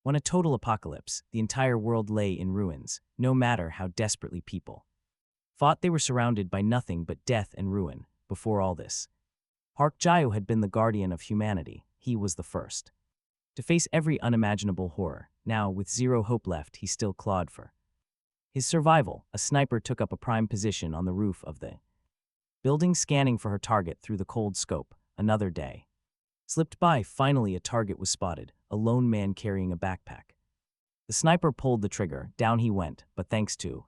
When a total apocalypse, the entire world lay in ruins, no matter how desperately people thought they were surrounded by nothing but death and ruin. Before all this, Park Jae had been the guardian of humanity. He was the first to face every unimaginable horror. Now, with zero hope left, he still clawed for his survival. A sniper took up a prime position on the roof of the building, scanning for her target through the cold scope. Another day slipped by. Finally, a target was spotted, a lone man carrying a backpack. The sniper pulled the trigger. Down he went, but thanks to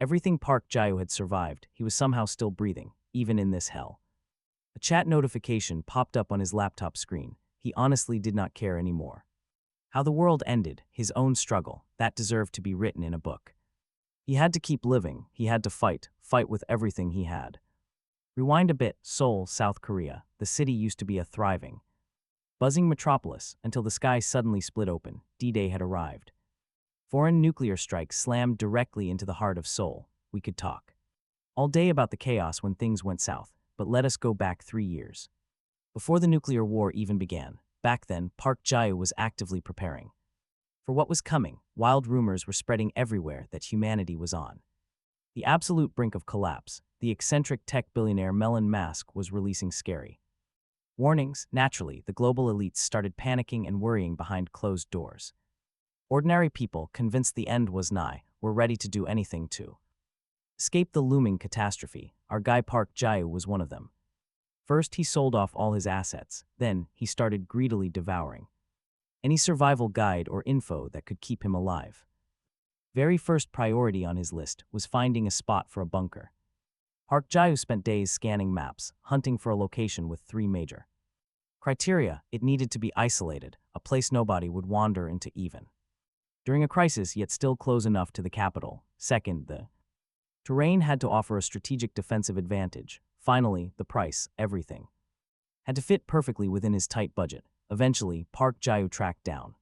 everything Park Jae had survived, he was somehow still breathing, even in this hell. A chat notification popped up on his laptop screen. He honestly did not care anymore. How the world ended, his own struggle, that deserved to be written in a book. He had to keep living. He had to fight with everything he had. Rewind a bit. Seoul, South Korea. The city used to be a thriving, buzzing metropolis until the sky suddenly split open. D-Day had arrived. Foreign nuclear strikes slammed directly into the heart of Seoul. We could talk all day about the chaos when things went south, but let us go back 3 years. Before the nuclear war even began, back then, Park Jae was actively preparing for what was coming. Wild rumors were spreading everywhere that humanity was on the absolute brink of collapse. The eccentric tech billionaire Elon Musk was releasing scary warnings. Naturally, the global elites started panicking and worrying behind closed doors. Ordinary people, convinced the end was nigh, were ready to do anything to escape the looming catastrophe. Our guy Park Jae was one of them. First, he sold off all his assets. Then, he started greedily devouring any survival guide or info that could keep him alive. Very first priority on his list was finding a spot for a bunker. Park Jae spent days scanning maps, hunting for a location with 3 major criteria. It needed to be isolated, a place nobody would wander into even during a crisis, yet still close enough to the capital. Second, the terrain had to offer a strategic defensive advantage. Finally, the price, everything had to fit perfectly within his tight budget. Eventually, Park Jae tracked down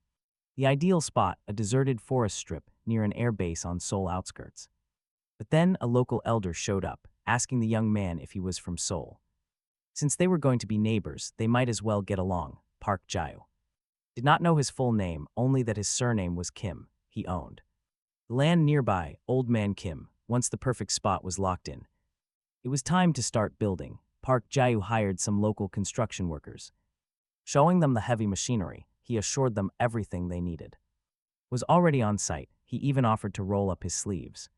the ideal spot, a deserted forest strip near an air base on Seoul outskirts. But then a local elder showed up, asking the young man if he was from Seoul. Since they were going to be neighbors, they might as well get along. Park Jae did not know his full name, only that his surname was Kim. He owned the land nearby. Old Man Kim. Once the perfect spot was locked in, it was time to start building. Park Jae hired some local construction workers. Showing them the heavy machinery, he assured them everything they needed was already on site. He even offered to roll up his sleeves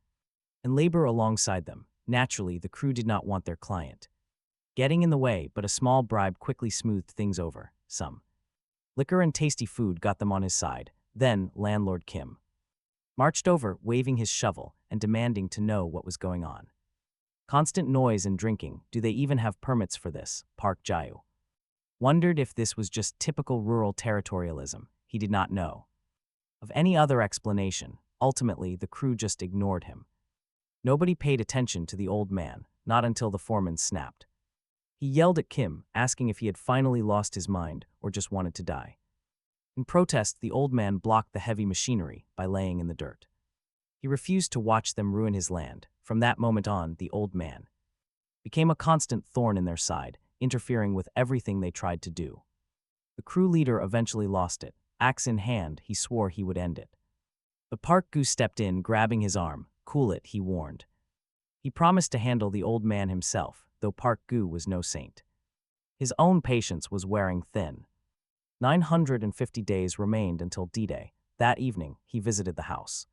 and labor alongside them. Naturally, the crew did not want their client getting in the way, but a small bribe quickly smoothed things over. Some liquor and tasty food got them on his side. Then, landlord Kim marched over, waving his shovel and demanding to know what was going on. Constant noise and drinking. Do they even have permits for this? Park Jae wondered if this was just typical rural territorialism. He did not know of any other explanation. Ultimately, the crew just ignored him. Nobody paid attention to the old man, not until the foreman snapped. He yelled at Kim, asking if he had finally lost his mind or just wanted to die. In protest, the old man blocked the heavy machinery by laying in the dirt. He refused to watch them ruin his land. From that moment on, the old man became a constant thorn in their side, interfering with everything they tried to do. The crew leader eventually lost it. Axe in hand, he swore he would end it. But Park Gu stepped in, grabbing his arm. Cool it, he warned. He promised to handle the old man himself, though Park Gu was no saint. His own patience was wearing thin. 950 days remained until D-Day. That evening, he visited the house.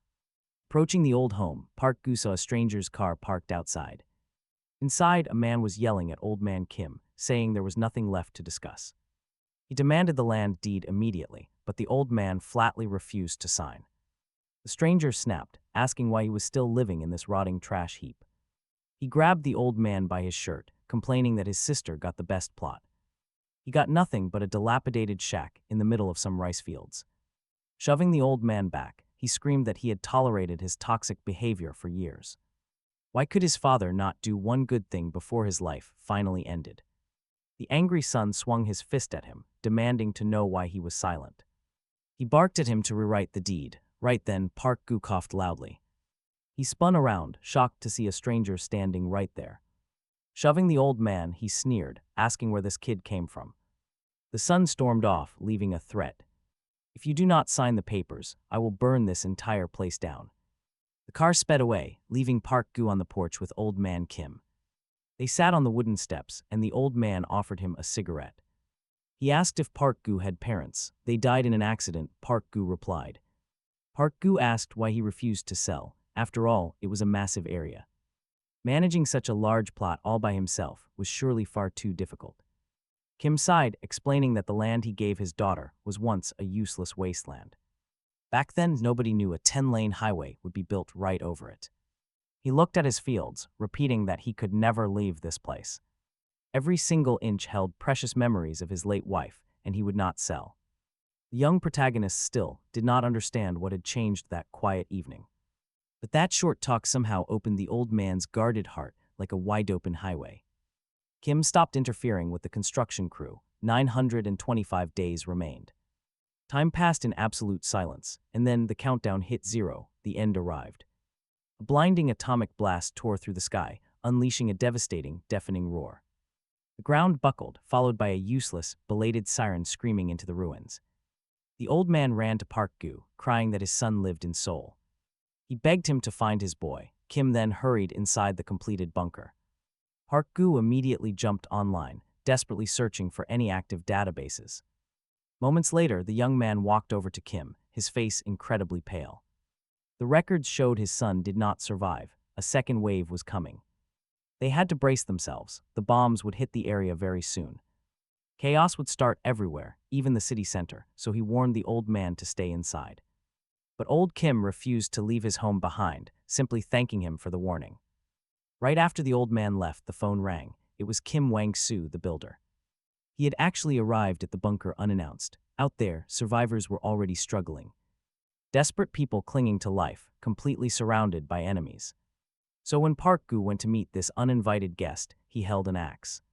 Approaching the old home, Park Gu saw a stranger's car parked outside. Inside, a man was yelling at Old Man Kim, saying there was nothing left to discuss. He demanded the land deed immediately, but the old man flatly refused to sign. The stranger snapped, asking why he was still living in this rotting trash heap. He grabbed the old man by his shirt, complaining that his sister got the best plot. He got nothing but a dilapidated shack in the middle of some rice fields. Shoving the old man back, he screamed that he had tolerated his toxic behavior for years. Why could his father not do one good thing before his life finally ended? The angry son swung his fist at him, demanding to know why he was silent. He barked at him to rewrite the deed. Right then, Park Gu coughed loudly. He spun around, shocked to see a stranger standing right there. Shoving the old man, he sneered, asking where this kid came from. The son stormed off, leaving a threat. If you do not sign the papers, I will burn this entire place down. The car sped away, leaving Park Gu on the porch with old man Kim. They sat on the wooden steps, and the old man offered him a cigarette. He asked if Park Gu had parents. They died in an accident, Park Gu replied. Park Gu asked why he refused to sell. After all, it was a massive area. Managing such a large plot all by himself was surely far too difficult. Kim sighed, explaining that the land he gave his daughter was once a useless wasteland. Back then, nobody knew a 10-lane highway would be built right over it. He looked at his fields, repeating that he could never leave this place. Every single inch held precious memories of his late wife, and he would not sell. The young protagonist still did not understand what had changed that quiet evening. But that short talk somehow opened the old man's guarded heart like a wide-open highway. Kim stopped interfering with the construction crew. 925 days remained. Time passed in absolute silence, and then the countdown hit 0, the end arrived. A blinding atomic blast tore through the sky, unleashing a devastating, deafening roar. The ground buckled, followed by a useless, belated siren screaming into the ruins. The old man ran to Park Gu, crying that his son lived in Seoul. He begged him to find his boy. Kim then hurried inside the completed bunker. Park Gu immediately jumped online, desperately searching for any active databases. Moments later, the young man walked over to Kim, his face incredibly pale. The records showed his son did not survive. A second wave was coming. They had to brace themselves. The bombs would hit the area very soon. Chaos would start everywhere, even the city center, so he warned the old man to stay inside. But old Kim refused to leave his home behind, simply thanking him for the warning. Right after the old man left, the phone rang. It was Kim Wang-soo, the builder. He had actually arrived at the bunker unannounced. Out there, survivors were already struggling. Desperate people clinging to life, completely surrounded by enemies. So when Park Gu went to meet this uninvited guest, he held an axe.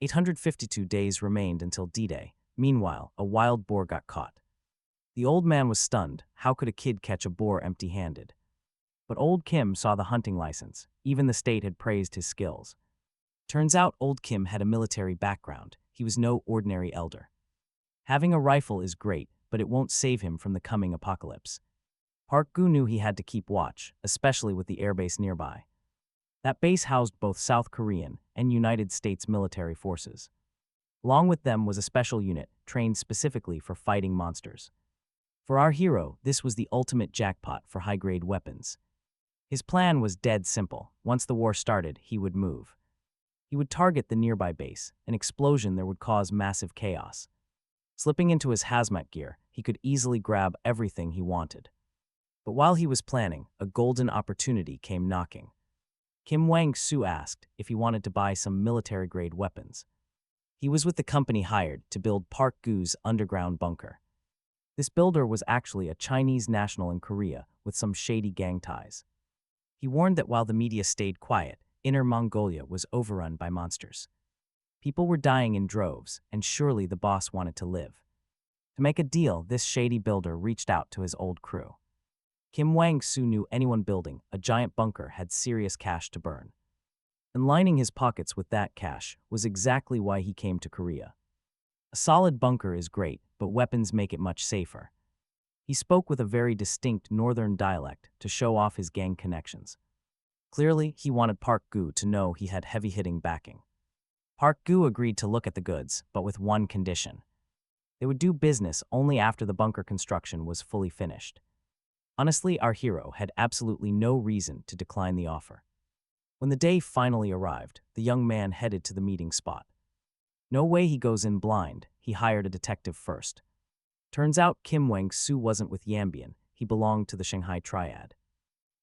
852 days remained until D-Day. Meanwhile, a wild boar got caught. The old man was stunned. How could a kid catch a boar empty-handed? But old Kim saw the hunting license. Even the state had praised his skills. Turns out old Kim had a military background. He was no ordinary elder. Having a rifle is great, but it won't save him from the coming apocalypse. Park Gu knew he had to keep watch, especially with the airbase nearby. That base housed both South Korean and United States military forces. Along with them was a special unit trained specifically for fighting monsters. For our hero, this was the ultimate jackpot for high-grade weapons. His plan was dead simple. Once the war started, he would move. He would target the nearby base. An explosion there would cause massive chaos. Slipping into his hazmat gear, he could easily grab everything he wanted. But while he was planning, a golden opportunity came knocking. Kim Wang-soo asked if he wanted to buy some military-grade weapons. He was with the company hired to build Park Gu's underground bunker. This builder was actually a Chinese national in Korea with some shady gang ties. He warned that while the media stayed quiet, Inner Mongolia was overrun by monsters. People were dying in droves, and surely the boss wanted to live. To make a deal, this shady builder reached out to his old crew. Kim Wang-soo knew anyone building a giant bunker had serious cash to burn. And lining his pockets with that cash was exactly why he came to Korea. A solid bunker is great, but weapons make it much safer. He spoke with a very distinct northern dialect to show off his gang connections. Clearly, he wanted Park Gu to know he had heavy-hitting backing. Park Gu agreed to look at the goods, but with one condition. They would do business only after the bunker construction was fully finished. Honestly, our hero had absolutely no reason to decline the offer. When the day finally arrived, the young man headed to the meeting spot. No way he goes in blind. He hired a detective first. Turns out Kim Wang-soo wasn't with Yambian. He belonged to the Shanghai Triad.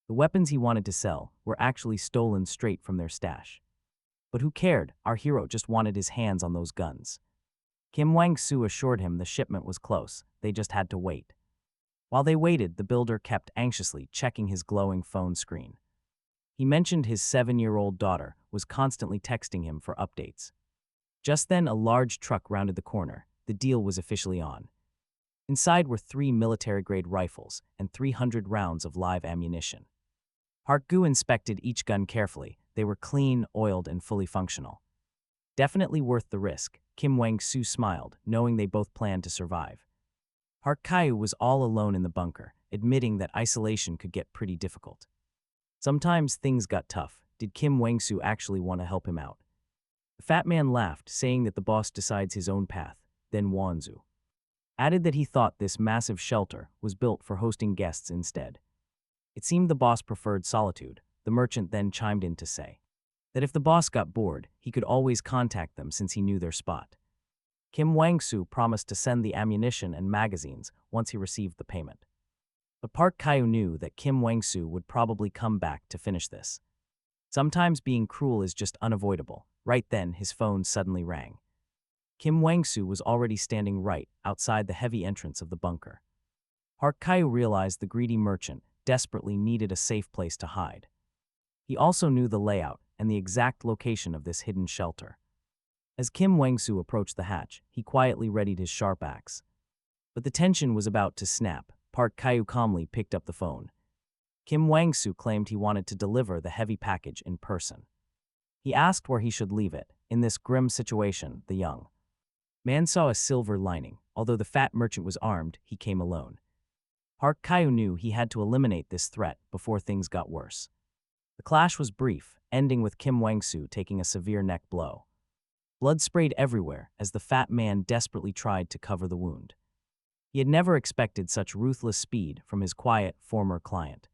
The weapons he wanted to sell were actually stolen straight from their stash. But who cared? Our hero just wanted his hands on those guns. Kim Wang-soo assured him the shipment was close. They just had to wait. While they waited, the builder kept anxiously checking his glowing phone screen. He mentioned his 7-year-old daughter was constantly texting him for updates. Just then, a large truck rounded the corner. The deal was officially on. Inside were 3 military-grade rifles and 300 rounds of live ammunition. Park Gu inspected each gun carefully. They were clean, oiled, and fully functional. Definitely worth the risk. Kim Wang-soo smiled, knowing they both planned to survive. Park Kyu was all alone in the bunker, admitting that isolation could get pretty difficult. Sometimes things got tough. Did Kim Wang-soo actually want to help him out? The fat man laughed, saying that the boss decides his own path. Then Wanzu added that he thought this massive shelter was built for hosting guests instead. It seemed the boss preferred solitude. The merchant then chimed in to say that if the boss got bored, he could always contact them since he knew their spot. Kim Wang-soo promised to send the ammunition and magazines once he received the payment. But Park Kyu knew that Kim Wang-soo would probably come back to finish this. Sometimes being cruel is just unavoidable. Right then, his phone suddenly rang. Kim Wang-soo was already standing right outside the heavy entrance of the bunker. Park Kyu realized the greedy merchant desperately needed a safe place to hide. He also knew the layout and the exact location of this hidden shelter. As Kim Wang-soo approached the hatch, he quietly readied his sharp axe. But the tension was about to snap. Park Kyu calmly picked up the phone. Kim Wang-soo claimed he wanted to deliver the heavy package in person. He asked where he should leave it. In this grim situation, the young man saw a silver lining. Although the fat merchant was armed, he came alone. Park Kyu knew he had to eliminate this threat before things got worse. The clash was brief, ending with Kim Wang-soo taking a severe neck blow. Blood sprayed everywhere as the fat man desperately tried to cover the wound. He had never expected such ruthless speed from his quiet, former client.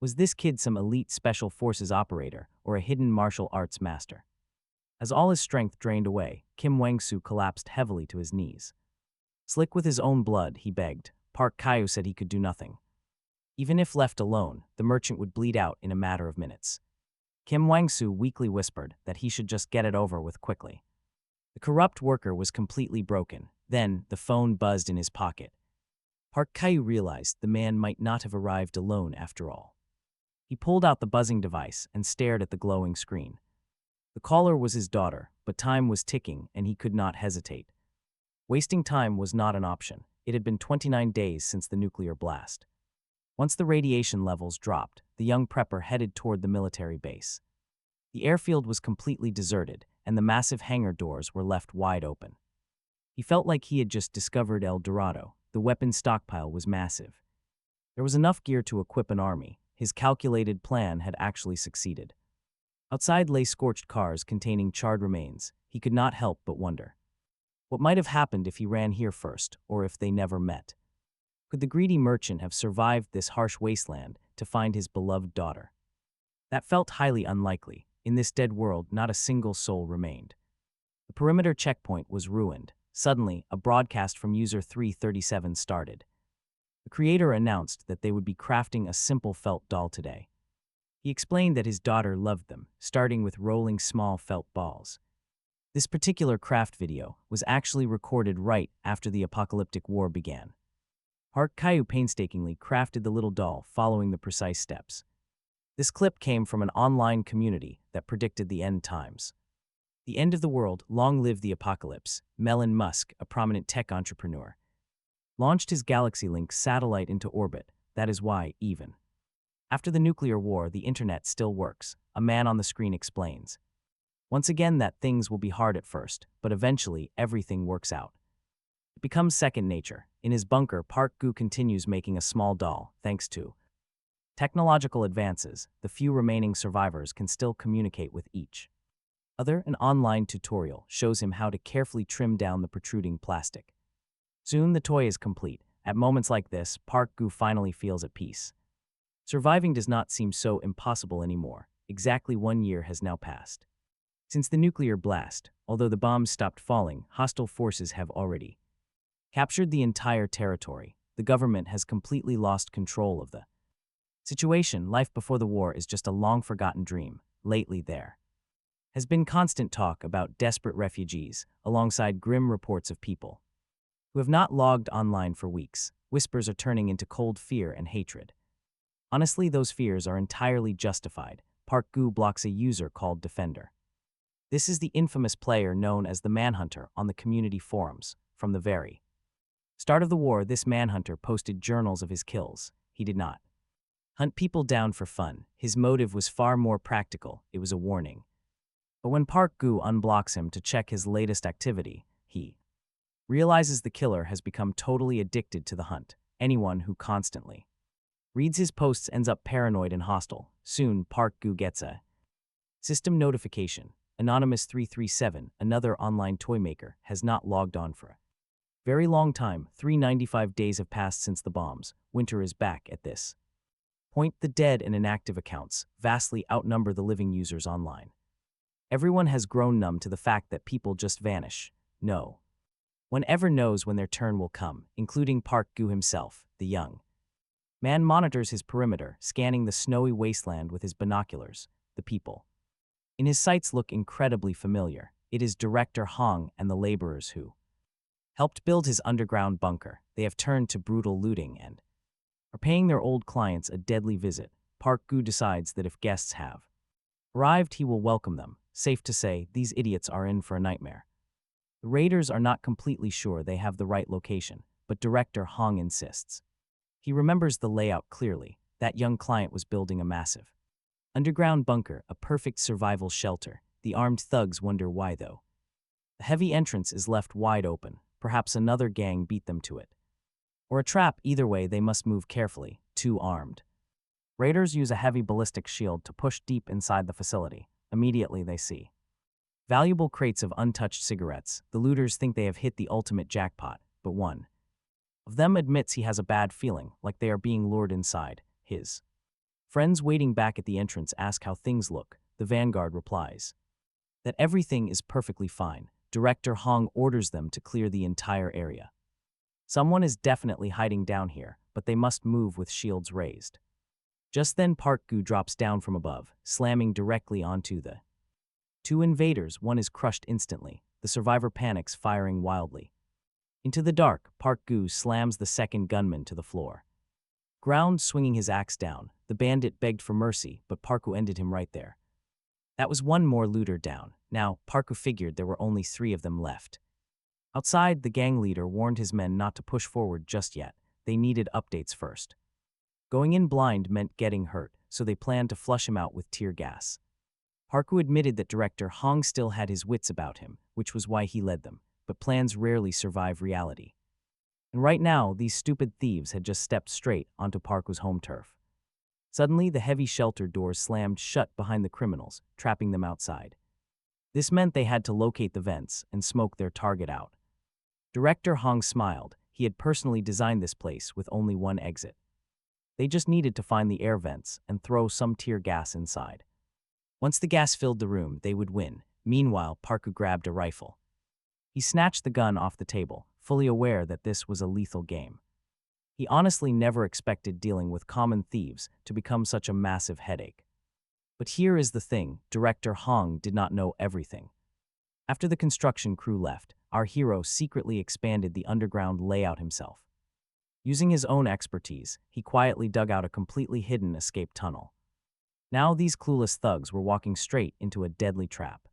Was this kid some elite special forces operator or a hidden martial arts master? As all his strength drained away, Kim Wang-soo collapsed heavily to his knees. Slick with his own blood, he begged. Park Kyu said he could do nothing. Even if left alone, the merchant would bleed out in a matter of minutes. Kim Wang-soo weakly whispered that he should just get it over with quickly. The corrupt worker was completely broken. Then, the phone buzzed in his pocket. Park Kyu realized the man might not have arrived alone after all. He pulled out the buzzing device and stared at the glowing screen. The caller was his daughter, but time was ticking and he could not hesitate. Wasting time was not an option. It had been 29 days since the nuclear blast. Once the radiation levels dropped, the young prepper headed toward the military base. The airfield was completely deserted, and the massive hangar doors were left wide open. He felt like he had just discovered El Dorado. The weapon stockpile was massive. There was enough gear to equip an army. His calculated plan had actually succeeded. Outside lay scorched cars containing charred remains. He could not help but wonder what might have happened if he ran here first, or if they never met. Could the greedy merchant have survived this harsh wasteland to find his beloved daughter? That felt highly unlikely. In this dead world, not a single soul remained. The perimeter checkpoint was ruined. Suddenly, a broadcast from user 337 started. The creator announced that they would be crafting a simple felt doll today. He explained that his daughter loved them, starting with rolling small felt balls. This particular craft video was actually recorded right after the apocalyptic war began. Park Kyu painstakingly crafted the little doll following the precise steps. This clip came from an online community that predicted the end times. The end of the world, long live the apocalypse. Elon Musk, a prominent tech entrepreneur, launched his Galaxy-Link satellite into orbit. That is why, even after the nuclear war, the internet still works, a man on the screen explains. Once again, that things will be hard at first, but eventually everything works out. It becomes second nature. In his bunker, Park Gu continues making a small doll. Thanks to technological advances, the few remaining survivors can still communicate with each other. An online tutorial shows him how to carefully trim down the protruding plastic. Soon the toy is complete. At moments like this, Park Gu finally feels at peace. Surviving does not seem so impossible anymore. Exactly 1 year has now passed since the nuclear blast. Although the bombs stopped falling, hostile forces have already captured the entire territory. The government has completely lost control of the situation. Life before the war is just a long-forgotten dream. Lately, there has been constant talk about desperate refugees, alongside grim reports of people who have not logged online for weeks. Whispers are turning into cold fear and hatred. Honestly, those fears are entirely justified. Park Gu blocks a user called Defender. This is the infamous player known as the Manhunter on the community forums. From the very start of the war, this Manhunter posted journals of his kills. He did not hunt people down for fun. His motive was far more practical. It was a warning. But when Park Gu unblocks him to check his latest activity, he realizes the killer has become totally addicted to the hunt. Anyone who constantly reads his posts ends up paranoid and hostile. Soon, Park Gu gets a system notification. Anonymous 337, another online toy maker, has not logged on for a very long time. 395 days have passed since the bombs. Winter is back at this point. The dead and inactive accounts vastly outnumber the living users online. Everyone has grown numb to the fact that people just vanish. No one ever knows when their turn will come, including Park Gu himself. The young man monitors his perimeter, scanning the snowy wasteland with his binoculars. The people in his sights look incredibly familiar. It is Director Hong and the laborers who helped build his underground bunker. They have turned to brutal looting and are paying their old clients a deadly visit. Park Gu decides that if guests have arrived, he will welcome them. Safe to say, these idiots are in for a nightmare. The raiders are not completely sure they have the right location, but Director Hong insists. He remembers the layout clearly. That young client was building a massive underground bunker, a perfect survival shelter. The armed thugs wonder why, though. The heavy entrance is left wide open. Perhaps another gang beat them to it. Or a trap. Either way, they must move carefully. Too armed raiders use a heavy ballistic shield to push deep inside the facility. Immediately they see valuable crates of untouched cigarettes. The looters think they have hit the ultimate jackpot, but one of them admits he has a bad feeling, like they are being lured inside. His friends waiting back at the entrance ask how things look. The vanguard replies that everything is perfectly fine. Director Hong orders them to clear the entire area. Someone is definitely hiding down here, but they must move with shields raised. Just then Park Gu drops down from above, slamming directly onto the two invaders. One is crushed instantly. The survivor panics, firing wildly. Into the dark, Park Gu slams the second gunman to the floor. Ground, swinging his axe down. The bandit begged for mercy, but Park Gu ended him right there. That was one more looter down. Now, Park Gu figured there were only 3 of them left. Outside, the gang leader warned his men not to push forward just yet. They needed updates first. Going in blind meant getting hurt, so they planned to flush him out with tear gas. Park Gu admitted that Director Hong still had his wits about him, which was why he led them, but plans rarely survive reality. And right now, these stupid thieves had just stepped straight onto Park Gu's home turf. Suddenly, the heavy shelter doors slammed shut behind the criminals, trapping them outside. This meant they had to locate the vents and smoke their target out. Director Hong smiled. He had personally designed this place with only one exit. They just needed to find the air vents and throw some tear gas inside. Once the gas filled the room, they would win. Meanwhile, Park Gu grabbed a rifle. He snatched the gun off the table, fully aware that this was a lethal game. He honestly never expected dealing with common thieves to become such a massive headache. But here is the thing, Director Hong did not know everything. After the construction crew left, our hero secretly expanded the underground layout himself. Using his own expertise, he quietly dug out a completely hidden escape tunnel. Now these clueless thugs were walking straight into a deadly trap.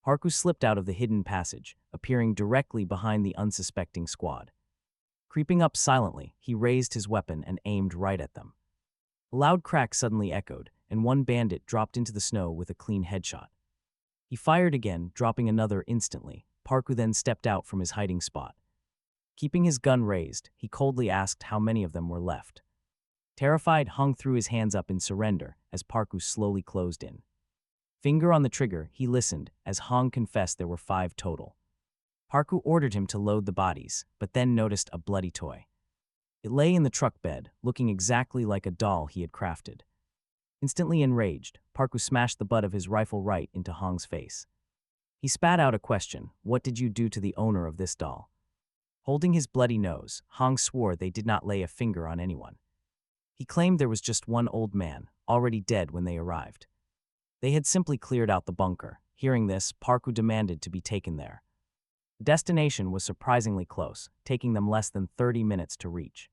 Park Gu slipped out of the hidden passage, appearing directly behind the unsuspecting squad. Creeping up silently, he raised his weapon and aimed right at them. A loud crack suddenly echoed, and one bandit dropped into the snow with a clean headshot. He fired again, dropping another instantly. Park Gu then stepped out from his hiding spot. Keeping his gun raised, he coldly asked how many of them were left. Terrified, Hong threw his hands up in surrender as Park Gu slowly closed in. Finger on the trigger, he listened as Hong confessed there were 5 total. Park Gu ordered him to load the bodies, but then noticed a bloody toy. It lay in the truck bed, looking exactly like a doll he had crafted. Instantly enraged, Park Gu smashed the butt of his rifle right into Hong's face. He spat out a question, "What did you do to the owner of this doll?" Holding his bloody nose, Hong swore they did not lay a finger on anyone. He claimed there was just one old man, already dead when they arrived. They had simply cleared out the bunker. Hearing this, Park Gu demanded to be taken there. The destination was surprisingly close, taking them less than 30 minutes to reach.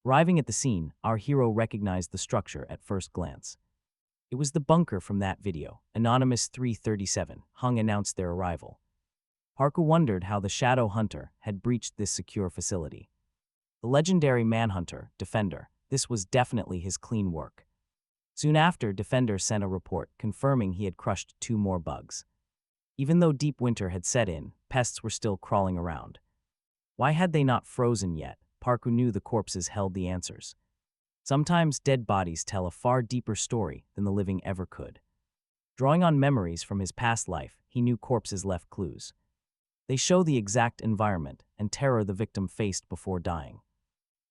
Arriving at the scene, our hero recognized the structure at first glance. It was the bunker from that video. Anonymous 337, Hong announced their arrival. Park Gu wondered how the Shadow Hunter had breached this secure facility. The legendary Manhunter, Defender, this was definitely his clean work. Soon after, Defender sent a report confirming he had crushed 2 more bugs. Even though deep winter had set in, pests were still crawling around. Why had they not frozen yet? Parku knew the corpses held the answers. Sometimes dead bodies tell a far deeper story than the living ever could. Drawing on memories from his past life, he knew corpses left clues. They show the exact environment and terror the victim faced before dying.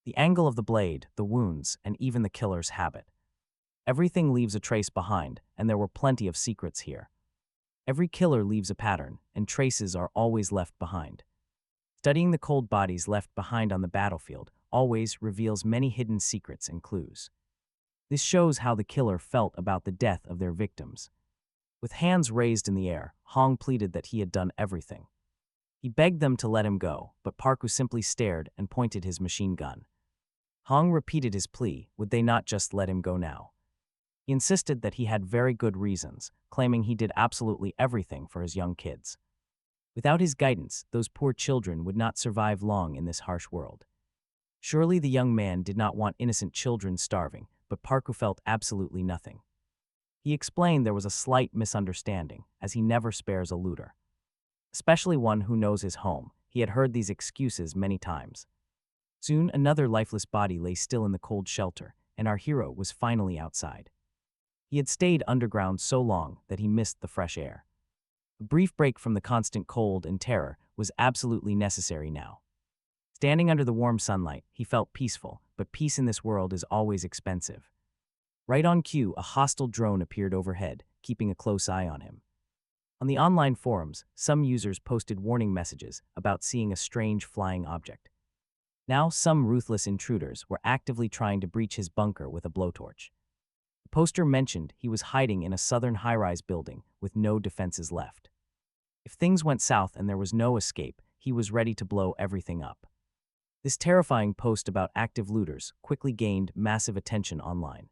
The angle of the blade, the wounds, and even the killer's habit. Everything leaves a trace behind, and there were plenty of secrets here. Every killer leaves a pattern, and traces are always left behind. Studying the cold bodies left behind on the battlefield always reveals many hidden secrets and clues. This shows how the killer felt about the death of their victims. With hands raised in the air, Hong pleaded that he had done everything. He begged them to let him go, but Parku simply stared and pointed his machine gun. Hong repeated his plea, would they not just let him go now? He insisted that he had very good reasons, claiming he did absolutely everything for his young kids. Without his guidance, those poor children would not survive long in this harsh world. Surely the young man did not want innocent children starving, but Parku felt absolutely nothing. He explained there was a slight misunderstanding, as he never spares a looter. Especially one who knows his home. He had heard these excuses many times. Soon another lifeless body lay still in the cold shelter, and our hero was finally outside. He had stayed underground so long that he missed the fresh air. A brief break from the constant cold and terror was absolutely necessary now. Standing under the warm sunlight, he felt peaceful, but peace in this world is always expensive. Right on cue, a hostile drone appeared overhead, keeping a close eye on him. On the online forums, some users posted warning messages about seeing a strange flying object. Now, some ruthless intruders were actively trying to breach his bunker with a blowtorch. The poster mentioned he was hiding in a southern high-rise building with no defenses left. If things went south and there was no escape, he was ready to blow everything up. This terrifying post about active looters quickly gained massive attention online.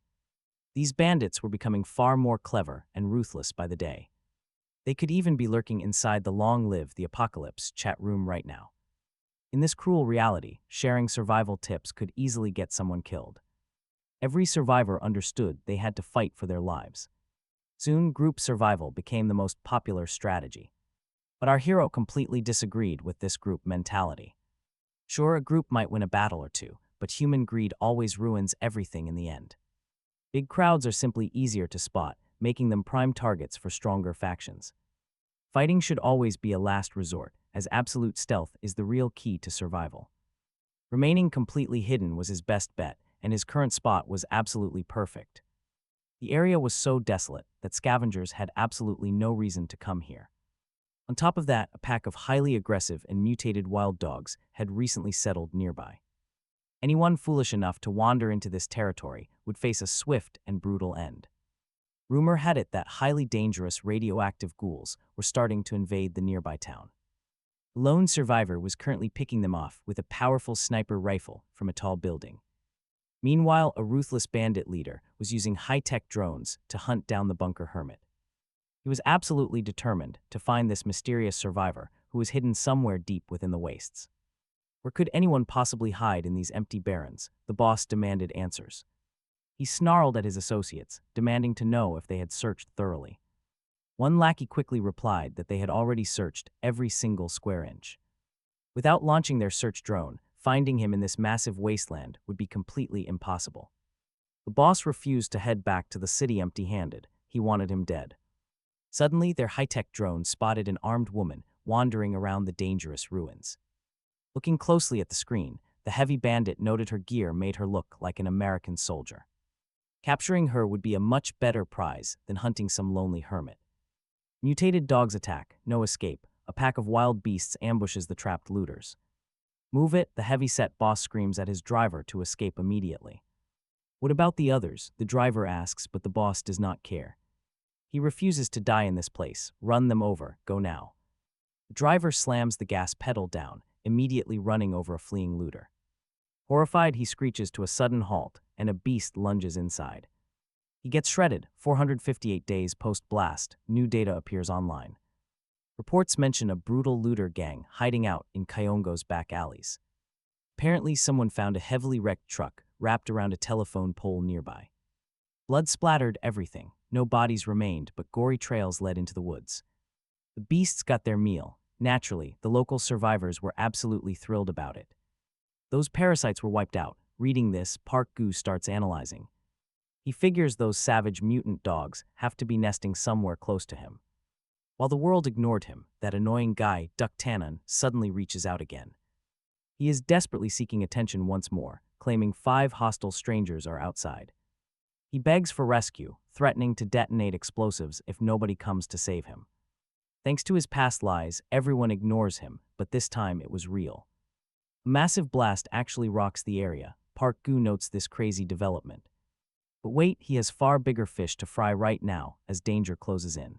These bandits were becoming far more clever and ruthless by the day. They could even be lurking inside the Long Live the Apocalypse chat room right now. In this cruel reality, sharing survival tips could easily get someone killed. Every survivor understood they had to fight for their lives. Soon, group survival became the most popular strategy. But our hero completely disagreed with this group mentality. Sure, a group might win a battle or two, but human greed always ruins everything in the end. Big crowds are simply easier to spot, making them prime targets for stronger factions. Fighting should always be a last resort, as absolute stealth is the real key to survival. Remaining completely hidden was his best bet, and his current spot was absolutely perfect. The area was so desolate that scavengers had absolutely no reason to come here. On top of that, a pack of highly aggressive and mutated wild dogs had recently settled nearby. Anyone foolish enough to wander into this territory would face a swift and brutal end. Rumor had it that highly dangerous radioactive ghouls were starting to invade the nearby town. The lone survivor was currently picking them off with a powerful sniper rifle from a tall building. Meanwhile, a ruthless bandit leader was using high-tech drones to hunt down the bunker hermit. He was absolutely determined to find this mysterious survivor who was hidden somewhere deep within the wastes. Where could anyone possibly hide in these empty barrens? The boss demanded answers. He snarled at his associates, demanding to know if they had searched thoroughly. One lackey quickly replied that they had already searched every single square inch. Without launching their search drone, finding him in this massive wasteland would be completely impossible. The boss refused to head back to the city empty-handed. He wanted him dead. Suddenly, their high-tech drone spotted an armed woman wandering around the dangerous ruins. Looking closely at the screen, the heavy bandit noted her gear made her look like an American soldier. Capturing her would be a much better prize than hunting some lonely hermit. Mutated dogs attack, no escape. A pack of wild beasts ambushes the trapped looters. Move it, the heavy-set boss screams at his driver to escape immediately. What about the others? The driver asks, but the boss does not care. He refuses to die in this place. Run them over, go now. The driver slams the gas pedal down, immediately running over a fleeing looter. Horrified, he screeches to a sudden halt, and a beast lunges inside. He gets shredded. 458 days post-blast, new data appears online. Reports mention a brutal looter gang hiding out in Kyongo's back alleys. Apparently, someone found a heavily wrecked truck wrapped around a telephone pole nearby. Blood splattered everything. No bodies remained, but gory trails led into the woods. The beasts got their meal, Naturally, the local survivors were absolutely thrilled about it. Those parasites were wiped out. Reading this, Park Gu starts analyzing. He figures those savage mutant dogs have to be nesting somewhere close to him. While the world ignored him, that annoying guy, Duck Tannen, suddenly reaches out again. He is desperately seeking attention once more, claiming 5 hostile strangers are outside. He begs for rescue, threatening to detonate explosives if nobody comes to save him. Thanks to his past lies, everyone ignores him, but this time it was real. A massive blast actually rocks the area. Park Gu notes this crazy development. But wait, he has far bigger fish to fry right now as danger closes in.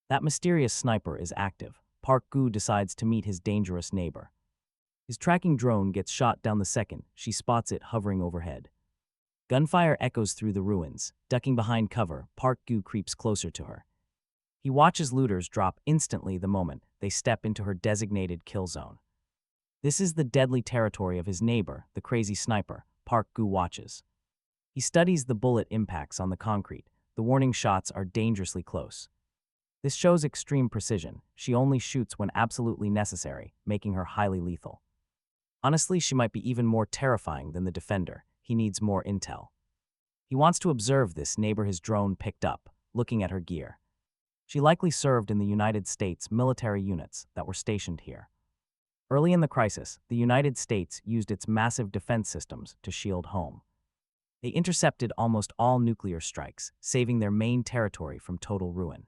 That mysterious sniper is active. Park Gu decides to meet his dangerous neighbor. His tracking drone gets shot down the second she spots it hovering overhead. Gunfire echoes through the ruins. Ducking behind cover, Park Gu creeps closer to her. He watches looters drop instantly the moment they step into her designated kill zone. This is the deadly territory of his neighbor, the crazy sniper. Park Gu watches. He studies the bullet impacts on the concrete. The warning shots are dangerously close. This shows extreme precision. She only shoots when absolutely necessary, making her highly lethal. Honestly, she might be even more terrifying than the defender. He needs more intel. He wants to observe this neighbor his drone picked up, looking at her gear. She likely served in the United States military units that were stationed here. Early in the crisis, the United States used its massive defense systems to shield home. They intercepted almost all nuclear strikes, saving their main territory from total ruin.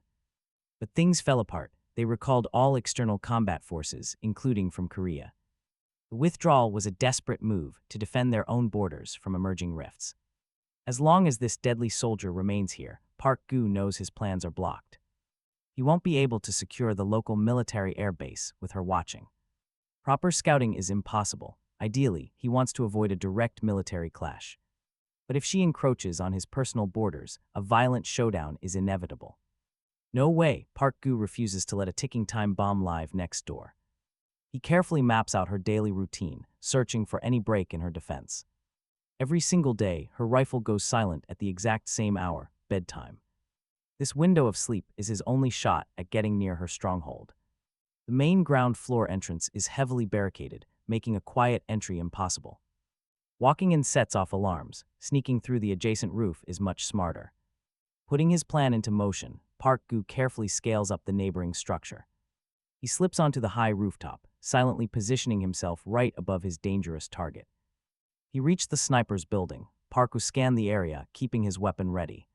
But things fell apart. They recalled all external combat forces, including from Korea. The withdrawal was a desperate move to defend their own borders from emerging rifts. As long as this deadly soldier remains here, Park Gu knows his plans are blocked. He won't be able to secure the local military air base with her watching. Proper scouting is impossible. Ideally, he wants to avoid a direct military clash. But if she encroaches on his personal borders, a violent showdown is inevitable. No way, Park Gu refuses to let a ticking time bomb live next door. He carefully maps out her daily routine, searching for any break in her defense. Every single day, her rifle goes silent at the exact same hour, bedtime. This window of sleep is his only shot at getting near her stronghold. The main ground floor entrance is heavily barricaded, making a quiet entry impossible. Walking in sets off alarms. Sneaking through the adjacent roof is much smarter. Putting his plan into motion, Park Gu carefully scales up the neighboring structure. He slips onto the high rooftop, silently positioning himself right above his dangerous target. He reached the sniper's building. Park Gu scanned the area, keeping his weapon ready.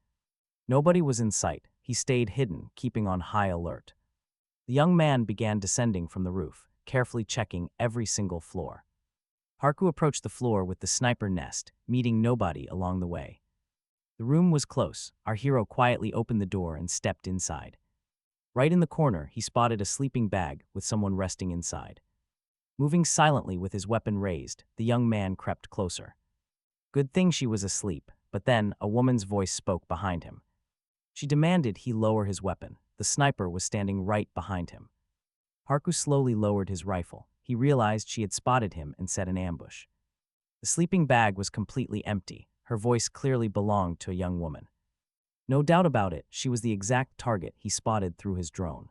Nobody was in sight. He stayed hidden, keeping on high alert. The young man began descending from the roof, carefully checking every single floor. Park Gu approached the floor with the sniper nest, meeting nobody along the way. The room was close. Our hero quietly opened the door and stepped inside. Right in the corner, he spotted a sleeping bag with someone resting inside. Moving silently with his weapon raised, the young man crept closer. Good thing she was asleep, but then a woman's voice spoke behind him. She demanded he lower his weapon. The sniper was standing right behind him. Park Gu slowly lowered his rifle. He realized she had spotted him and set an ambush. The sleeping bag was completely empty. Her voice clearly belonged to a young woman. No doubt about it, she was the exact target he spotted through his drone.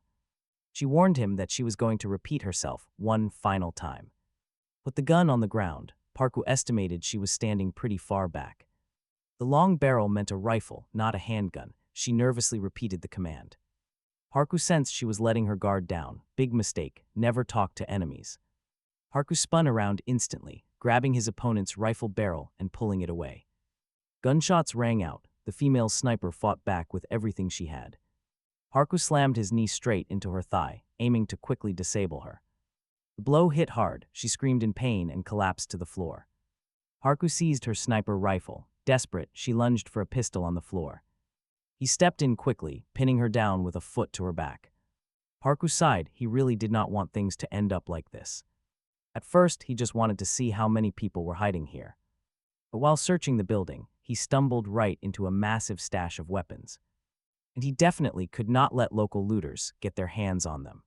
She warned him that she was going to repeat herself one final time. With the gun on the ground, Park Gu estimated she was standing pretty far back. The long barrel meant a rifle, not a handgun. She nervously repeated the command. Park Gu sensed she was letting her guard down. Big mistake, never talk to enemies. Park Gu spun around instantly, grabbing his opponent's rifle barrel and pulling it away. Gunshots rang out. The female sniper fought back with everything she had. Park Gu slammed his knee straight into her thigh, aiming to quickly disable her. The blow hit hard. She screamed in pain and collapsed to the floor. Park Gu seized her sniper rifle. Desperate, she lunged for a pistol on the floor. He stepped in quickly, pinning her down with a foot to her back. Park Gu sighed. He really did not want things to end up like this. At first, he just wanted to see how many people were hiding here. But while searching the building, he stumbled right into a massive stash of weapons. And he definitely could not let local looters get their hands on them.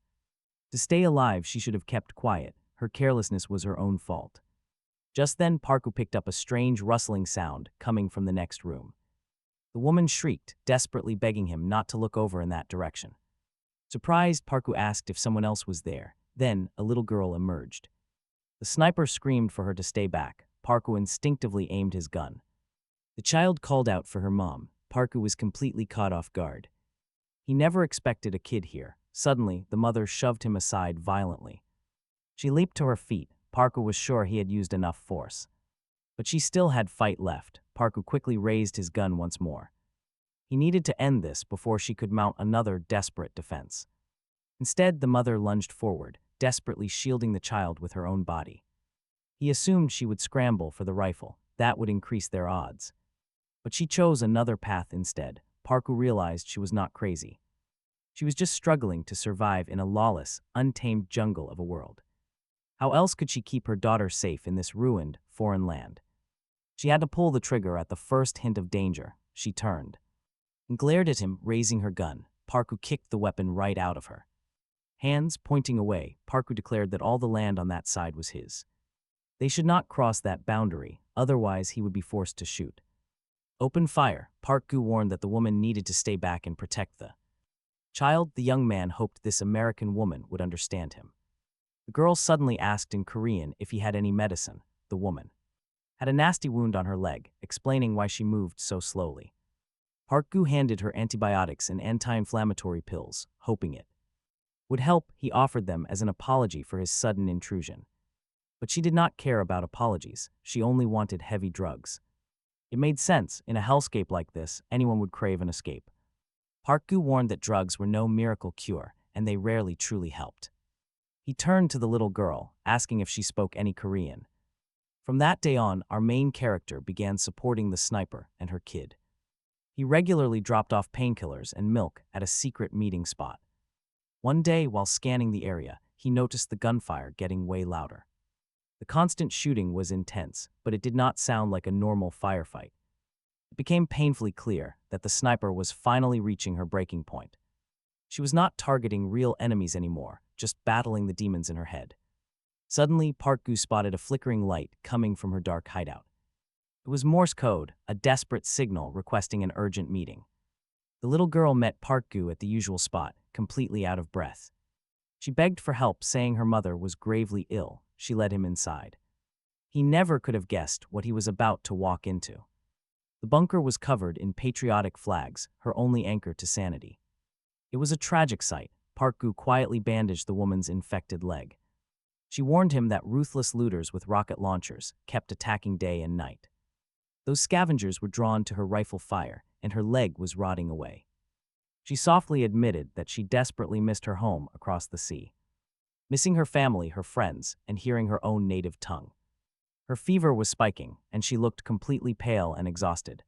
To stay alive, she should have kept quiet. Her carelessness was her own fault. Just then, Park Gu picked up a strange rustling sound coming from the next room. The woman shrieked, desperately begging him not to look over in that direction. Surprised, Parku asked if someone else was there. Then, a little girl emerged. The sniper screamed for her to stay back. Parku instinctively aimed his gun. The child called out for her mom. Parku was completely caught off guard. He never expected a kid here. Suddenly, the mother shoved him aside violently. She leaped to her feet. Parku was sure he had used enough force. But she still had fight left. Parku quickly raised his gun once more. He needed to end this before she could mount another desperate defense. Instead, the mother lunged forward, desperately shielding the child with her own body. He assumed she would scramble for the rifle. That would increase their odds. But she chose another path instead. Parku realized she was not crazy. She was just struggling to survive in a lawless, untamed jungle of a world. How else could she keep her daughter safe in this ruined, foreign land? She had to pull the trigger at the first hint of danger. She turned and glared at him, raising her gun. Parku kicked the weapon right out of her. Hands pointing away, Parku declared that all the land on that side was his. They should not cross that boundary, otherwise he would be forced to shoot. Open fire, Parku warned that the woman needed to stay back and protect the child. The young man hoped this American woman would understand him. The girl suddenly asked in Korean if he had any medicine. The woman had a nasty wound on her leg, explaining why she moved so slowly. Parku handed her antibiotics and anti-inflammatory pills, hoping it would help. He offered them as an apology for his sudden intrusion. But she did not care about apologies. She only wanted heavy drugs. It made sense. In a hellscape like this, anyone would crave an escape. Parku warned that drugs were no miracle cure, and they rarely truly helped. He turned to the little girl, asking if she spoke any Korean. From that day on, our main character began supporting the sniper and her kid. He regularly dropped off painkillers and milk at a secret meeting spot. One day, while scanning the area, he noticed the gunfire getting way louder. The constant shooting was intense, but it did not sound like a normal firefight. It became painfully clear that the sniper was finally reaching her breaking point. She was not targeting real enemies anymore, just battling the demons in her head. Suddenly, Parku spotted a flickering light coming from her dark hideout. It was Morse code, a desperate signal requesting an urgent meeting. The little girl met Parku at the usual spot, completely out of breath. She begged for help, saying her mother was gravely ill. She led him inside. He never could have guessed what he was about to walk into. The bunker was covered in patriotic flags, her only anchor to sanity. It was a tragic sight. Parku quietly bandaged the woman's infected leg. She warned him that ruthless looters with rocket launchers kept attacking day and night. Those scavengers were drawn to her rifle fire, and her leg was rotting away. She softly admitted that she desperately missed her home across the sea, missing her family, her friends, and hearing her own native tongue. Her fever was spiking, and she looked completely pale and exhausted.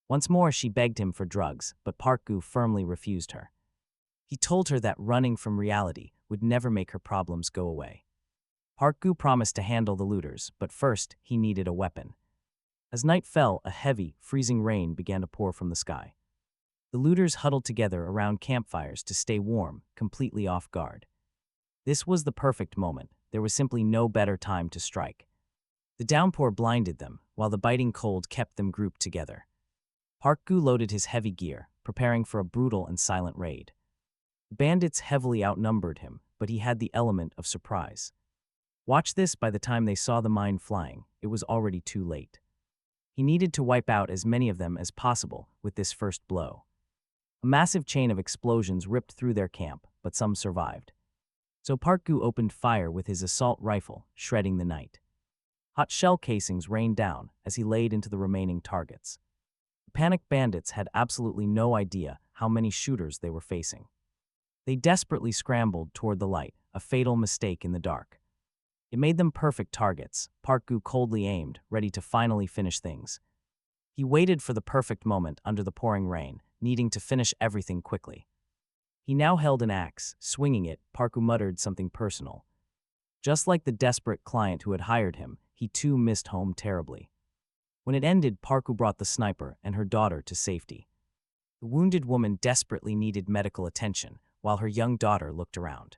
Once more, she begged him for drugs, but Parku firmly refused her. He told her that running from reality would never make her problems go away. Parku promised to handle the looters, but first he needed a weapon. As night fell, a heavy, freezing rain began to pour from the sky. The looters huddled together around campfires to stay warm, completely off guard. This was the perfect moment. There was simply no better time to strike. The downpour blinded them, while the biting cold kept them grouped together. Parku loaded his heavy gear, preparing for a brutal and silent raid. The bandits heavily outnumbered him, but he had the element of surprise. Watch this: by the time they saw the mine flying, it was already too late. He needed to wipe out as many of them as possible with this first blow. A massive chain of explosions ripped through their camp, but some survived. So Parku opened fire with his assault rifle, shredding the night. Hot shell casings rained down as he laid into the remaining targets. The panicked bandits had absolutely no idea how many shooters they were facing. They desperately scrambled toward the light, a fatal mistake in the dark. It made them perfect targets. Parku coldly aimed, ready to finally finish things. He waited for the perfect moment under the pouring rain, needing to finish everything quickly. He now held an axe. Swinging it, Parku muttered something personal. Just like the desperate client who had hired him, he too missed home terribly. When it ended, Parku brought the sniper and her daughter to safety. The wounded woman desperately needed medical attention, while her young daughter looked around.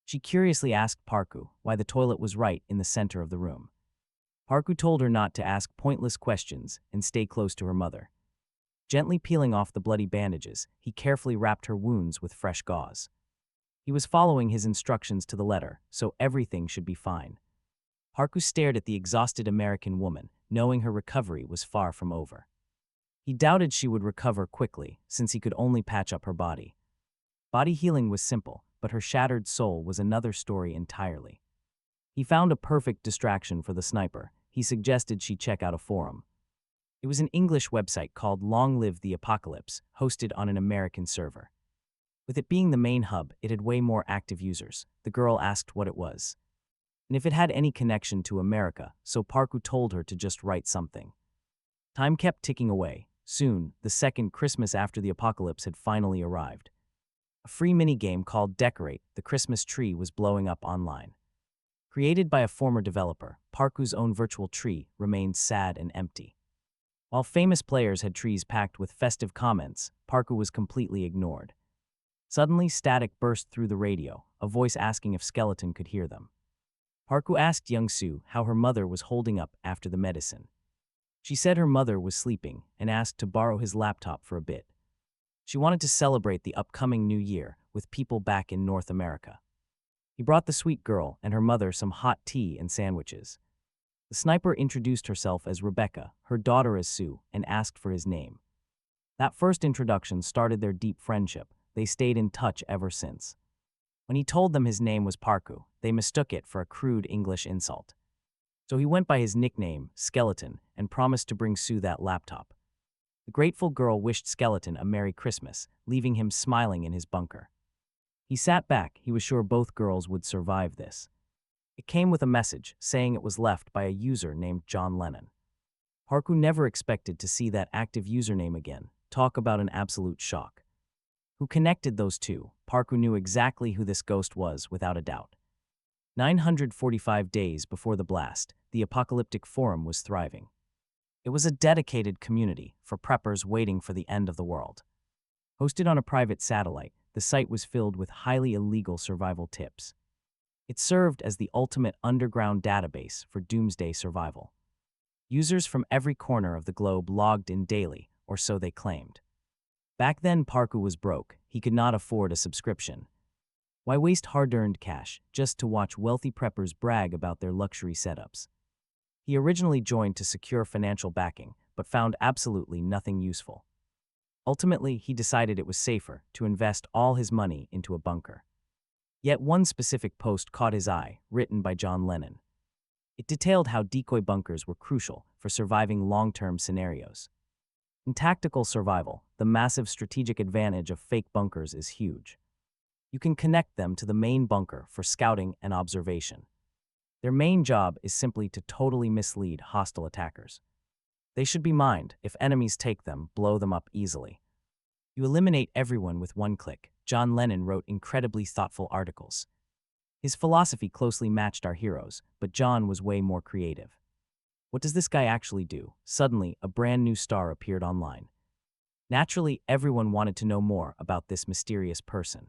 She curiously asked Parku why the toilet was right in the center of the room. Parku told her not to ask pointless questions and stay close to her mother. Gently peeling off the bloody bandages, he carefully wrapped her wounds with fresh gauze. He was following his instructions to the letter, so everything should be fine. Parku stared at the exhausted American woman, knowing her recovery was far from over. He doubted she would recover quickly, since he could only patch up her body. Body healing was simple, but her shattered soul was another story entirely. He found a perfect distraction for the sniper. He suggested she check out a forum. It was an English website called Long Live the Apocalypse, hosted on an American server. With it being the main hub, it had way more active users. The girl asked what it was, and if it had any connection to America, so Parku told her to just write something. Time kept ticking away. Soon, the second Christmas after the apocalypse had finally arrived. A free minigame called Decorate the Christmas Tree was blowing up online. Created by a former developer, Parku's own virtual tree remained sad and empty. While famous players had trees packed with festive comments, Parku was completely ignored. Suddenly, static burst through the radio, a voice asking if Skeleton could hear them. Parku asked Young-soo how her mother was holding up after the medicine. She said her mother was sleeping and asked to borrow his laptop for a bit. She wanted to celebrate the upcoming new year with people back in North America. He brought the sweet girl and her mother some hot tea and sandwiches. The sniper introduced herself as Rebecca, her daughter as Sue, and asked for his name. That first introduction started their deep friendship. They stayed in touch ever since. When he told them his name was Parku, they mistook it for a crude English insult. So he went by his nickname, Skeleton, and promised to bring Sue that laptop. The grateful girl wished Skeleton a Merry Christmas, leaving him smiling in his bunker. He sat back. He was sure both girls would survive this. It came with a message saying it was left by a user named John Lennon. Parku never expected to see that active username again. Talk about an absolute shock. Who connected those two? Parku knew exactly who this ghost was without a doubt. 945 days before the blast, the apocalyptic forum was thriving. It was a dedicated community for preppers waiting for the end of the world. Hosted on a private satellite, the site was filled with highly illegal survival tips. It served as the ultimate underground database for doomsday survival. Users from every corner of the globe logged in daily, or so they claimed. Back then, Parku was broke. He could not afford a subscription. Why waste hard-earned cash just to watch wealthy preppers brag about their luxury setups? He originally joined to secure financial backing, but found absolutely nothing useful. Ultimately, he decided it was safer to invest all his money into a bunker. Yet one specific post caught his eye, written by John Lennon. It detailed how decoy bunkers were crucial for surviving long-term scenarios. In tactical survival, the massive strategic advantage of fake bunkers is huge. You can connect them to the main bunker for scouting and observation. Their main job is simply to totally mislead hostile attackers. They should be mined. If enemies take them, blow them up easily. You eliminate everyone with one click. John Lennon wrote incredibly thoughtful articles. His philosophy closely matched our heroes, but John was way more creative. What does this guy actually do? Suddenly, a brand new star appeared online. Naturally, everyone wanted to know more about this mysterious person.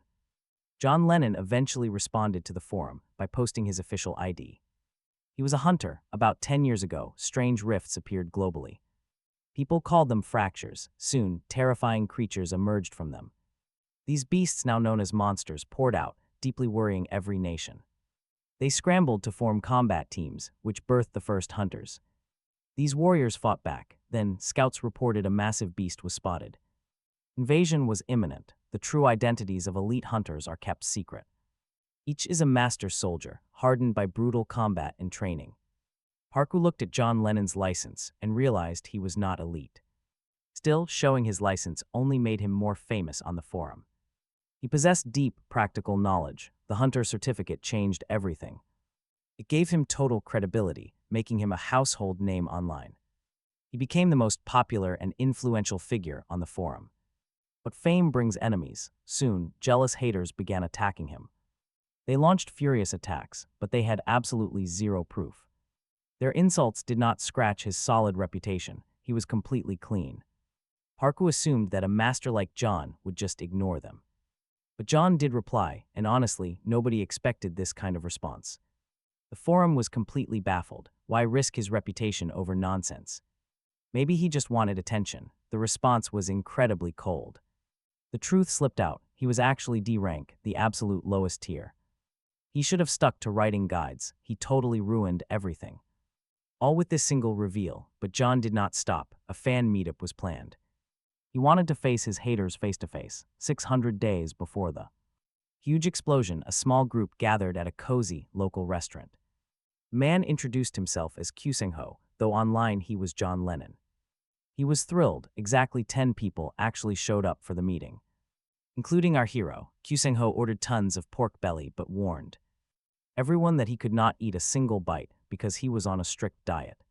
John Lennon eventually responded to the forum by posting his official ID. He was a hunter. About 10 years ago, strange rifts appeared globally. People called them fractures. Soon, terrifying creatures emerged from them. These beasts, now known as monsters, poured out, deeply worrying every nation. They scrambled to form combat teams, which birthed the first hunters. These warriors fought back. Then, scouts reported a massive beast was spotted. Invasion was imminent. The true identities of elite hunters are kept secret. Each is a master soldier, hardened by brutal combat and training. Parku looked at John Lennon's license and realized he was not elite. Still, showing his license only made him more famous on the forum. He possessed deep, practical knowledge. The hunter certificate changed everything. It gave him total credibility, making him a household name online. He became the most popular and influential figure on the forum. But fame brings enemies. Soon, jealous haters began attacking him. They launched furious attacks, but they had absolutely zero proof. Their insults did not scratch his solid reputation. He was completely clean. Parku assumed that a master like John would just ignore them. But John did reply, and honestly, nobody expected this kind of response. The forum was completely baffled. Why risk his reputation over nonsense? Maybe he just wanted attention. The response was incredibly cold. The truth slipped out. he was actually D rank, the absolute lowest tier. He should have stuck to writing guides. He totally ruined everything. All with this single reveal, but John did not stop. A fan meetup was planned. He wanted to face his haters face to face, 600 days before the huge explosion. A small group gathered at a cozy local restaurant. The man introduced himself as Kyuseng-ho, though online he was John Lennon. He was thrilled. Exactly 10 people actually showed up for the meeting. Including our hero, Kyuseng-ho ordered tons of pork belly but warned everyone that he could not eat a single bite because he was on a strict diet.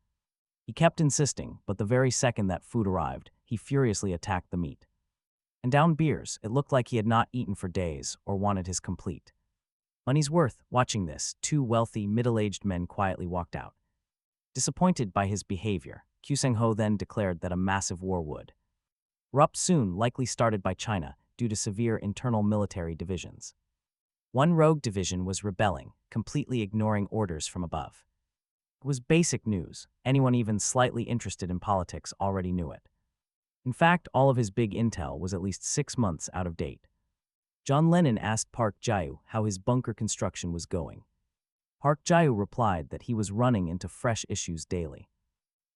He kept insisting, but the very second that food arrived, he furiously attacked the meat and downed beers. It looked like he had not eaten for days or wanted his complete money's worth. Watching this, two wealthy, middle-aged men quietly walked out. Disappointed by his behavior, Kyuseng-ho then declared that a massive war would erupt soon, likely started by China due to severe internal military divisions. One rogue division was rebelling, completely ignoring orders from above. It was basic news. Anyone even slightly interested in politics already knew it. In fact, all of his big intel was at least 6 months out of date. John Lennon asked Park Jae-woo how his bunker construction was going. Park Jae-woo replied that he was running into fresh issues daily.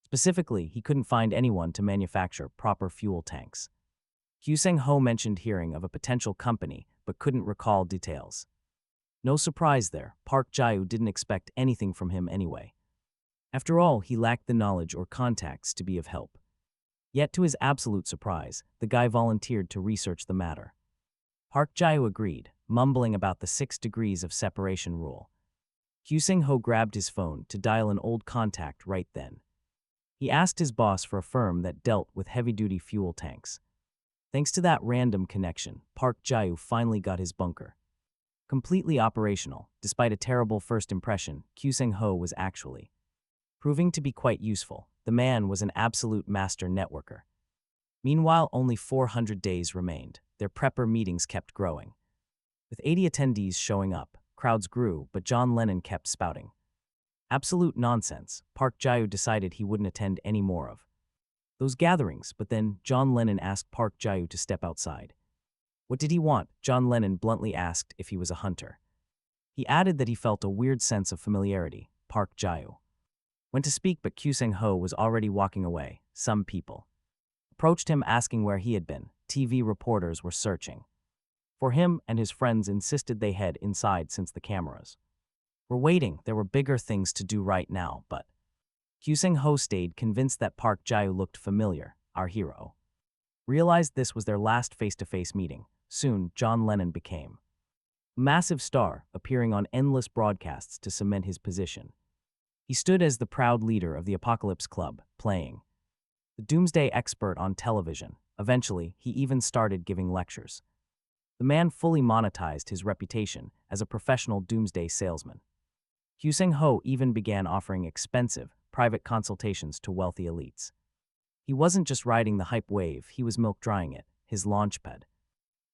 Specifically, he couldn't find anyone to manufacture proper fuel tanks. Kyuseng-ho mentioned hearing of a potential company, but couldn't recall details. No surprise there, Park Jae-woo didn't expect anything from him anyway. After all, he lacked the knowledge or contacts to be of help. Yet to his absolute surprise, the guy volunteered to research the matter. Park Jae-woo agreed, mumbling about the 6 degrees of separation rule. Kyuseng-ho grabbed his phone to dial an old contact right then. He asked his boss for a firm that dealt with heavy-duty fuel tanks. Thanks to that random connection, Park Jae-woo finally got his bunker completely operational. Despite a terrible first impression, Kyuseng-ho was actually proving to be quite useful. The man was an absolute master networker. Meanwhile, only 400 days remained. Their prepper meetings kept growing. With 80 attendees showing up, crowds grew, but John Lennon kept spouting absolute nonsense. Park Jae-woo decided he wouldn't attend any more of those gatherings, but then John Lennon asked Park Jae-woo to step outside. What did he want? John Lennon bluntly asked if he was a hunter. He added that he felt a weird sense of familiarity. Park Jae-woo went to speak, but Kyuseng-ho was already walking away. Some people approached him asking where he had been. TV reporters were searching for him, and his friends insisted they head inside since the cameras were waiting. There were bigger things to do right now, but Kyuseng-ho stayed, convinced that Park Jae-woo looked familiar. Our hero realized this was their last face-to-face meeting. Soon, John Lennon became a massive star, appearing on endless broadcasts to cement his position. He stood as the proud leader of the Apocalypse Club, playing the doomsday expert on television. Eventually, he even started giving lectures. The man fully monetized his reputation as a professional doomsday salesman. Kyuseng-ho even began offering expensive, private consultations to wealthy elites. He wasn't just riding the hype wave, he was milk-drying it. His launchpad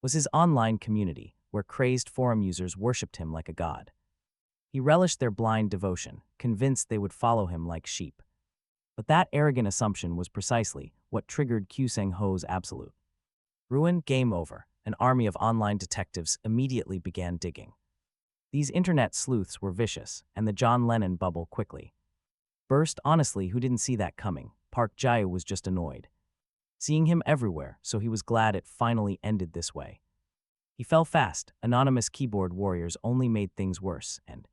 was his online community, where crazed forum users worshipped him like a god. He relished their blind devotion, convinced they would follow him like sheep. But that arrogant assumption was precisely what triggered Kyuseng-ho's absolute ruin. Game over. An army of online detectives immediately began digging. These internet sleuths were vicious, and the John Lennon bubble quickly burst. Honestly, who didn't see that coming? Park Jae-woo was just annoyed seeing him everywhere, so he was glad it finally ended this way. He fell fast. Anonymous keyboard warriors only made things worse, and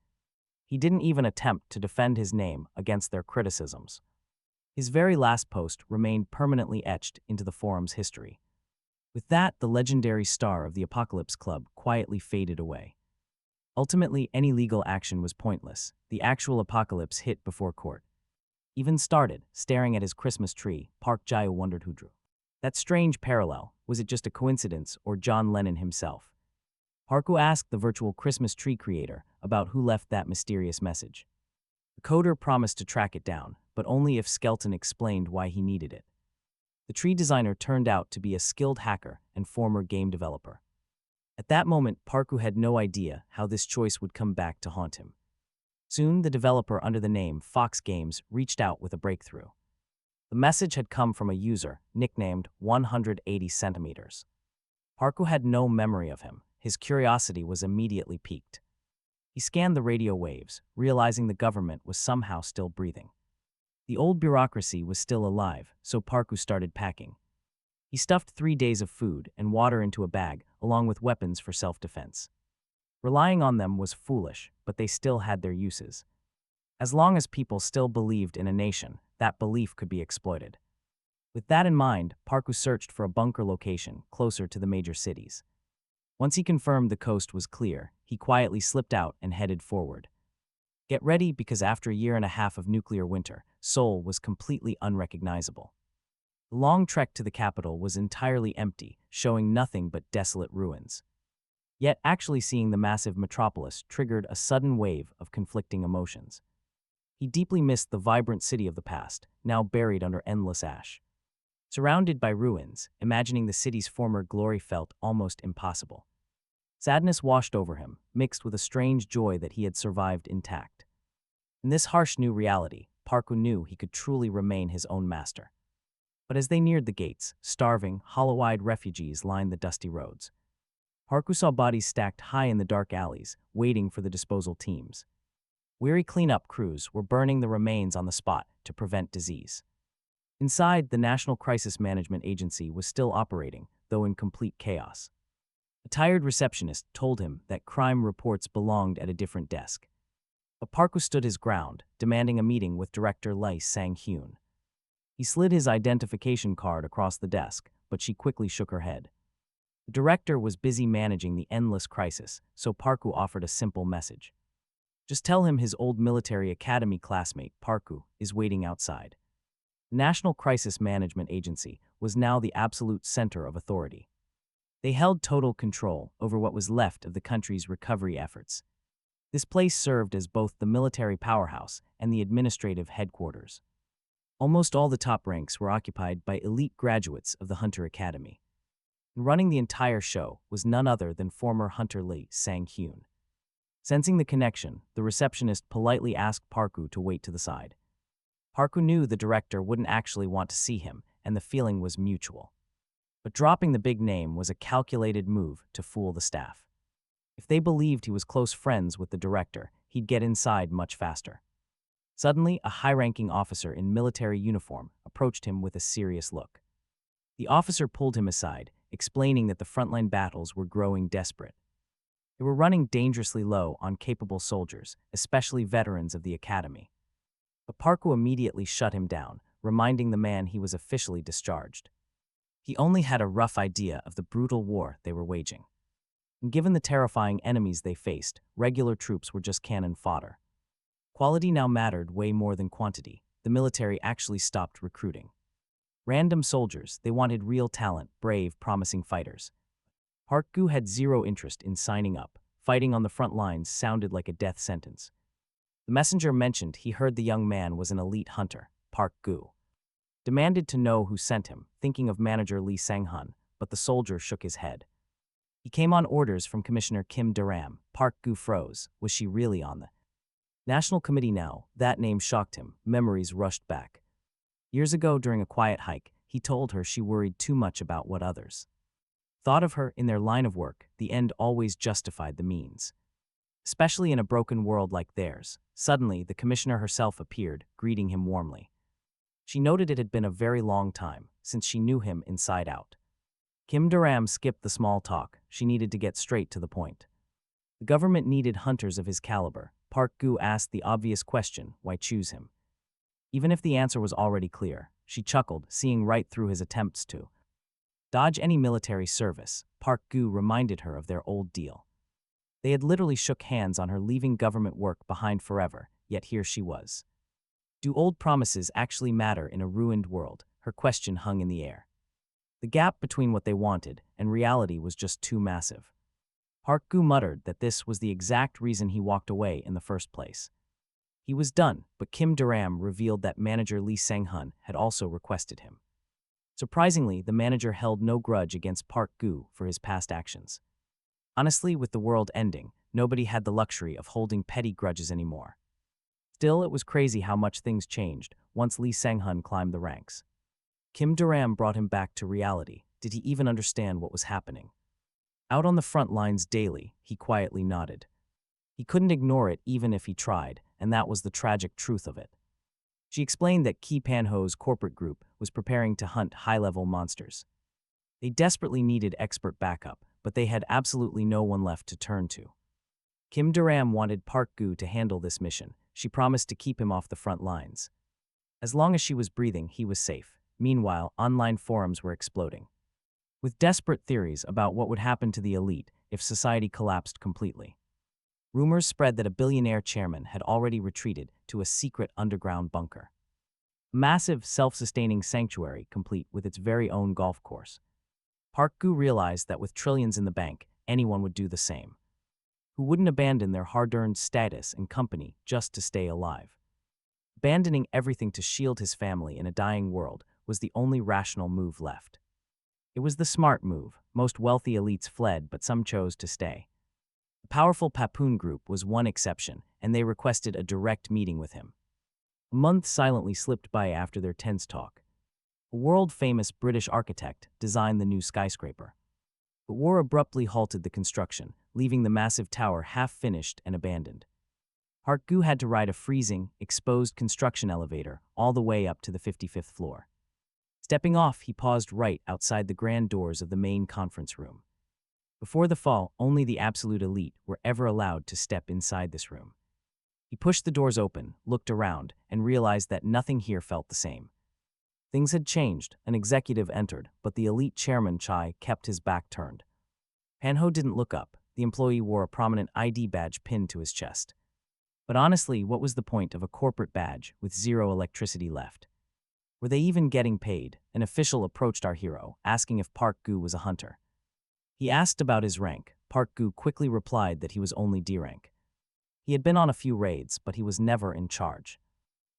he didn't even attempt to defend his name against their criticisms. His very last post remained permanently etched into the forum's history. With that, the legendary star of the Apocalypse Club quietly faded away. Ultimately, any legal action was pointless. The actual apocalypse hit before court even started. Staring at his Christmas tree, Park Jae-woo wondered who drew that strange parallel. Was it just a coincidence or John Lennon himself? Park asked the virtual Christmas tree creator about who left that mysterious message. The coder promised to track it down, but only if Skelton explained why he needed it. The tree designer turned out to be a skilled hacker and former game developer. At that moment, Parku had no idea how this choice would come back to haunt him. Soon, the developer under the name Fox Games reached out with a breakthrough. The message had come from a user nicknamed 180 centimeters. Parku had no memory of him. His curiosity was immediately piqued. He scanned the radio waves, realizing the government was somehow still breathing. The old bureaucracy was still alive, so Parku started packing. He stuffed 3 days of food and water into a bag, along with weapons for self-defense. Relying on them was foolish, but they still had their uses. As long as people still believed in a nation, that belief could be exploited. With that in mind, Parku searched for a bunker location closer to the major cities. Once he confirmed the coast was clear, he quietly slipped out and headed forward. Get ready, because after a year and a half of nuclear winter, Seoul was completely unrecognizable. The long trek to the capital was entirely empty, showing nothing but desolate ruins. Yet actually seeing the massive metropolis triggered a sudden wave of conflicting emotions. He deeply missed the vibrant city of the past, now buried under endless ash. Surrounded by ruins, imagining the city's former glory felt almost impossible. Sadness washed over him, mixed with a strange joy that he had survived intact. In this harsh new reality, Parku knew he could truly remain his own master. But as they neared the gates, starving, hollow-eyed refugees lined the dusty roads. Parku saw bodies stacked high in the dark alleys, waiting for the disposal teams. Weary cleanup crews were burning the remains on the spot to prevent disease. Inside, the National Crisis Management Agency was still operating, though in complete chaos. A tired receptionist told him that crime reports belonged at a different desk. But Parku stood his ground, demanding a meeting with Director Lee Sang-hyun. He slid his identification card across the desk, but she quickly shook her head. The director was busy managing the endless crisis, so Parku offered a simple message. Just tell him his old military academy classmate, Parku, is waiting outside. The National Crisis Management Agency was now the absolute center of authority. They held total control over what was left of the country's recovery efforts. This place served as both the military powerhouse and the administrative headquarters. Almost all the top ranks were occupied by elite graduates of the Hunter Academy. And running the entire show was none other than former Hunter Lee Sang-hyun. Sensing the connection, the receptionist politely asked Parku to wait to the side. Parku knew the director wouldn't actually want to see him, and the feeling was mutual. But dropping the big name was a calculated move to fool the staff. If they believed he was close friends with the director, he'd get inside much faster. Suddenly, a high-ranking officer in military uniform approached him with a serious look. The officer pulled him aside, explaining that the frontline battles were growing desperate. They were running dangerously low on capable soldiers, especially veterans of the academy. But Parku immediately shut him down, reminding the man he was officially discharged. He only had a rough idea of the brutal war they were waging. And given the terrifying enemies they faced, regular troops were just cannon fodder. Quality now mattered way more than quantity. The military actually stopped recruiting random soldiers. They wanted real talent, brave, promising fighters. Parku had zero interest in signing up. Fighting on the front lines sounded like a death sentence. The messenger mentioned he heard the young man was an elite hunter. Parku demanded to know who sent him, thinking of manager Lee Sang-hyun, but the soldier shook his head. He came on orders from Commissioner Kim Daram. Parku froze. Was she really on the National Committee now? That name shocked him. Memories rushed back. Years ago, during a quiet hike, he told her she worried too much about what others thought of her. In their line of work, the end always justified the means. Especially in a broken world like theirs. Suddenly, the commissioner herself appeared, greeting him warmly. She noted it had been a very long time since she knew him inside out. Kim Daram skipped the small talk. She needed to get straight to the point. The government needed hunters of his caliber. Parku asked the obvious question, why choose him? Even if the answer was already clear, she chuckled, seeing right through his attempts to dodge any military service. Parku reminded her of their old deal. They had literally shook hands on her leaving government work behind forever, yet here she was. Do old promises actually matter in a ruined world? Her question hung in the air. The gap between what they wanted and reality was just too massive. Parku muttered that this was the exact reason he walked away in the first place. He was done, but Kim Daram revealed that manager Lee Sang-hyun had also requested him. Surprisingly, the manager held no grudge against Parku for his past actions. Honestly, with the world ending, nobody had the luxury of holding petty grudges anymore. Still, it was crazy how much things changed once Lee Sang-hyun climbed the ranks. Kim Daram brought him back to reality. Did he even understand what was happening? Out on the front lines daily, he quietly nodded. He couldn't ignore it even if he tried, and that was the tragic truth of it. She explained that Ki Panho's corporate group was preparing to hunt high-level monsters. They desperately needed expert backup, but they had absolutely no one left to turn to. Kim Duram wanted Park Gu to handle this mission. She promised to keep him off the front lines. As long as she was breathing, he was safe. Meanwhile, online forums were exploding, with desperate theories about what would happen to the elite if society collapsed completely. Rumors spread that a billionaire chairman had already retreated to a secret underground bunker. A massive, self-sustaining sanctuary complete with its very own golf course. Park Gu realized that with trillions in the bank, anyone would do the same. Who wouldn't abandon their hard-earned status and company just to stay alive? Abandoning everything to shield his family in a dying world was the only rational move left. It was the smart move. Most wealthy elites fled, but some chose to stay. The powerful Papoon group was one exception, and they requested a direct meeting with him. A month silently slipped by after their tense talk. A world-famous British architect designed the new skyscraper. But war abruptly halted the construction, leaving the massive tower half-finished and abandoned. Park Gu had to ride a freezing, exposed construction elevator all the way up to the 55th floor. Stepping off, he paused right outside the grand doors of the main conference room. Before the fall, only the absolute elite were ever allowed to step inside this room. He pushed the doors open, looked around, and realized that nothing here felt the same. Things had changed. An executive entered, but the elite chairman Chai kept his back turned. Panho didn't look up. The employee wore a prominent ID badge pinned to his chest. But honestly, what was the point of a corporate badge with zero electricity left? Were they even getting paid? An official approached our hero, asking if Park Gu was a hunter. He asked about his rank. Park Gu quickly replied that he was only D rank. He had been on a few raids, but he was never in charge.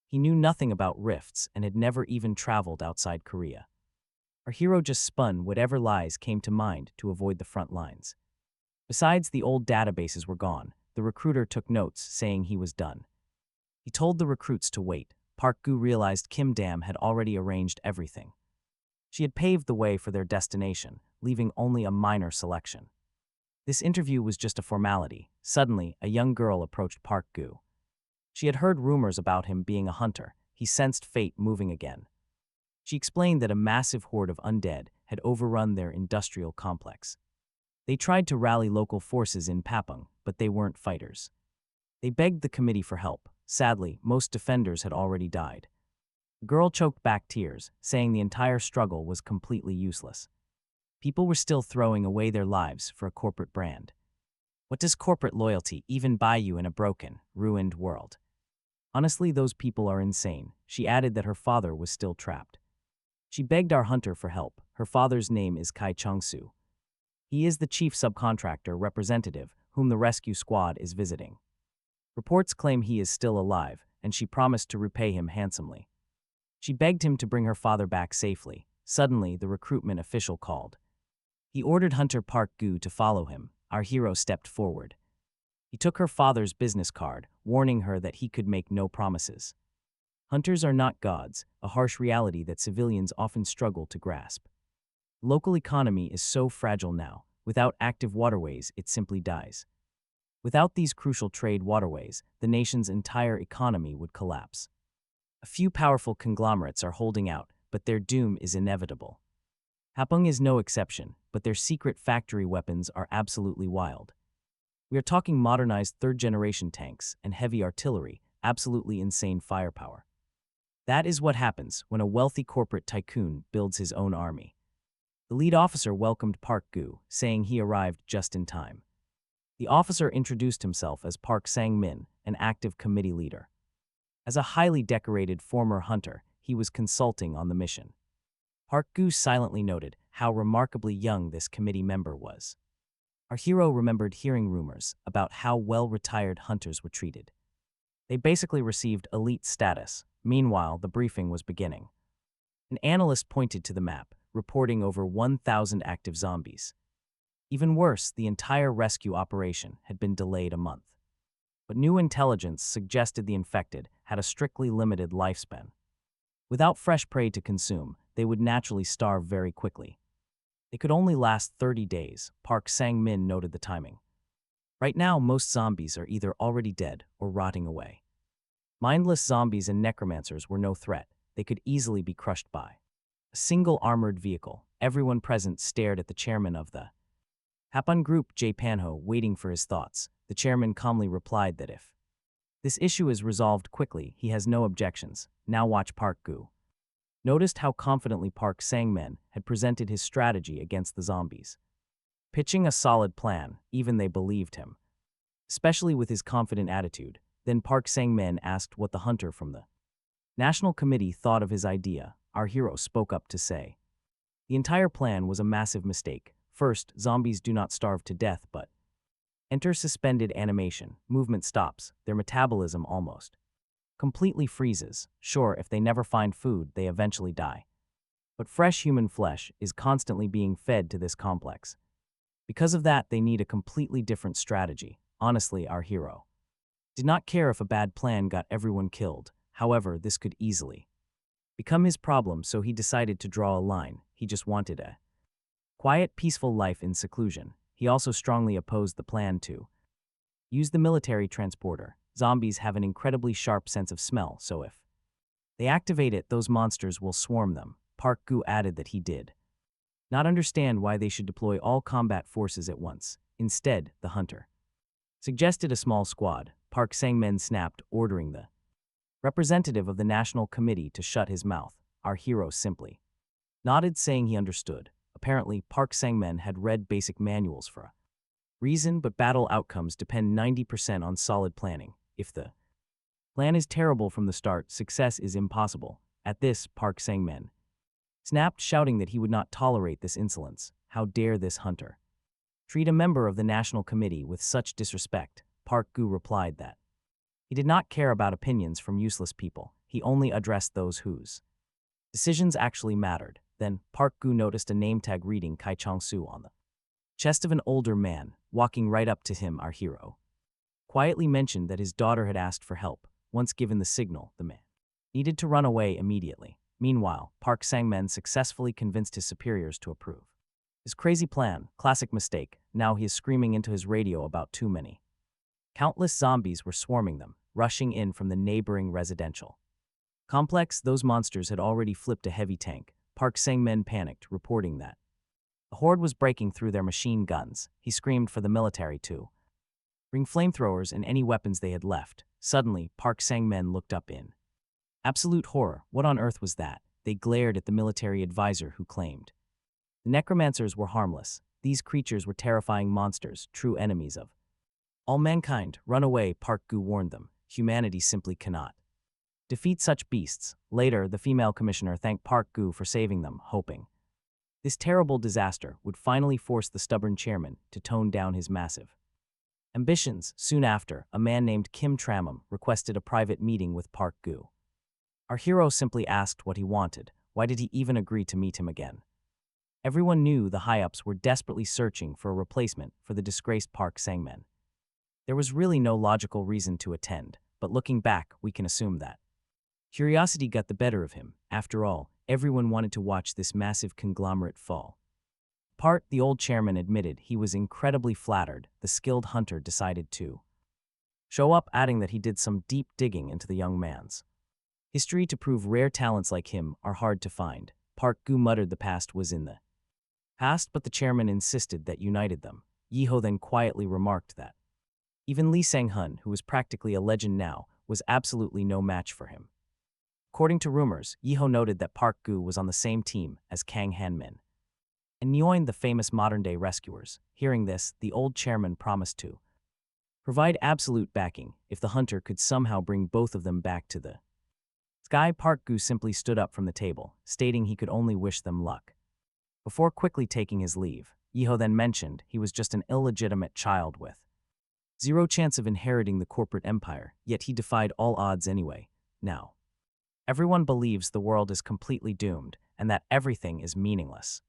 He knew nothing about rifts and had never even traveled outside Korea. Our hero just spun whatever lies came to mind to avoid the front lines. Besides, the old databases were gone. The recruiter took notes, saying he was done. He told the recruits to wait. Park Gu realized Kim Dam had already arranged everything. She had paved the way for their destination, leaving only a minor selection. This interview was just a formality. Suddenly, a young girl approached Park Gu. She had heard rumors about him being a hunter. He sensed fate moving again. She explained that a massive horde of undead had overrun their industrial complex. They tried to rally local forces in Papung, but they weren't fighters. They begged the committee for help. Sadly, most defenders had already died. The girl choked back tears, saying the entire struggle was completely useless. People were still throwing away their lives for a corporate brand. What does corporate loyalty even buy you in a broken, ruined world? Honestly, those people are insane. She added that her father was still trapped. She begged our hunter for help. Her father's name is Kai Chung-soo. He is the chief subcontractor representative whom the rescue squad is visiting. Reports claim he is still alive, and she promised to repay him handsomely. She begged him to bring her father back safely. Suddenly, the recruitment official called. He ordered Hunter Park Gu to follow him. Our hero stepped forward. He took her father's business card, warning her that he could make no promises. Hunters are not gods, a harsh reality that civilians often struggle to grasp. Local economy is so fragile now. Without active waterways, it simply dies. Without these crucial trade waterways, the nation's entire economy would collapse. A few powerful conglomerates are holding out, but their doom is inevitable. Hapung is no exception, but their secret factory weapons are absolutely wild. We are talking modernized third-generation tanks and heavy artillery, absolutely insane firepower. That is what happens when a wealthy corporate tycoon builds his own army. The lead officer welcomed Park Gu, saying he arrived just in time. The officer introduced himself as Park Sang-min, an active committee leader. As a highly decorated former hunter, he was consulting on the mission. Park Gu silently noted how remarkably young this committee member was. Our hero remembered hearing rumors about how well-retired hunters were treated. They basically received elite status. Meanwhile, the briefing was beginning. An analyst pointed to the map, reporting over 1,000 active zombies. Even worse, the entire rescue operation had been delayed a month. But new intelligence suggested the infected had a strictly limited lifespan. Without fresh prey to consume, they would naturally starve very quickly. They could only last 30 days, Park Sang-min noted the timing. Right now, most zombies are either already dead or rotting away. Mindless zombies and necromancers were no threat. They could easily be crushed by a single armored vehicle. Everyone present stared at the chairman of the Hapan Group, J. Panho, waiting for his thoughts. The chairman calmly replied that if this issue is resolved quickly, he has no objections. Now watch Park Gu. Noticed how confidently Park Sang-min had presented his strategy against the zombies. Pitching a solid plan, even they believed him. Especially with his confident attitude. Then Park Sang-min asked what the hunter from the National Committee thought of his idea. Our hero spoke up to say, the entire plan was a massive mistake. First, zombies do not starve to death, but enter suspended animation. Movement stops, their metabolism almost completely freezes. Sure, if they never find food, they eventually die. But fresh human flesh is constantly being fed to this complex. Because of that, they need a completely different strategy. Honestly, our hero did not care if a bad plan got everyone killed. However, this could easily become his problem, so he decided to draw a line. He just wanted a quiet, peaceful life in seclusion. He also strongly opposed the plan to use the military transporter. Zombies have an incredibly sharp sense of smell, so if they activate it, those monsters will swarm them. Park Gu added that he did not understand why they should deploy all combat forces at once. Instead, the hunter suggested a small squad. Park Sang-min snapped, ordering the representative of the National Committee to shut his mouth. Our hero simply nodded, saying he understood. Apparently, Park Sang-min had read basic manuals for a reason, but battle outcomes depend 90% on solid planning. If the plan is terrible from the start, success is impossible. At this, Park Sang-min snapped, shouting that he would not tolerate this insolence. How dare this hunter treat a member of the National Committee with such disrespect? Park Gu replied that he did not care about opinions from useless people. He only addressed those whose decisions actually mattered. Then, Park Gu noticed a name tag reading Kai Chong-su on the chest of an older man. Walking right up to him, our hero quietly mentioned that his daughter had asked for help. Once given the signal, the man needed to run away immediately. Meanwhile, Park Sang-min successfully convinced his superiors to approve his crazy plan. Classic mistake. Now he is screaming into his radio about too many. Countless zombies were swarming them, rushing in from the neighboring residential complex. Those monsters had already flipped a heavy tank. Park Sang-min panicked, reporting that the horde was breaking through their machine guns. He screamed for the military to bring flamethrowers and any weapons they had left. Suddenly, Park Sang-min looked up in absolute horror. What on earth was that? They glared at the military advisor, who claimed the necromancers were harmless. These creatures were terrifying monsters, true enemies of all mankind. Run away, Park Gu warned them. Humanity simply cannot defeat such beasts. Later, the female commissioner thanked Park Gu for saving them, hoping this terrible disaster would finally force the stubborn chairman to tone down his massive ambitions. Soon after, a man named Kim Tramam requested a private meeting with Park Gu. Our hero simply asked what he wanted. Why did he even agree to meet him again? Everyone knew the high-ups were desperately searching for a replacement for the disgraced Park Sang-min. There was really no logical reason to attend, but looking back, we can assume that curiosity got the better of him. After all, everyone wanted to watch this massive conglomerate fall apart. The old chairman admitted he was incredibly flattered. The skilled hunter decided to show up, adding that he did some deep digging into the young man's history to prove rare talents like him are hard to find. Park Gu muttered the past was in the past, but the chairman insisted that united them. Yiho then quietly remarked that even Lee Sang-hun, who was practically a legend now, was absolutely no match for him. According to rumors, Yiho noted that Park Gu was on the same team as Kang Han-min and Nyoin, the famous modern-day rescuers. Hearing this, the old chairman promised to provide absolute backing if the hunter could somehow bring both of them back to the sky. Park Gu simply stood up from the table, stating he could only wish them luck. Before quickly taking his leave, Yiho then mentioned he was just an illegitimate child with zero chance of inheriting the corporate empire, yet he defied all odds anyway. Now, everyone believes the world is completely doomed and that everything is meaningless.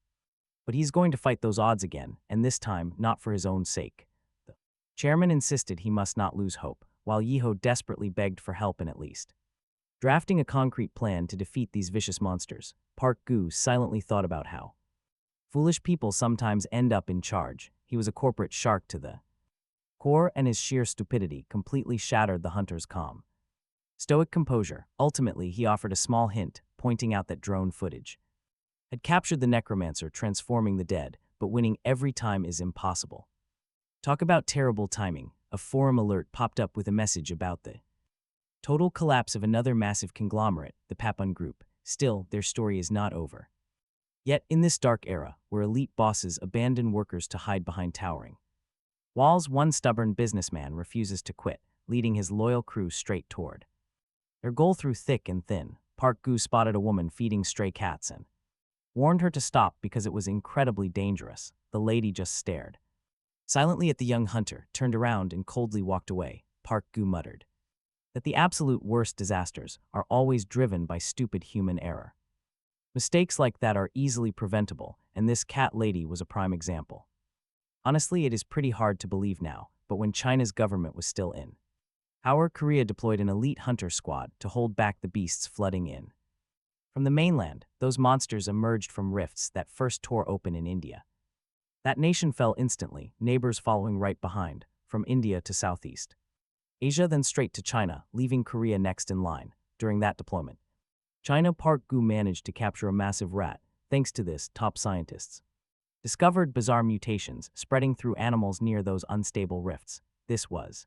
But he's going to fight those odds again, and this time not for his own sake. The chairman insisted he must not lose hope, while Yiho desperately begged for help in at least drafting a concrete plan to defeat these vicious monsters. Park Gu silently thought about how Foolish people sometimes end up in charge. He was a corporate shark to the core, and his sheer stupidity completely shattered the hunter's calm. Stoic composure. Ultimately, he offered a small hint, pointing out that drone footage had captured the necromancer transforming the dead, but winning every time is impossible. Talk about terrible timing. A forum alert popped up with a message about the total collapse of another massive conglomerate, the Papun Group. Still, their story is not over. Yet, in this dark era, where elite bosses abandon workers to hide behind towering walls, one stubborn businessman refuses to quit, leading his loyal crew straight toward their goal through thick and thin. Park Gu spotted a woman feeding stray cats and warned her to stop because it was incredibly dangerous. The lady just stared silently at the young hunter, turned around and coldly walked away. Park Gu muttered that the absolute worst disasters are always driven by stupid human error. Mistakes like that are easily preventable, and this cat lady was a prime example. Honestly, it is pretty hard to believe now, but when China's government was still in power, Korea deployed an elite hunter squad to hold back the beasts flooding in. From the mainland, those monsters emerged from rifts that first tore open in India. That nation fell instantly, neighbors following right behind, from India to Southeast Asia, then straight to China, leaving Korea next in line. During that deployment, China, Park Gu managed to capture a massive rat. Thanks to this, top scientists discovered bizarre mutations spreading through animals near those unstable rifts. This was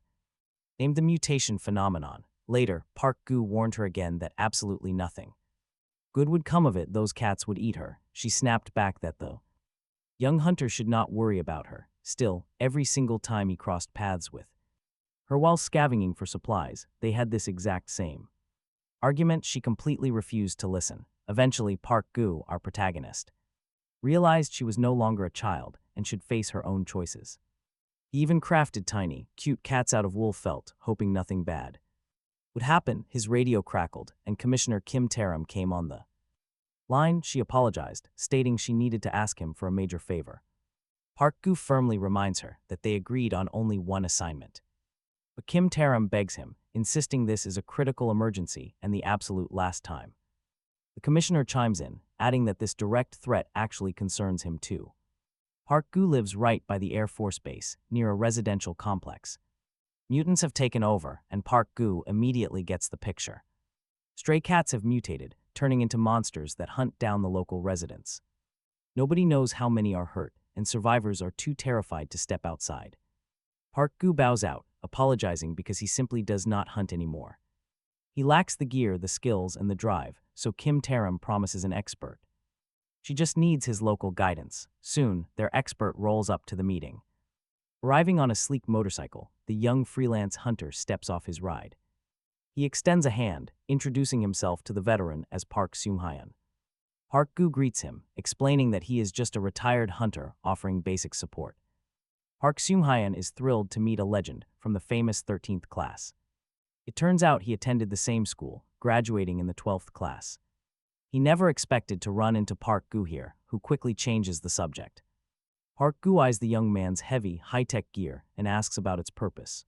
named the mutation phenomenon. Later, Park Gu warned her again that absolutely nothing good would come of it. Those cats would eat her. She snapped back that the young hunter should not worry about her. Still, every single time he crossed paths with her while scavenging for supplies, they had this exact same argument. She completely refused to listen. Eventually, Park Gu, our protagonist, realized she was no longer a child and should face her own choices. He even crafted tiny, cute cats out of wool felt, hoping nothing bad would happen. His radio crackled, and Commissioner Kim Taram came on the line. She apologized, stating she needed to ask him for a major favor. Park Gu firmly reminds her that they agreed on only one assignment. But Kim Taram begs him, insisting this is a critical emergency and the absolute last time. The commissioner chimes in, adding that this direct threat actually concerns him too. Park Gu lives right by the Air Force Base, near a residential complex. Mutants have taken over, and Park Gu immediately gets the picture. Stray cats have mutated, turning into monsters that hunt down the local residents. Nobody knows how many are hurt, and survivors are too terrified to step outside. Park Gu bows out, apologizing because he simply does not hunt anymore. He lacks the gear, the skills, and the drive, so Kim Taram promises an expert. She just needs his local guidance. Soon, their expert rolls up to the meeting. Arriving on a sleek motorcycle, the young freelance hunter steps off his ride. He extends a hand, introducing himself to the veteran as Park Seung-hyun. Park Gu greets him, explaining that he is just a retired hunter offering basic support. Park Seung-hyun is thrilled to meet a legend from the famous 13th class. It turns out he attended the same school, graduating in the 12th class. He never expected to run into Park Gu here, who quickly changes the subject. Park Gu eyes the young man's heavy, high-tech gear and asks about its purpose.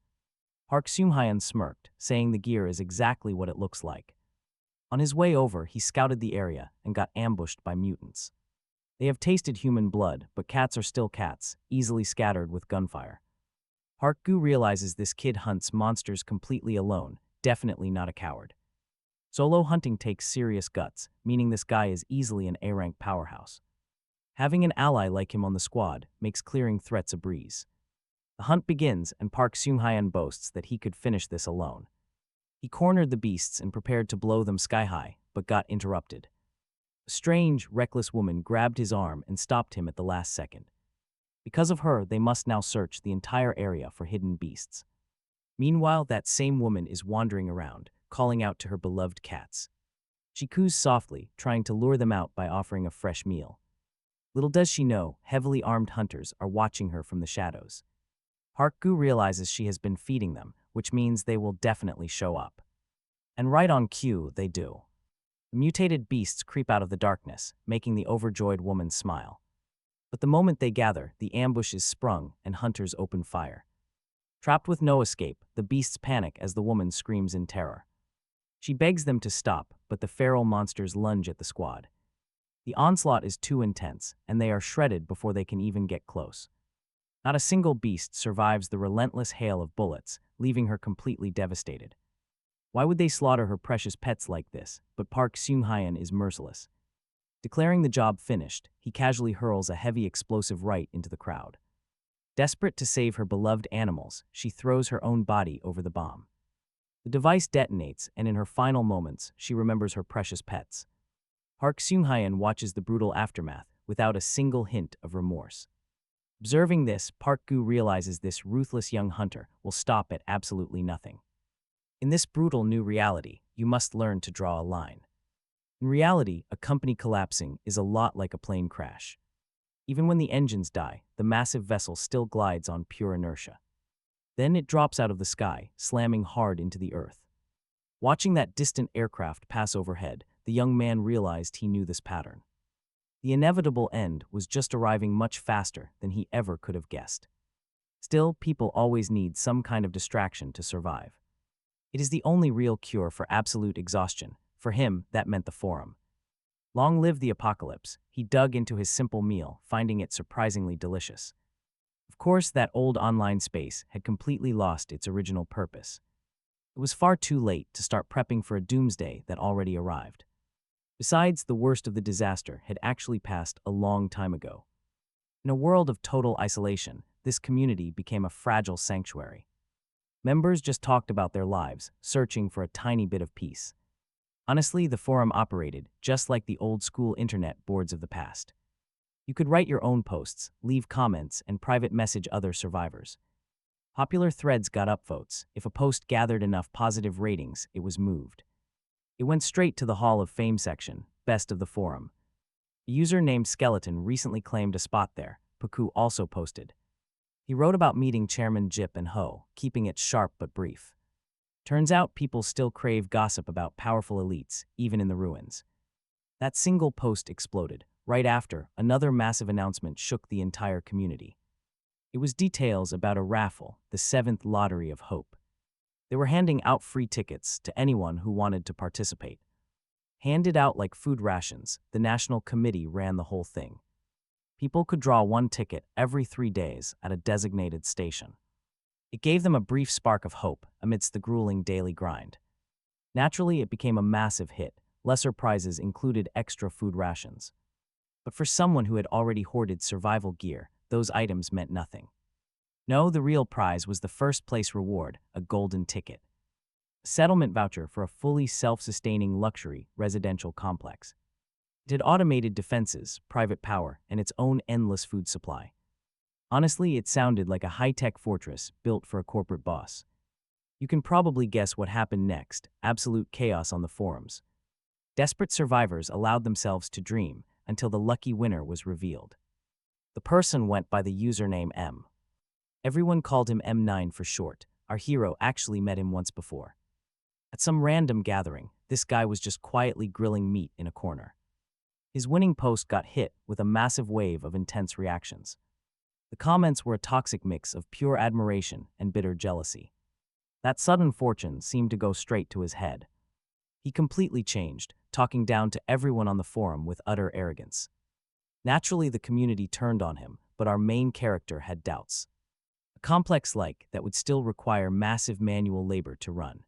Park Seung-hyun smirked, saying the gear is exactly what it looks like. On his way over, he scouted the area and got ambushed by mutants. They have tasted human blood, but cats are still cats, easily scattered with gunfire. Park Gu realizes this kid hunts monsters completely alone, definitely not a coward. Solo hunting takes serious guts, meaning this guy is easily an A-rank powerhouse. Having an ally like him on the squad makes clearing threats a breeze. The hunt begins, and Park Seung-hyun boasts that he could finish this alone. He cornered the beasts and prepared to blow them sky-high, but got interrupted. A strange, reckless woman grabbed his arm and stopped him at the last second. Because of her, they must now search the entire area for hidden beasts. Meanwhile, that same woman is wandering around, calling out to her beloved cats. She coos softly, trying to lure them out by offering a fresh meal. Little does she know, heavily armed hunters are watching her from the shadows. Park Gu realizes she has been feeding them, which means they will definitely show up. And right on cue, they do. The mutated beasts creep out of the darkness, making the overjoyed woman smile. But the moment they gather, the ambush is sprung and hunters open fire. Trapped with no escape, the beasts panic as the woman screams in terror. She begs them to stop, but the feral monsters lunge at the squad. The onslaught is too intense, and they are shredded before they can even get close. Not a single beast survives the relentless hail of bullets, leaving her completely devastated. Why would they slaughter her precious pets like this? But Park Seung-hyeon is merciless. Declaring the job finished, he casually hurls a heavy explosive right into the crowd. Desperate to save her beloved animals, she throws her own body over the bomb. The device detonates, and in her final moments, she remembers her precious pets. Park Seung-hyeon watches the brutal aftermath without a single hint of remorse. Observing this, Park Gu realizes this ruthless young hunter will stop at absolutely nothing. In this brutal new reality, you must learn to draw a line. In reality, a company collapsing is a lot like a plane crash. Even when the engines die, the massive vessel still glides on pure inertia. Then it drops out of the sky, slamming hard into the earth. Watching that distant aircraft pass overhead, the young man realized he knew this pattern. The inevitable end was just arriving much faster than he ever could have guessed. Still, people always need some kind of distraction to survive. It is the only real cure for absolute exhaustion. For him, that meant the forum. Long live the apocalypse, he dug into his simple meal, finding it surprisingly delicious. Of course, that old online space had completely lost its original purpose. It was far too late to start prepping for a doomsday that already arrived. Besides, the worst of the disaster had actually passed a long time ago. In a world of total isolation, this community became a fragile sanctuary. Members just talked about their lives, searching for a tiny bit of peace. Honestly, the forum operated just like the old-school internet boards of the past. You could write your own posts, leave comments, and private message other survivors. Popular threads got upvotes. If a post gathered enough positive ratings, it was moved. It went straight to the Hall of Fame section, best of the forum. A user named Skeleton recently claimed a spot there. Paku also posted. He wrote about meeting Chairman Jip and Ho, keeping it sharp but brief. Turns out people still crave gossip about powerful elites, even in the ruins. That single post exploded. Right after, another massive announcement shook the entire community. It was details about a raffle, the 7th Lottery of Hope. They were handing out free tickets to anyone who wanted to participate. Handed out like food rations, the National Committee ran the whole thing. People could draw one ticket every 3 days at a designated station. It gave them a brief spark of hope amidst the grueling daily grind. Naturally, it became a massive hit. Lesser prizes included extra food rations. But for someone who had already hoarded survival gear, those items meant nothing. No, the real prize was the first-place reward, a golden ticket. A settlement voucher for a fully self-sustaining luxury residential complex. It had automated defenses, private power, and its own endless food supply. Honestly, it sounded like a high-tech fortress built for a corporate boss. You can probably guess what happened next: absolute chaos on the forums. Desperate survivors allowed themselves to dream until the lucky winner was revealed. The person went by the username M. Everyone called him M9 for short. Our hero actually met him once before. At some random gathering, this guy was just quietly grilling meat in a corner. His winning post got hit with a massive wave of intense reactions. The comments were a toxic mix of pure admiration and bitter jealousy. That sudden fortune seemed to go straight to his head. He completely changed, talking down to everyone on the forum with utter arrogance. Naturally, the community turned on him, but our main character had doubts. A complex like that would still require massive manual labor to run.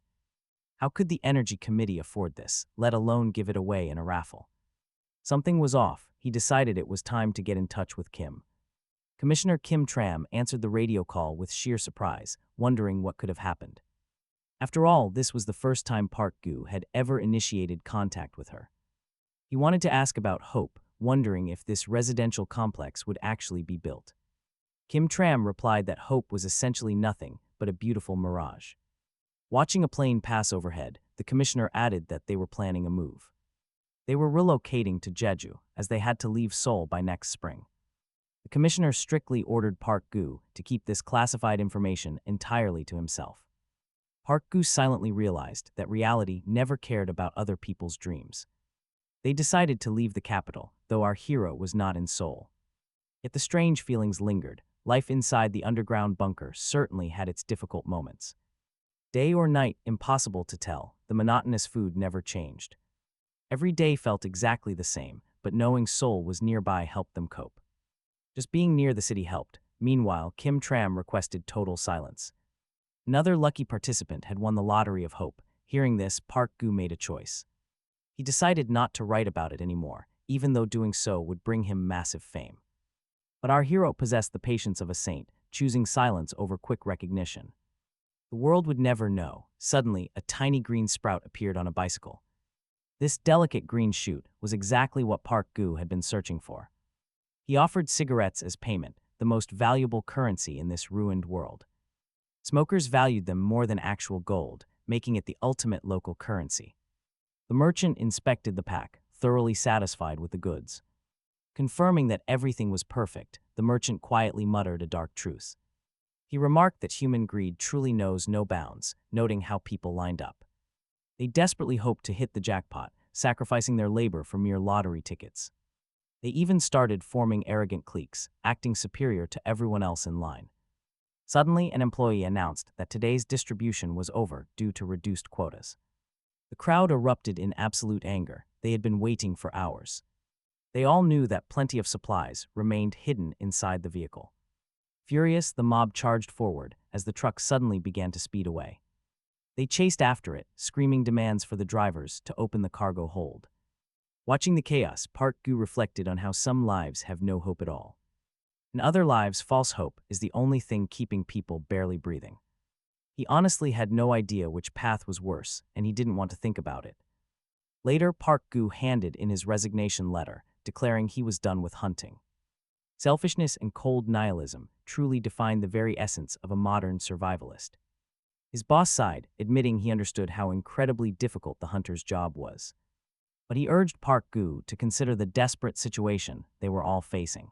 How could the Energy Committee afford this, let alone give it away in a raffle? Something was off. He decided it was time to get in touch with Kim. Commissioner Kim Tram answered the radio call with sheer surprise, wondering what could have happened. After all, this was the first time Park Gu had ever initiated contact with her. He wanted to ask about Hope, wondering if this residential complex would actually be built. Kim Tram replied that Hope was essentially nothing but a beautiful mirage. Watching a plane pass overhead, the commissioner added that they were planning a move. They were relocating to Jeju, as they had to leave Seoul by next spring. The commissioner strictly ordered Park Gu to keep this classified information entirely to himself. Park Gu silently realized that reality never cared about other people's dreams. They decided to leave the capital, though our hero was not in Seoul. Yet the strange feelings lingered. Life inside the underground bunker certainly had its difficult moments. Day or night, impossible to tell, the monotonous food never changed. Every day felt exactly the same, but knowing Seoul was nearby helped them cope. Just being near the city helped. Meanwhile, Kim Tram requested total silence. Another lucky participant had won the lottery of hope. Hearing this, Park Gu made a choice. He decided not to write about it anymore, even though doing so would bring him massive fame. But our hero possessed the patience of a saint, choosing silence over quick recognition. The world would never know. Suddenly, a tiny green sprout appeared on a bicycle. This delicate green shoot was exactly what Park Gu had been searching for. He offered cigarettes as payment, the most valuable currency in this ruined world. Smokers valued them more than actual gold, making it the ultimate local currency. The merchant inspected the pack, thoroughly satisfied with the goods. Confirming that everything was perfect, the merchant quietly muttered a dark truth. He remarked that human greed truly knows no bounds, noting how people lined up. They desperately hoped to hit the jackpot, sacrificing their labor for mere lottery tickets. They even started forming arrogant cliques, acting superior to everyone else in line. Suddenly, an employee announced that today's distribution was over due to reduced quotas. The crowd erupted in absolute anger. They had been waiting for hours. They all knew that plenty of supplies remained hidden inside the vehicle. Furious, the mob charged forward as the truck suddenly began to speed away. They chased after it, screaming demands for the drivers to open the cargo hold. Watching the chaos, Park Gu reflected on how some lives have no hope at all. In other lives, false hope is the only thing keeping people barely breathing. He honestly had no idea which path was worse, and he didn't want to think about it. Later, Park Gu handed in his resignation letter, declaring he was done with hunting. Selfishness and cold nihilism truly defined the very essence of a modern survivalist. His boss sighed, admitting he understood how incredibly difficult the hunter's job was. But he urged Park Gu to consider the desperate situation they were all facing.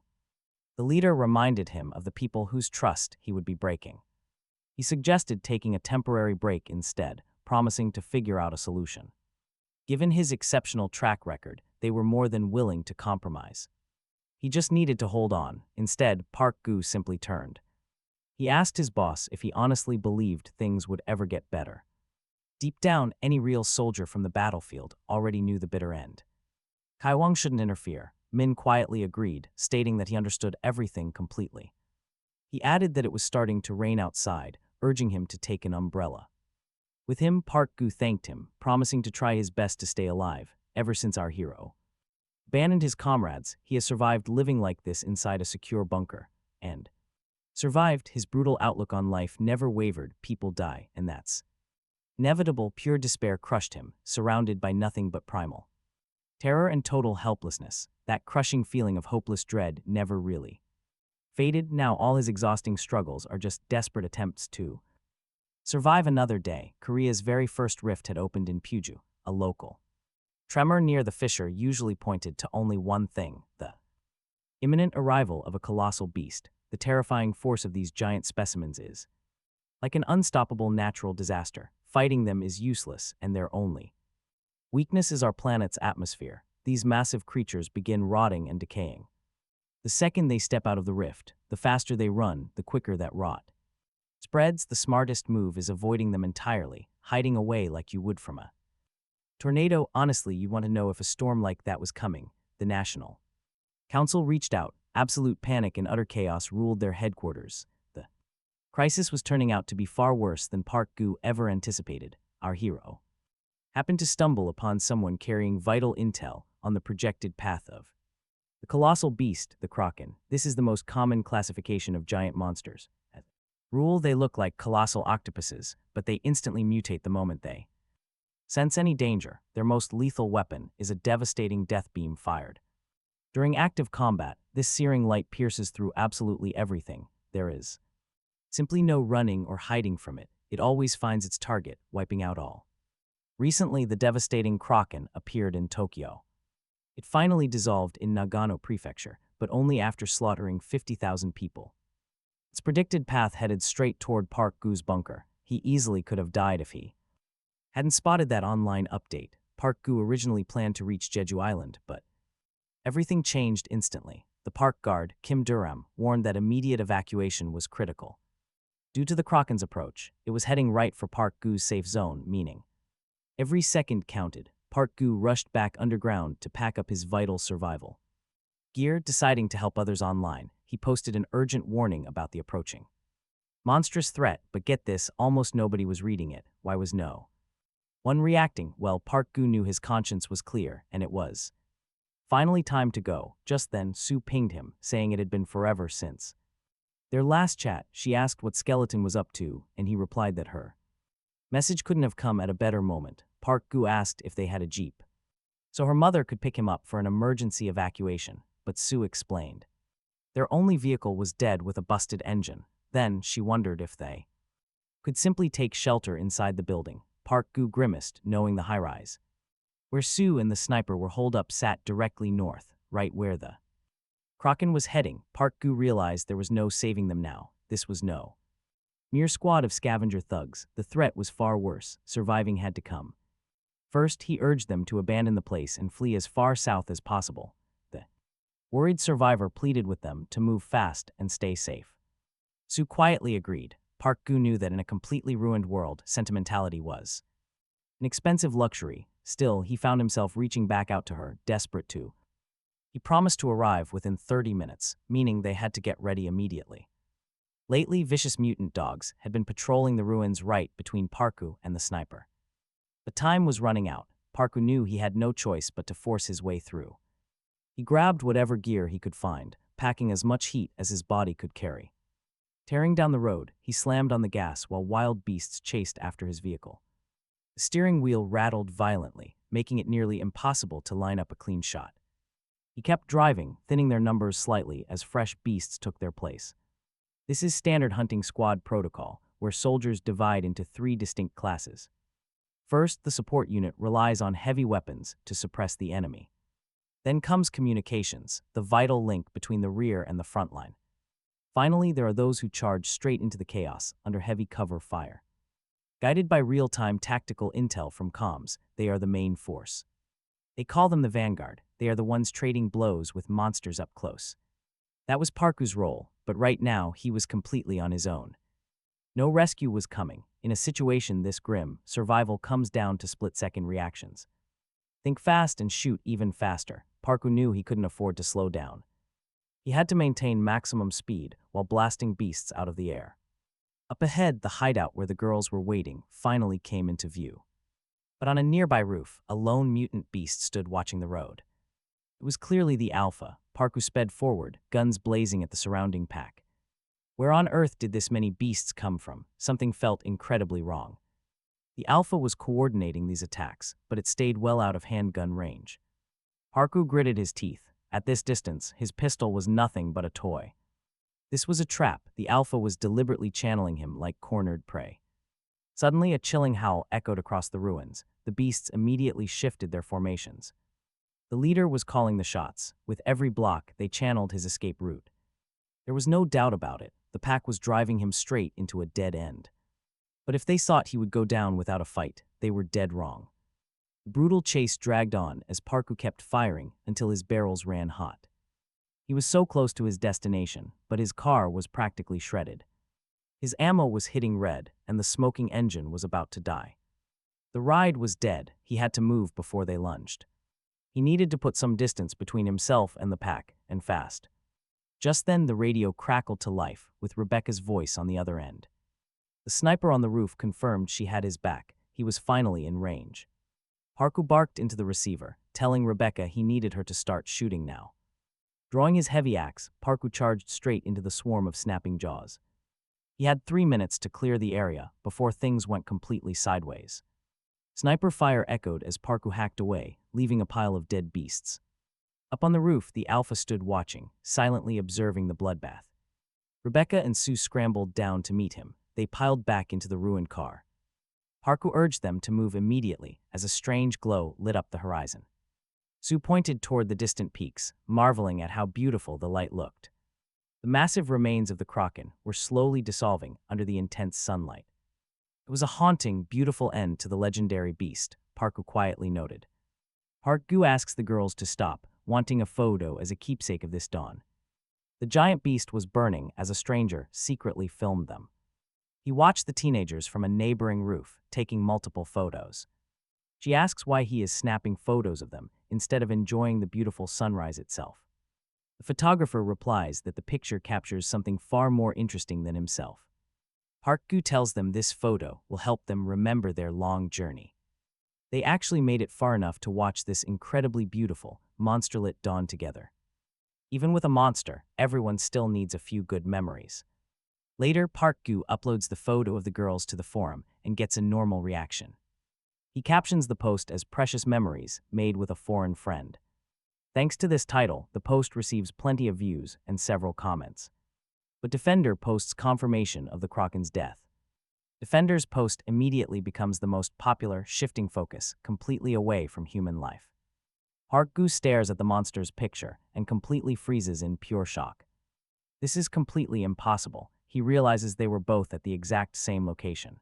The leader reminded him of the people whose trust he would be breaking. He suggested taking a temporary break instead, promising to figure out a solution. Given his exceptional track record, they were more than willing to compromise. He just needed to hold on. Instead, Park Gu simply turned. He asked his boss if he honestly believed things would ever get better. Deep down, any real soldier from the battlefield already knew the bitter end. Kaiwang shouldn't interfere. Min quietly agreed, stating that he understood everything completely. He added that it was starting to rain outside, urging him to take an umbrella. With him, Park Gu thanked him, promising to try his best to stay alive, ever since our hero abandoned his comrades. He has survived living like this inside a secure bunker, and survived. His brutal outlook on life never wavered. People die, and that's inevitable. Pure despair crushed him, surrounded by nothing but primal terror and total helplessness. That crushing feeling of hopeless dread never really faded. Now all his exhausting struggles are just desperate attempts to survive another day. Korea's very first rift had opened in Puju, a local tremor near the fissure usually pointed to only one thing: the imminent arrival of a colossal beast. The terrifying force of these giant specimens is like an unstoppable natural disaster. Fighting them is useless, and their only weakness is our planet's atmosphere. These massive creatures begin rotting and decaying. The second they step out of the rift, the faster they run, the quicker that rot spreads. The smartest move is avoiding them entirely, hiding away like you would from a tornado. Honestly, you want to know if a storm like that was coming. The National Council reached out. Absolute panic and utter chaos ruled their headquarters. The crisis was turning out to be far worse than Park Gu ever anticipated. Our hero happened to stumble upon someone carrying vital intel on the projected path of the colossal beast, the Kraken. This is the most common classification of giant monsters. As a rule, they look like colossal octopuses, but they instantly mutate the moment they sense any danger. Their most lethal weapon is a devastating death beam fired during active combat. This searing light pierces through absolutely everything. There is simply no running or hiding from it. It always finds its target, wiping out all. Recently, the devastating Kraken appeared in Tokyo. It finally dissolved in Nagano Prefecture, but only after slaughtering 50,000 people. Its predicted path headed straight toward Park Gu's bunker. He easily could have died if he hadn't spotted that online update. Park Gu originally planned to reach Jeju Island, but everything changed instantly. The park guard, Kim Durham, warned that immediate evacuation was critical. Due to the Kraken's approach, it was heading right for Park Gu's safe zone, meaning every second counted. Park Gu rushed back underground to pack up his vital survival gear. Deciding to help others online, he posted an urgent warning about the approaching monstrous threat, but get this, almost nobody was reading it. Why was no one reacting? Well, Park Gu knew his conscience was clear, and it was finally time to go. Just then, Sue pinged him, saying it had been forever since their last chat. She asked what Skeleton was up to, and he replied that her message couldn't have come at a better moment. Park Gu asked if they had a jeep, so her mother could pick him up for an emergency evacuation, but Sue explained their only vehicle was dead with a busted engine. Then she wondered if they could simply take shelter inside the building. Park Gu grimaced, knowing the high-rise where Sue and the sniper were holed up sat directly north, right where the Kraken was heading. Park Gu realized there was no saving them now. This was no mere squad of scavenger thugs. The threat was far worse. Surviving had to come first. He urged them to abandon the place and flee as far south as possible. The worried survivor pleaded with them to move fast and stay safe. Sue quietly agreed. Park Gu knew that in a completely ruined world, sentimentality was an expensive luxury. Still, he found himself reaching back out to her, desperate to. He promised to arrive within 30 minutes, meaning they had to get ready immediately. Lately, vicious mutant dogs had been patrolling the ruins right between Parku and the sniper. The time was running out. Parku knew he had no choice but to force his way through. He grabbed whatever gear he could find, packing as much heat as his body could carry. Tearing down the road, he slammed on the gas while wild beasts chased after his vehicle. The steering wheel rattled violently, making it nearly impossible to line up a clean shot. He kept driving, thinning their numbers slightly as fresh beasts took their place. This is standard hunting squad protocol, where soldiers divide into 3 distinct classes. First, the support unit relies on heavy weapons to suppress the enemy. Then comes communications, the vital link between the rear and the front line. Finally, there are those who charge straight into the chaos under heavy cover fire. Guided by real-time tactical intel from comms, they are the main force. They call them the Vanguard. They are the ones trading blows with monsters up close. That was Parku's role, but right now he was completely on his own. No rescue was coming. In a situation this grim, survival comes down to split-second reactions. Think fast and shoot even faster. Parku knew he couldn't afford to slow down. He had to maintain maximum speed while blasting beasts out of the air. Up ahead, the hideout where the girls were waiting finally came into view. But on a nearby roof, a lone mutant beast stood watching the road. It was clearly the Alpha. Parku sped forward, guns blazing at the surrounding pack. Where on earth did this many beasts come from? Something felt incredibly wrong. The Alpha was coordinating these attacks, but it stayed well out of handgun range. Parku gritted his teeth. At this distance, his pistol was nothing but a toy. This was a trap. The Alpha was deliberately channeling him like cornered prey. Suddenly, a chilling howl echoed across the ruins. The beasts immediately shifted their formations. The leader was calling the shots. With every block, they channeled his escape route. There was no doubt about it. The pack was driving him straight into a dead end. But if they thought he would go down without a fight, they were dead wrong. The brutal chase dragged on as Parku kept firing until his barrels ran hot. He was so close to his destination, but his car was practically shredded. His ammo was hitting red, and the smoking engine was about to die. The ride was dead. He had to move before they lunged. He needed to put some distance between himself and the pack, and fast. Just then, the radio crackled to life, with Rebecca's voice on the other end. The sniper on the roof confirmed she had his back. He was finally in range. Parku barked into the receiver, telling Rebecca he needed her to start shooting now. Drawing his heavy axe, Parku charged straight into the swarm of snapping jaws. He had 3 minutes to clear the area before things went completely sideways. Sniper fire echoed as Parku hacked away, leaving a pile of dead beasts. Up on the roof, the Alpha stood watching, silently observing the bloodbath. Rebecca and Sue scrambled down to meet him. They piled back into the ruined car. Parku urged them to move immediately as a strange glow lit up the horizon. Sue pointed toward the distant peaks, marveling at how beautiful the light looked. The massive remains of the Kraken were slowly dissolving under the intense sunlight. It was a haunting, beautiful end to the legendary beast, Parku quietly noted. Parku asks the girls to stop, wanting a photo as a keepsake of this dawn. The giant beast was burning as a stranger secretly filmed them. He watched the teenagers from a neighboring roof, taking multiple photos. She asks why he is snapping photos of them instead of enjoying the beautiful sunrise itself. The photographer replies that the picture captures something far more interesting than himself. Park-gu tells them this photo will help them remember their long journey. They actually made it far enough to watch this incredibly beautiful, monsterlit dawn together. Even with a monster, everyone still needs a few good memories. Later, Park-gu uploads the photo of the girls to the forum and gets a normal reaction. He captions the post as "Precious Memories Made with a Foreign Friend." Thanks to this title, the post receives plenty of views and several comments. But Defender posts confirmation of the Kraken's death. Defender's post immediately becomes the most popular, shifting focus completely away from human life. Park-gu stares at the monster's picture and completely freezes in pure shock. This is completely impossible. He realizes they were both at the exact same location.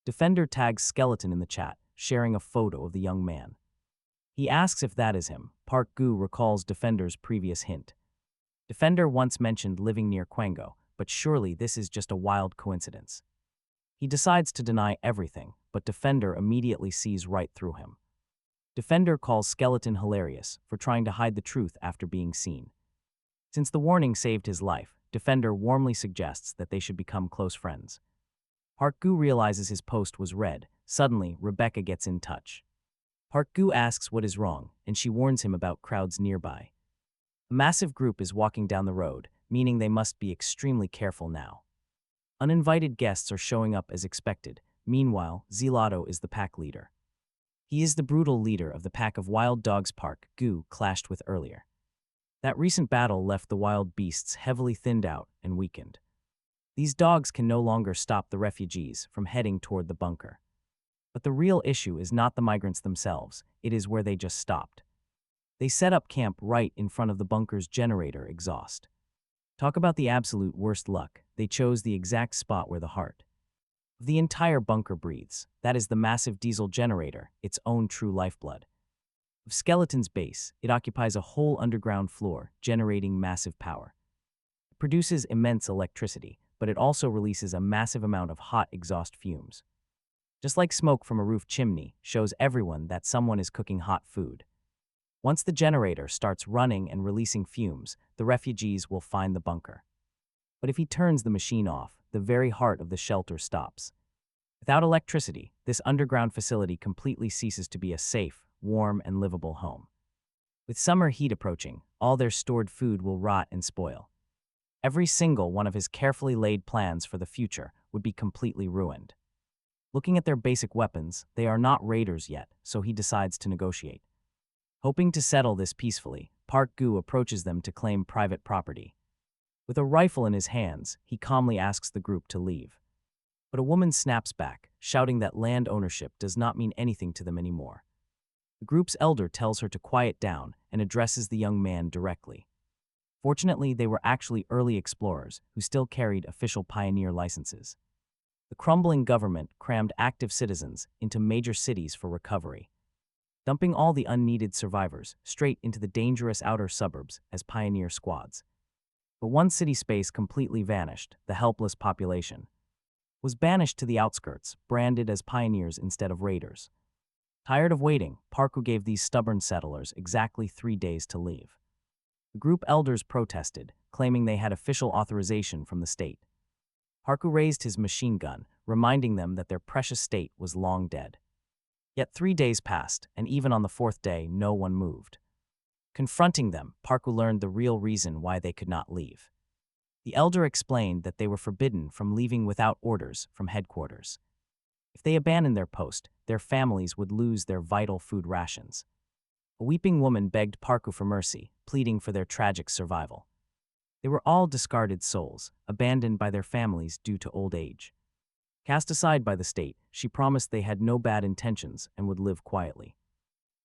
Defender tags Skeleton in the chat, sharing a photo of the young man. He asks if that is him. Park-gu recalls Defender's previous hint. Defender once mentioned living near Kwango, but surely this is just a wild coincidence. He decides to deny everything, but Defender immediately sees right through him. Defender calls Skeleton hilarious for trying to hide the truth after being seen. Since the warning saved his life, Defender warmly suggests that they should become close friends. Park-gu realizes his post was read. Suddenly, Rebecca gets in touch. Park-gu asks what is wrong, and she warns him about crowds nearby. A massive group is walking down the road, meaning they must be extremely careful now. Uninvited guests are showing up as expected. Meanwhile, Zelato is the pack leader. He is the brutal leader of the pack of wild dogs Park-gu clashed with earlier. That recent battle left the wild beasts heavily thinned out and weakened. These dogs can no longer stop the refugees from heading toward the bunker. But the real issue is not the migrants themselves, it is where they just stopped. They set up camp right in front of the bunker's generator exhaust. Talk about the absolute worst luck, they chose the exact spot where the heart of the entire bunker breathes. That is the massive diesel generator, its own true lifeblood. Of Skeleton's base, it occupies a whole underground floor, generating massive power. It produces immense electricity, but it also releases a massive amount of hot exhaust fumes. Just like smoke from a roof chimney, shows everyone that someone is cooking hot food. Once the generator starts running and releasing fumes, the refugees will find the bunker. But if he turns the machine off, the very heart of the shelter stops. Without electricity, this underground facility completely ceases to be a safe, warm, and livable home. With summer heat approaching, all their stored food will rot and spoil. Every single one of his carefully laid plans for the future would be completely ruined. Looking at their basic weapons, they are not raiders yet, so he decides to negotiate. Hoping to settle this peacefully, Park-gu approaches them to claim private property. With a rifle in his hands, he calmly asks the group to leave. But a woman snaps back, shouting that land ownership does not mean anything to them anymore. The group's elder tells her to quiet down and addresses the young man directly. Fortunately, they were actually early explorers who still carried official pioneer licenses. The crumbling government crammed active citizens into major cities for recovery, dumping all the unneeded survivors straight into the dangerous outer suburbs as pioneer squads. But one city space completely vanished. The helpless population was banished to the outskirts, branded as pioneers instead of raiders. Tired of waiting, Park-gu gave these stubborn settlers exactly 3 days to leave. The group elders protested, claiming they had official authorization from the state. Park-gu raised his machine gun, reminding them that their precious state was long dead. Yet 3 days passed, and even on the 4th day, no one moved. Confronting them, Park-gu learned the real reason why they could not leave. The elder explained that they were forbidden from leaving without orders from headquarters. If they abandoned their post, their families would lose their vital food rations. A weeping woman begged Park-gu for mercy, pleading for their tragic survival. They were all discarded souls, abandoned by their families due to old age. Cast aside by the state, she promised they had no bad intentions and would live quietly.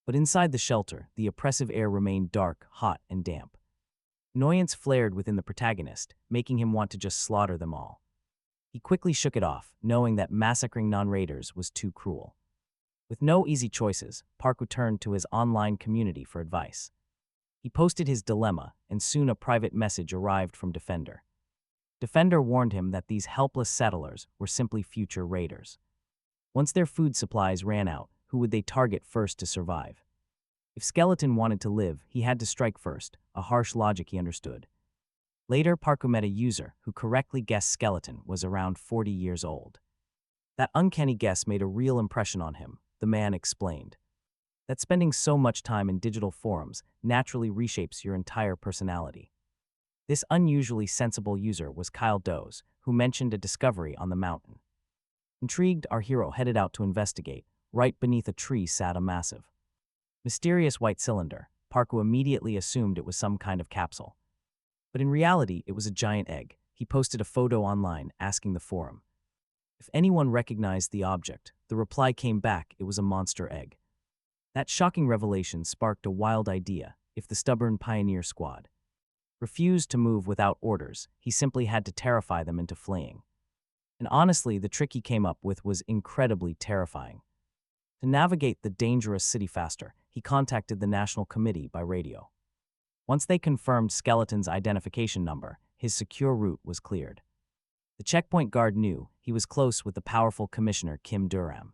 But inside the shelter, the oppressive air remained dark, hot, and damp. Annoyance flared within the protagonist, making him want to just slaughter them all. He quickly shook it off, knowing that massacring non-raiders was too cruel. With no easy choices, Park-gu turned to his online community for advice. He posted his dilemma, and soon a private message arrived from Defender. Defender warned him that these helpless settlers were simply future raiders. Once their food supplies ran out, who would they target first to survive? If Skeleton wanted to live, he had to strike first, a harsh logic he understood. Later, Parku met a user who correctly guessed Skeleton was around 40 years old. That uncanny guess made a real impression on him, the man explained. That spending so much time in digital forums naturally reshapes your entire personality. This unusually sensible user was Kyle Doze, who mentioned a discovery on the mountain. Intrigued, our hero headed out to investigate. Right beneath a tree sat a massive, mysterious white cylinder. Parku immediately assumed it was some kind of capsule. But in reality, it was a giant egg. He posted a photo online asking the forum if anyone recognized the object. The reply came back it was a monster egg. That shocking revelation sparked a wild idea. If the stubborn pioneer squad refused to move without orders, he simply had to terrify them into fleeing. And honestly, the trick he came up with was incredibly terrifying. To navigate the dangerous city faster, he contacted the National Committee by radio. Once they confirmed Skeleton's identification number, his secure route was cleared. The checkpoint guard knew he was close with the powerful Commissioner Kim Durham.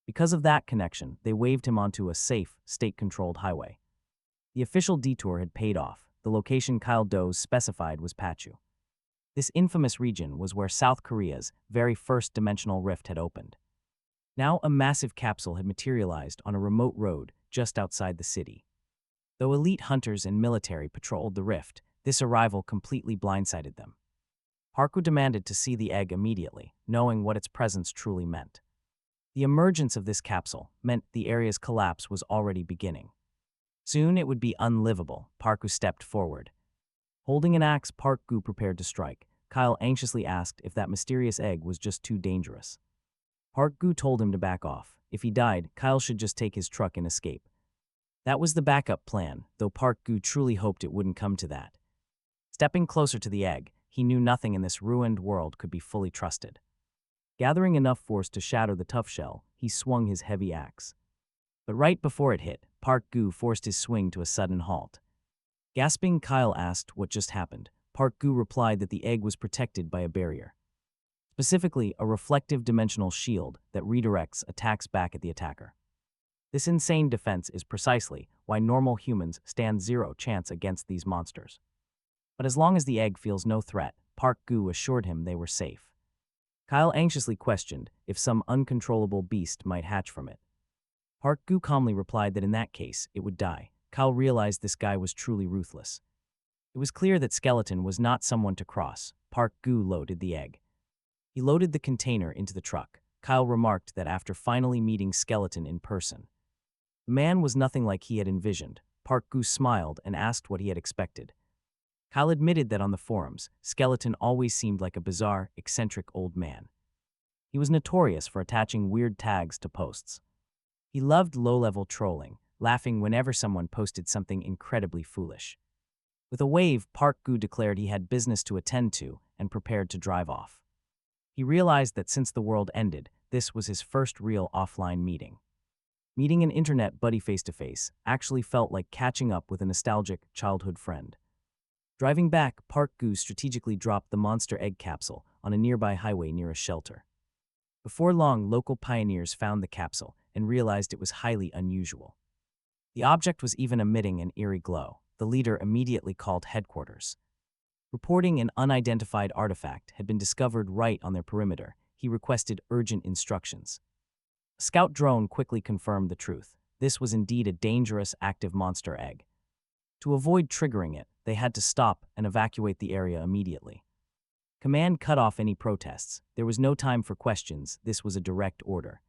Because of that connection, they waved him onto a safe, state-controlled highway. The official detour had paid off. The location Kyle Doze specified was Pachu. This infamous region was where South Korea's very first dimensional rift had opened. Now a massive capsule had materialized on a remote road just outside the city. Though elite hunters and military patrolled the rift, this arrival completely blindsided them. Parku demanded to see the egg immediately, knowing what its presence truly meant. The emergence of this capsule meant the area's collapse was already beginning. Soon it would be unlivable. Parku stepped forward. Holding an axe, Parku prepared to strike. Kyle anxiously asked if that mysterious egg was just too dangerous. Parku told him to back off. If he died, Kyle should just take his truck and escape. That was the backup plan, though Parku truly hoped it wouldn't come to that. Stepping closer to the egg, he knew nothing in this ruined world could be fully trusted. Gathering enough force to shatter the tough shell, he swung his heavy axe. But right before it hit, Parku forced his swing to a sudden halt. Gasping, Kyle asked what just happened. Parku replied that the egg was protected by a barrier. Specifically, a reflective dimensional shield that redirects attacks back at the attacker. This insane defense is precisely why normal humans stand zero chance against these monsters. But as long as the egg feels no threat, Parku assured him they were safe. Kyle anxiously questioned if some uncontrollable beast might hatch from it. Parku calmly replied that in that case, it would die. Kyle realized this guy was truly ruthless. It was clear that Skeleton was not someone to cross. Parku loaded the egg. He loaded the container into the truck. Kyle remarked that after finally meeting Skeleton in person, the man was nothing like he had envisioned. Parku smiled and asked what he had expected. Kyle admitted that on the forums, Skeleton always seemed like a bizarre, eccentric old man. He was notorious for attaching weird tags to posts. He loved low-level trolling, laughing whenever someone posted something incredibly foolish. With a wave, Parku declared he had business to attend to and prepared to drive off. He realized that since the world ended, this was his first real offline meeting. Meeting an internet buddy face-to-face actually felt like catching up with a nostalgic childhood friend. Driving back, Parku strategically dropped the monster egg capsule on a nearby highway near a shelter. Before long, local pioneers found the capsule and realized it was highly unusual. The object was even emitting an eerie glow. The leader immediately called headquarters. Reporting an unidentified artifact had been discovered right on their perimeter, he requested urgent instructions. A scout drone quickly confirmed the truth. This was indeed a dangerous, active monster egg. To avoid triggering it, they had to stop and evacuate the area immediately. Command cut off any protests. There was no time for questions. This was a direct order.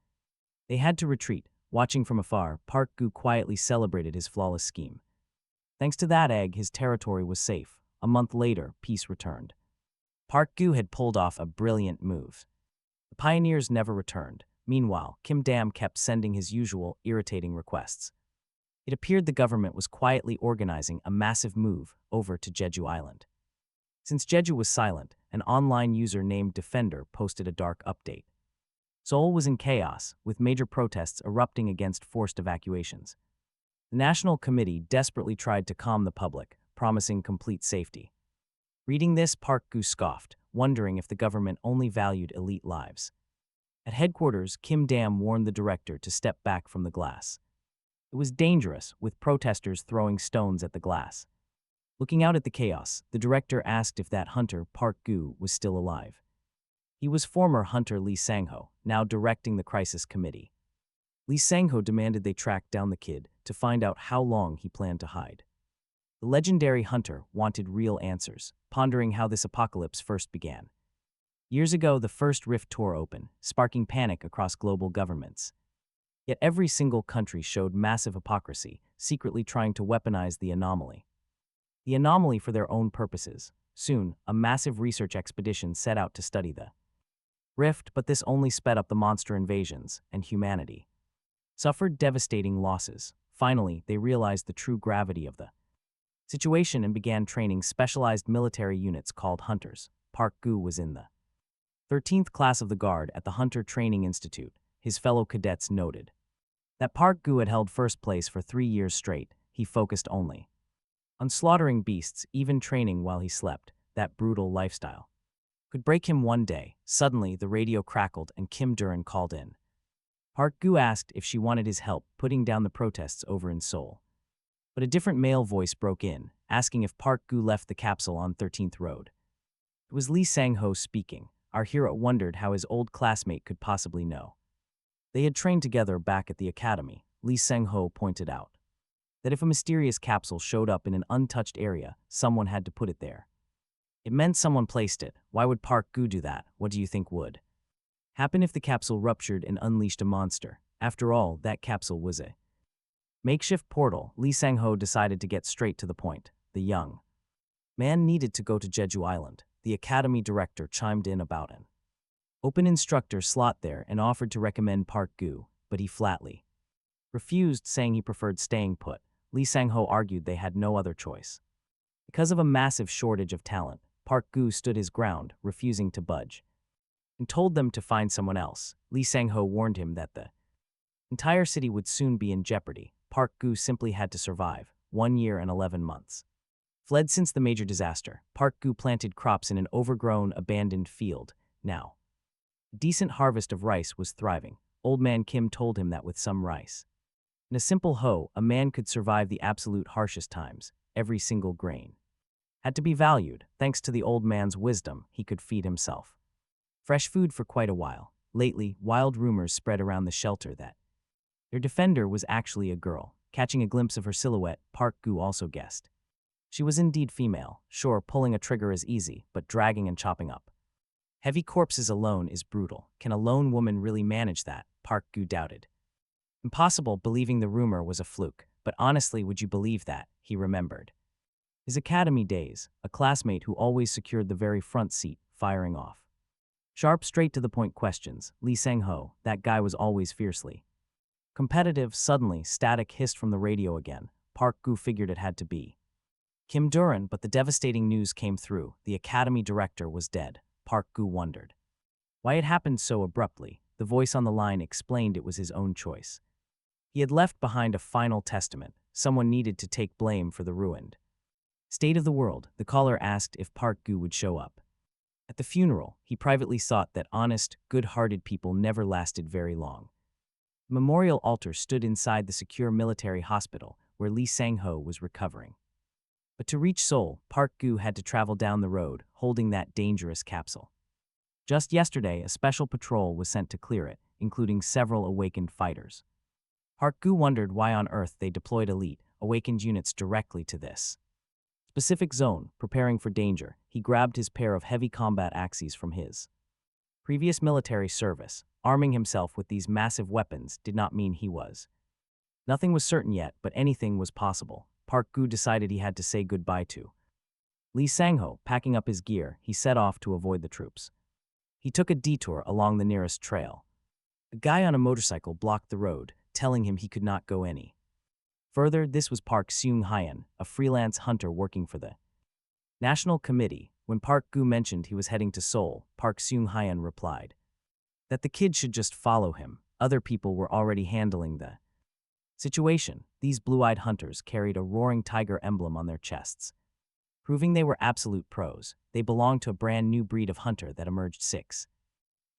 They had to retreat. Watching from afar, Parku quietly celebrated his flawless scheme. Thanks to that egg, his territory was safe. A month later, peace returned. Parku had pulled off a brilliant move. The pioneers never returned. Meanwhile, Kim Dam kept sending his usual irritating requests. It appeared the government was quietly organizing a massive move over to Jeju Island. Since Jeju was silent, an online user named Defender posted a dark update. Seoul was in chaos, with major protests erupting against forced evacuations. The National Committee desperately tried to calm the public, promising complete safety. Reading this, Parku scoffed, wondering if the government only valued elite lives. At headquarters, Kim Dam warned the director to step back from the glass. It was dangerous, with protesters throwing stones at the glass. Looking out at the chaos, the director asked if that hunter, Park Gu, was still alive. He was former hunter Lee Sang-ho, now directing the crisis committee. Lee Sang-ho demanded they track down the kid to find out how long he planned to hide. The legendary hunter wanted real answers, pondering how this apocalypse first began. Years ago, the first rift tore open, sparking panic across global governments. Yet every single country showed massive hypocrisy, secretly trying to weaponize the anomaly. The anomaly for their own purposes. Soon, a massive research expedition set out to study the rift, but this only sped up the monster invasions, and humanity suffered devastating losses. Finally, they realized the true gravity of the situation and began training specialized military units called hunters. Park Gu was in the 13th class of the Guard at the Hunter Training Institute. His fellow cadets noted that Park Gu had held first place for 3 years straight. He focused only on slaughtering beasts, even training while he slept. That brutal lifestyle could break him one day. Suddenly, the radio crackled and Kim Duran called in. Park Gu asked if she wanted his help putting down the protests over in Seoul. But a different male voice broke in, asking if Park Gu left the capsule on 13th Road. It was Lee Sang-ho speaking. Our hero wondered how his old classmate could possibly know. They had trained together back at the academy. Lee Sang-ho pointed out that if a mysterious capsule showed up in an untouched area, someone had to put it there. It meant someone placed it. Why would Park Gu do that? What do you think would happen if the capsule ruptured and unleashed a monster? After all, that capsule was a makeshift portal. Lee Sang-ho decided to get straight to the point. The young man needed to go to Jeju Island. The academy director chimed in about an open instructor slot there and offered to recommend Park Gu, but he flatly refused, saying he preferred staying put. Lee Sang-ho argued they had no other choice. Because of a massive shortage of talent, Park Gu stood his ground, refusing to budge, and told them to find someone else. Lee Sang-ho warned him that the entire city would soon be in jeopardy. Park Gu simply had to survive. 1 year and 11 months. Fled since the major disaster. Park Gu planted crops in an overgrown, abandoned field. Now, a decent harvest of rice was thriving. Old man Kim told him that with some rice and a simple hoe, a man could survive the absolute harshest times. Every single grain had to be valued. Thanks to the old man's wisdom, he could feed himself fresh food for quite a while. Lately, wild rumors spread around the shelter that their defender was actually a girl. Catching a glimpse of her silhouette, Park Gu also guessed she was indeed female. Sure, pulling a trigger is easy, but dragging and chopping up heavy corpses alone is brutal. Can a lone woman really manage that? Park Gu doubted. Impossible, believing the rumor was a fluke. But honestly, would you believe that? He remembered his academy days, a classmate who always secured the very front seat, firing off sharp, straight-to-the-point questions. Lee Sang-ho, that guy was always fiercely competitive. Suddenly, static hissed from the radio again. Park Gu figured it had to be Kim Duran, but the devastating news came through. The academy director was dead. Park Gu wondered why it happened so abruptly. The voice on the line explained it was his own choice. He had left behind a final testament. Someone needed to take blame for the ruined state of the world. The caller asked if Park Gu would show up. At the funeral, he privately thought that honest, good-hearted people never lasted very long. A memorial altar stood inside the secure military hospital where Lee Sang-ho was recovering. But to reach Seoul, Park Gu had to travel down the road, holding that dangerous capsule. Just yesterday, a special patrol was sent to clear it, including several awakened fighters. Park Gu wondered why on earth they deployed elite, awakened units directly to this specific zone. Preparing for danger, he grabbed his pair of heavy combat axes from his previous military service. Arming himself with these massive weapons did not mean he was. Nothing was certain yet, but anything was possible. Park Gu decided he had to say goodbye to Lee Sang-ho. Packing up his gear, he set off to avoid the troops. He took a detour along the nearest trail. A guy on a motorcycle blocked the road, telling him he could not go any further. This was Park Seung-hyun, a freelance hunter working for the National Committee. When Park Gu mentioned he was heading to Seoul, Park Seung-hyun replied that the kid should just follow him. Other people were already handling the situation. These blue-eyed hunters carried a roaring tiger emblem on their chests, proving they were absolute pros. They belonged to a brand new breed of hunter that emerged 6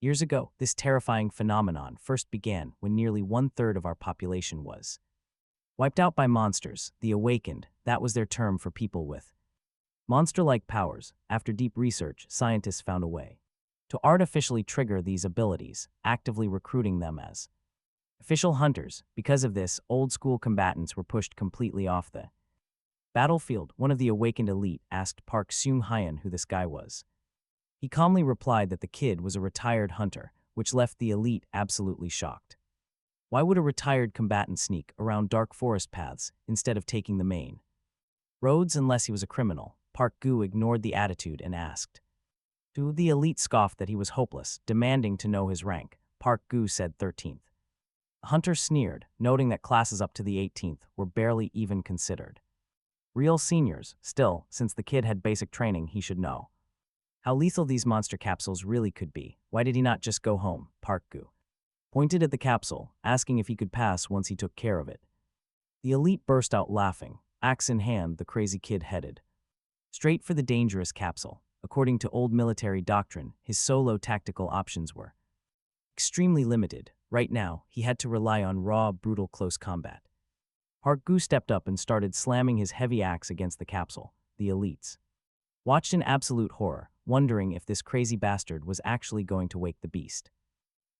Years ago, this terrifying phenomenon first began when nearly one-third of our population was wiped out by monsters, the awakened. That was their term for people with monster-like powers. After deep research, scientists found a way to artificially trigger these abilities, actively recruiting them as official hunters. Because of this, old-school combatants were pushed completely off the battlefield. One of the awakened elite asked Park Seung-hyun who this guy was. He calmly replied that the kid was a retired hunter, which left the elite absolutely shocked. Why would a retired combatant sneak around dark forest paths instead of taking the main roads unless he was a criminal? Park Gu ignored the attitude and asked. The elite scoffed that he was hopeless, demanding to know his rank. Park Gu said 13th. The hunter sneered, noting that classes up to the 18th were barely even considered real seniors. Still, since the kid had basic training, he should know how lethal these monster capsules really could be. Why did he not just go home? Park Gu pointed at the capsule, asking if he could pass once he took care of it. The elite burst out laughing. Axe in hand, the crazy kid headed straight for the dangerous capsule. According to old military doctrine, his solo tactical options were extremely limited. Right now, he had to rely on raw, brutal close combat. Park Gu stepped up and started slamming his heavy axe against the capsule. The elites watched in absolute horror, wondering if this crazy bastard was actually going to wake the beast.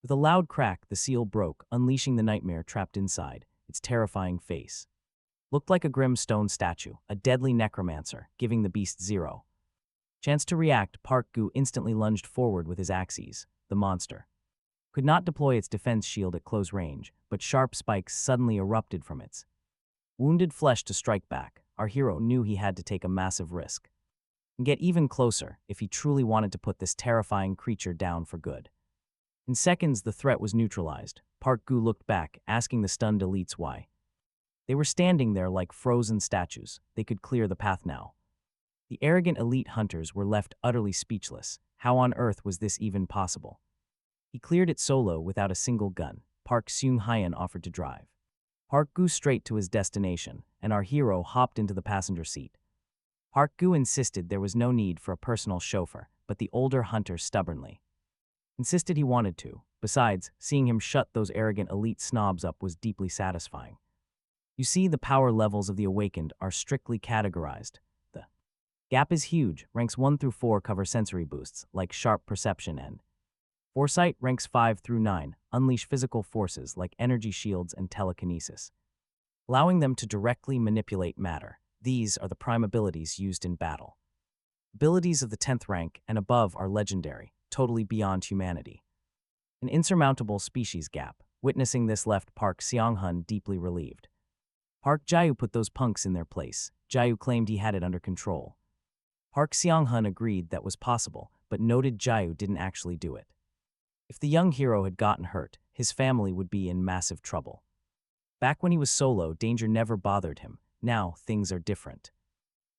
With a loud crack, the seal broke, unleashing the nightmare trapped inside. Its terrifying face looked like a grim stone statue, a deadly necromancer, giving the beast zero chance to react. Park Gu instantly lunged forward with his axes. The monster could not deploy its defense shield at close range, but sharp spikes suddenly erupted from its wounded flesh to strike back. Our hero knew he had to take a massive risk and get even closer if he truly wanted to put this terrifying creature down for good. In seconds, the threat was neutralized. Park Gu looked back, asking the stunned elites why. They were standing there like frozen statues. They could clear the path now. The arrogant elite hunters were left utterly speechless. How on earth was this even possible? He cleared it solo without a single gun. Park Seung-hyun offered to drive Park Gu straight to his destination, and our hero hopped into the passenger seat. Park Gu insisted there was no need for a personal chauffeur, but the older hunter stubbornly insisted he wanted to. Besides, seeing him shut those arrogant elite snobs up was deeply satisfying. You see, the power levels of the awakened are strictly categorized. The gap is huge. Ranks 1 through 4 cover sensory boosts, like sharp perception and foresight. Ranks 5 through 9 unleash physical forces like energy shields and telekinesis, allowing them to directly manipulate matter. These are the prime abilities used in battle. Abilities of the 10th rank and above are legendary, totally beyond humanity. An insurmountable species gap. Witnessing this left Park Seung-hyun deeply relieved. Park Jae put those punks in their place. Jae claimed he had it under control. Park Seung-hyun agreed that was possible, but noted Jae didn't actually do it. If the young hero had gotten hurt, his family would be in massive trouble. Back when he was solo, danger never bothered him. Now, things are different.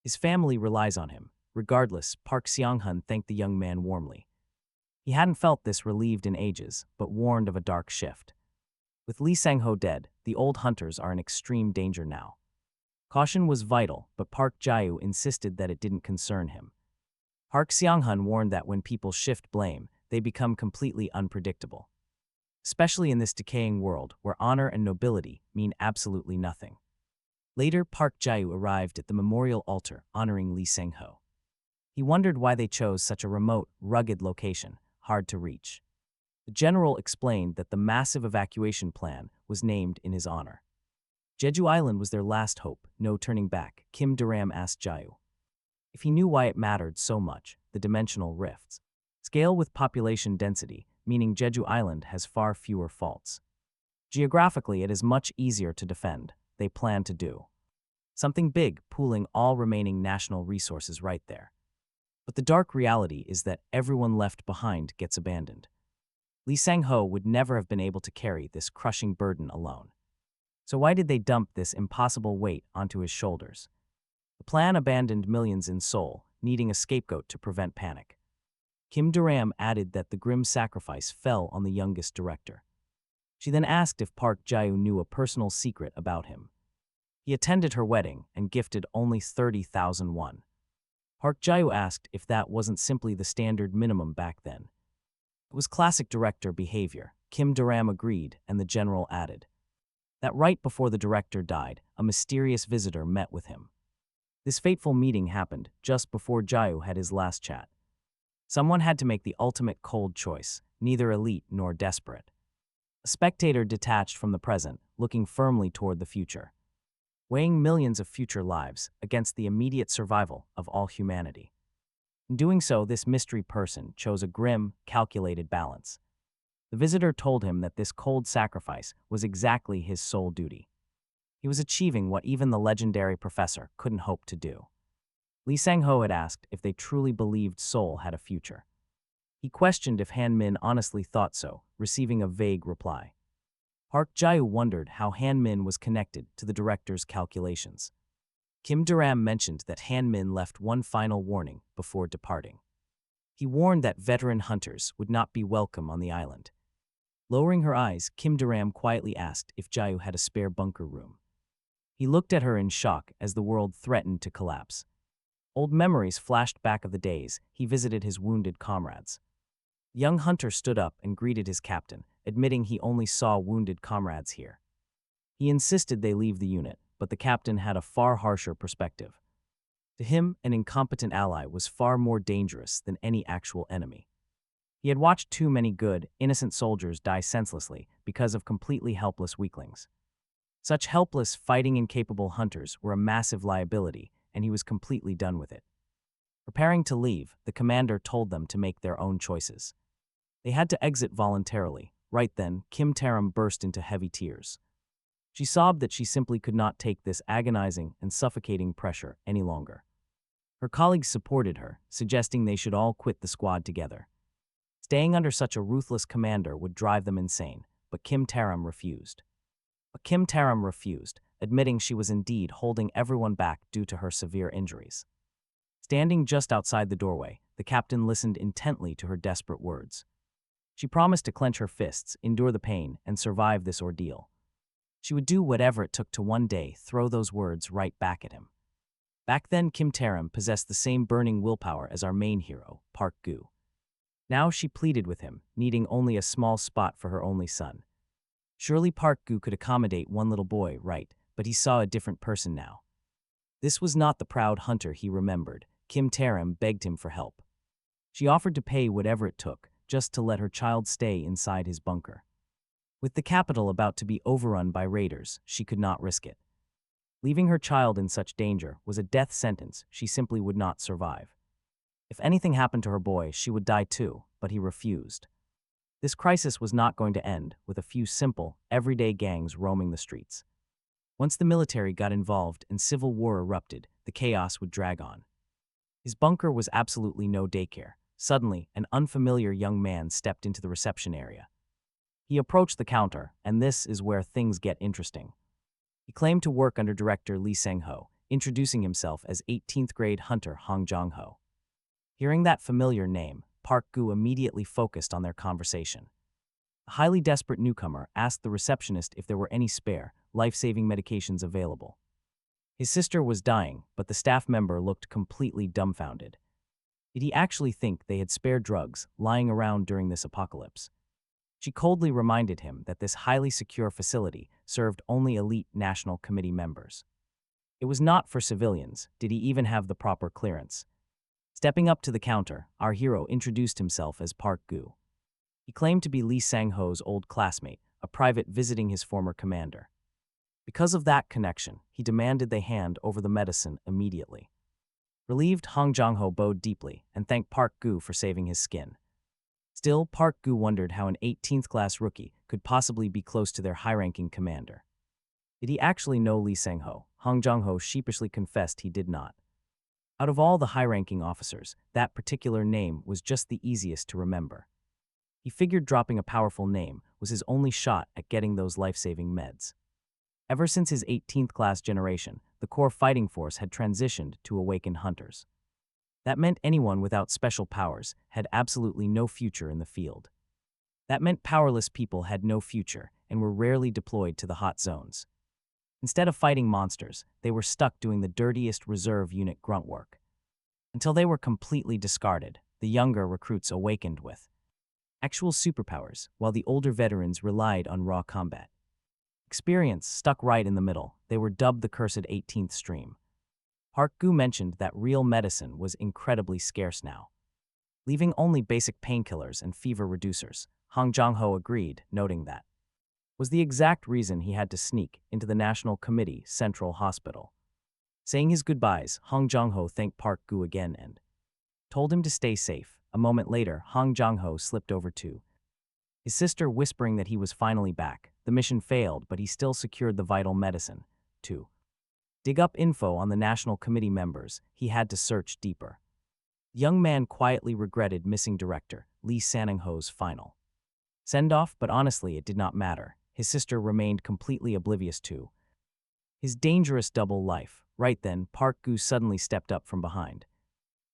His family relies on him. Regardless, Park Seung-hyun thanked the young man warmly. He hadn't felt this relieved in ages, but warned of a dark shift. With Lee Sang-ho dead, the old hunters are in extreme danger now. Caution was vital, but Park Jae insisted that it didn't concern him. Park Seung-hyun warned that when people shift blame, they become completely unpredictable. Especially in this decaying world where honor and nobility mean absolutely nothing. Later, Park Jae arrived at the memorial altar honoring Lee Sang-ho. He wondered why they chose such a remote, rugged location, hard to reach. The general explained that the massive evacuation plan was named in his honor. Jeju Island was their last hope, no turning back. Kim Duram asked Jae if he knew why it mattered so much. The dimensional rifts scale with population density, meaning Jeju Island has far fewer faults. Geographically, it is much easier to defend. They plan to do something big, pooling all remaining national resources right there. But the dark reality is that everyone left behind gets abandoned. Lee Sang-ho would never have been able to carry this crushing burden alone. So why did they dump this impossible weight onto his shoulders? The plan abandoned millions in Seoul, needing a scapegoat to prevent panic. Kim Duram added that the grim sacrifice fell on the youngest director. She then asked if Park Jae knew a personal secret about him. He attended her wedding and gifted only 30,000 won. Park Jae asked if that wasn't simply the standard minimum back then. It was classic director behavior. Kim Daram agreed, and the general added that right before the director died, a mysterious visitor met with him. This fateful meeting happened just before Jayu had his last chat. Someone had to make the ultimate cold choice, neither elite nor desperate. A spectator detached from the present, looking firmly toward the future, weighing millions of future lives against the immediate survival of all humanity. In doing so, this mystery person chose a grim, calculated balance. The visitor told him that this cold sacrifice was exactly his sole duty. He was achieving what even the legendary professor couldn't hope to do. Lee Sang-ho had asked if they truly believed Seoul had a future. He questioned if Han Min honestly thought so, receiving a vague reply. Park Jae wondered how Han Min was connected to the director's calculations. Kim Daram mentioned that Han Min left one final warning before departing. He warned that veteran hunters would not be welcome on the island. Lowering her eyes, Kim Daram quietly asked if Jayu had a spare bunker room. He looked at her in shock as the world threatened to collapse. Old memories flashed back of the days he visited his wounded comrades. The young hunter stood up and greeted his captain, admitting he only saw wounded comrades here. He insisted they leave the unit, but the captain had a far harsher perspective. To him, an incompetent ally was far more dangerous than any actual enemy. He had watched too many good, innocent soldiers die senselessly because of completely helpless weaklings. Such helpless, fighting-incapable hunters were a massive liability, and he was completely done with it. Preparing to leave, the commander told them to make their own choices. They had to exit voluntarily. Right then, Kim Taram burst into heavy tears. She sobbed that she simply could not take this agonizing and suffocating pressure any longer. Her colleagues supported her, suggesting they should all quit the squad together. Staying under such a ruthless commander would drive them insane, but Kim Taram refused. Admitting she was indeed holding everyone back due to her severe injuries. Standing just outside the doorway, the captain listened intently to her desperate words. She promised to clench her fists, endure the pain, and survive this ordeal. She would do whatever it took to one day throw those words right back at him. Back then, Kim Taram possessed the same burning willpower as our main hero, Park Gu. Now she pleaded with him, needing only a small spot for her only son. Surely Park Gu could accommodate one little boy, right, but he saw a different person now. This was not the proud hunter he remembered. Kim Taram begged him for help. She offered to pay whatever it took, just to let her child stay inside his bunker. With the capital about to be overrun by raiders, she could not risk it. Leaving her child in such danger was a death sentence she simply would not survive. If anything happened to her boy, she would die too, but he refused. This crisis was not going to end with a few simple, everyday gangs roaming the streets. Once the military got involved and civil war erupted, the chaos would drag on. His bunker was absolutely no daycare. Suddenly, an unfamiliar young man stepped into the reception area. He approached the counter, and this is where things get interesting. He claimed to work under director Lee Sang-ho, introducing himself as 18th grade hunter Hong Jong-ho. Hearing that familiar name, Park Gu immediately focused on their conversation. A highly desperate newcomer asked the receptionist if there were any spare, life-saving medications available. His sister was dying, but the staff member looked completely dumbfounded. Did he actually think they had spare drugs lying around during this apocalypse? She coldly reminded him that this highly secure facility served only elite National Committee members. It was not for civilians. Did he even have the proper clearance? Stepping up to the counter, our hero introduced himself as Park Gu. He claimed to be Lee Sang-ho's old classmate, a private visiting his former commander. Because of that connection, he demanded they hand over the medicine immediately. Relieved, Hong Jong-ho bowed deeply and thanked Park Gu for saving his skin. Still, Park Gu wondered how an 18th class rookie could possibly be close to their high-ranking commander. Did he actually know Lee Sang-ho? Hong Jong-ho sheepishly confessed he did not. Out of all the high-ranking officers, that particular name was just the easiest to remember. He figured dropping a powerful name was his only shot at getting those life-saving meds. Ever since his 18th class generation, the core fighting force had transitioned to awakened hunters. That meant anyone without special powers had absolutely no future in the field. That meant powerless people had no future and were rarely deployed to the hot zones. Instead of fighting monsters, they were stuck doing the dirtiest reserve unit grunt work. Until they were completely discarded, the younger recruits awakened with. Actual superpowers, while the older veterans relied on raw combat. Experience stuck right in the middle. They were dubbed the cursed 18th stream. Park Gu mentioned that real medicine was incredibly scarce now, leaving only basic painkillers and fever reducers. Hong Jong-ho agreed, noting that was the exact reason he had to sneak into the National Committee Central Hospital. Saying his goodbyes, Hong Jong-ho thanked Park Gu again and told him to stay safe. A moment later, Hong Jong-ho slipped over to his sister, whispering that he was finally back. The mission failed, but he still secured the vital medicine. To dig up info on the National Committee members, he had to search deeper. The young man quietly regretted missing director Lee Sang-ho's final send-off, but honestly, it did not matter. His sister remained completely oblivious to his dangerous double life. Right then, Park Gu suddenly stepped up from behind.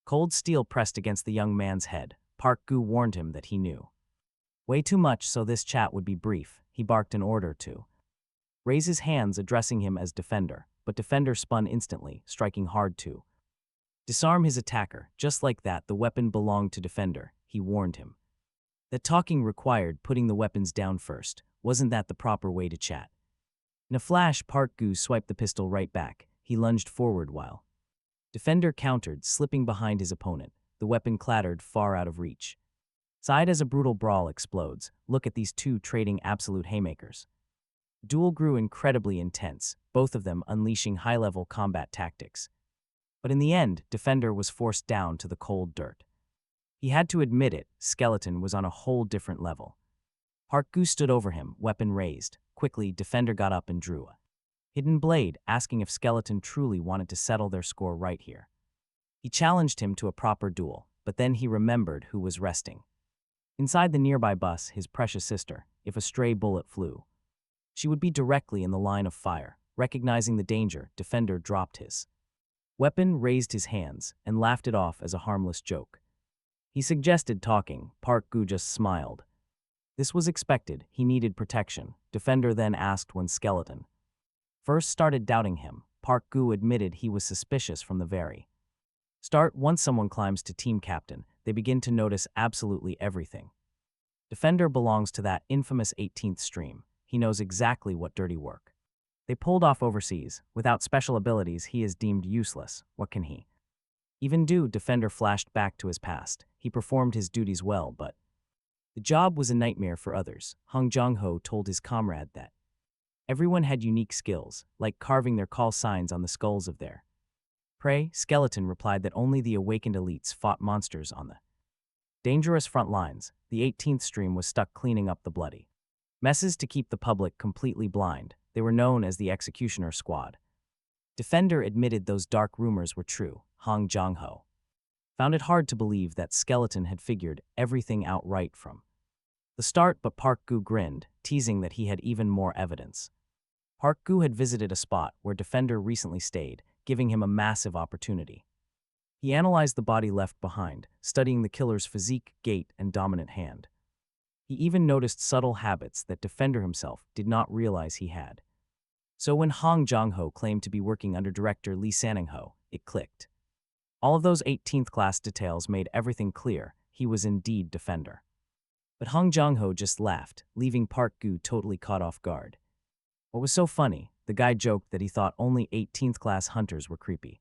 Cold steel pressed against the young man's head. Park Gu warned him that he knew way too much, so this chat would be brief. He barked an order to raise his hands, addressing him as Defender, but Defender spun instantly, striking hard to disarm his attacker. Just like that, the weapon belonged to Defender. He warned him that talking required putting the weapons down first. Wasn't that the proper way to chat? In a flash, Park Gu swiped the pistol right back. He lunged forward while Defender countered, slipping behind his opponent. The weapon clattered far out of reach. Sighed as a brutal brawl explodes. Look at these two trading absolute haymakers. The duel grew incredibly intense, both of them unleashing high-level combat tactics. But in the end, Defender was forced down to the cold dirt. He had to admit it, Skeleton was on a whole different level. Park Gu stood over him, weapon raised. Quickly, Defender got up and drew a hidden blade, asking if Skeleton truly wanted to settle their score right here. He challenged him to a proper duel, but then he remembered who was resting inside the nearby bus, his precious sister. If a stray bullet flew, she would be directly in the line of fire. Recognizing the danger, Defender dropped his weapon, raised his hands, and laughed it off as a harmless joke. He suggested talking. Park Gu just smiled. This was expected. He needed protection. Defender then asked when Skeleton first started doubting him. Park Gu admitted he was suspicious from the very start. Once someone climbs to team captain, they begin to notice absolutely everything. Defender belongs to that infamous 18th stream. He knows exactly what dirty work they pulled off overseas. Without special abilities, he is deemed useless. What can he even do? Defender flashed back to his past. He performed his duties well, but the job was a nightmare for others. Hong Jong-ho told his comrade that everyone had unique skills, like carving their call signs on the skulls of their prey. Skeleton replied that only the awakened elites fought monsters on the dangerous front lines. The 18th stream was stuck cleaning up the bloody messes to keep the public completely blind. They were known as the Executioner Squad. Defender admitted those dark rumors were true. Hong Jong-ho found it hard to believe that Skeleton had figured everything out right from the start, but Park Gu grinned, teasing that he had even more evidence. Park Gu had visited a spot where Defender recently stayed, giving him a massive opportunity. He analyzed the body left behind, studying the killer's physique, gait, and dominant hand. He even noticed subtle habits that Defender himself did not realize he had. So when Hong Jong-ho claimed to be working under director Lee Sang-ho, it clicked. All of those 18th class details made everything clear. He was indeed Defender. But Hong Jong-ho just laughed, leaving Park Gu totally caught off guard. What was so funny? The guy joked that he thought only 18th class hunters were creepy.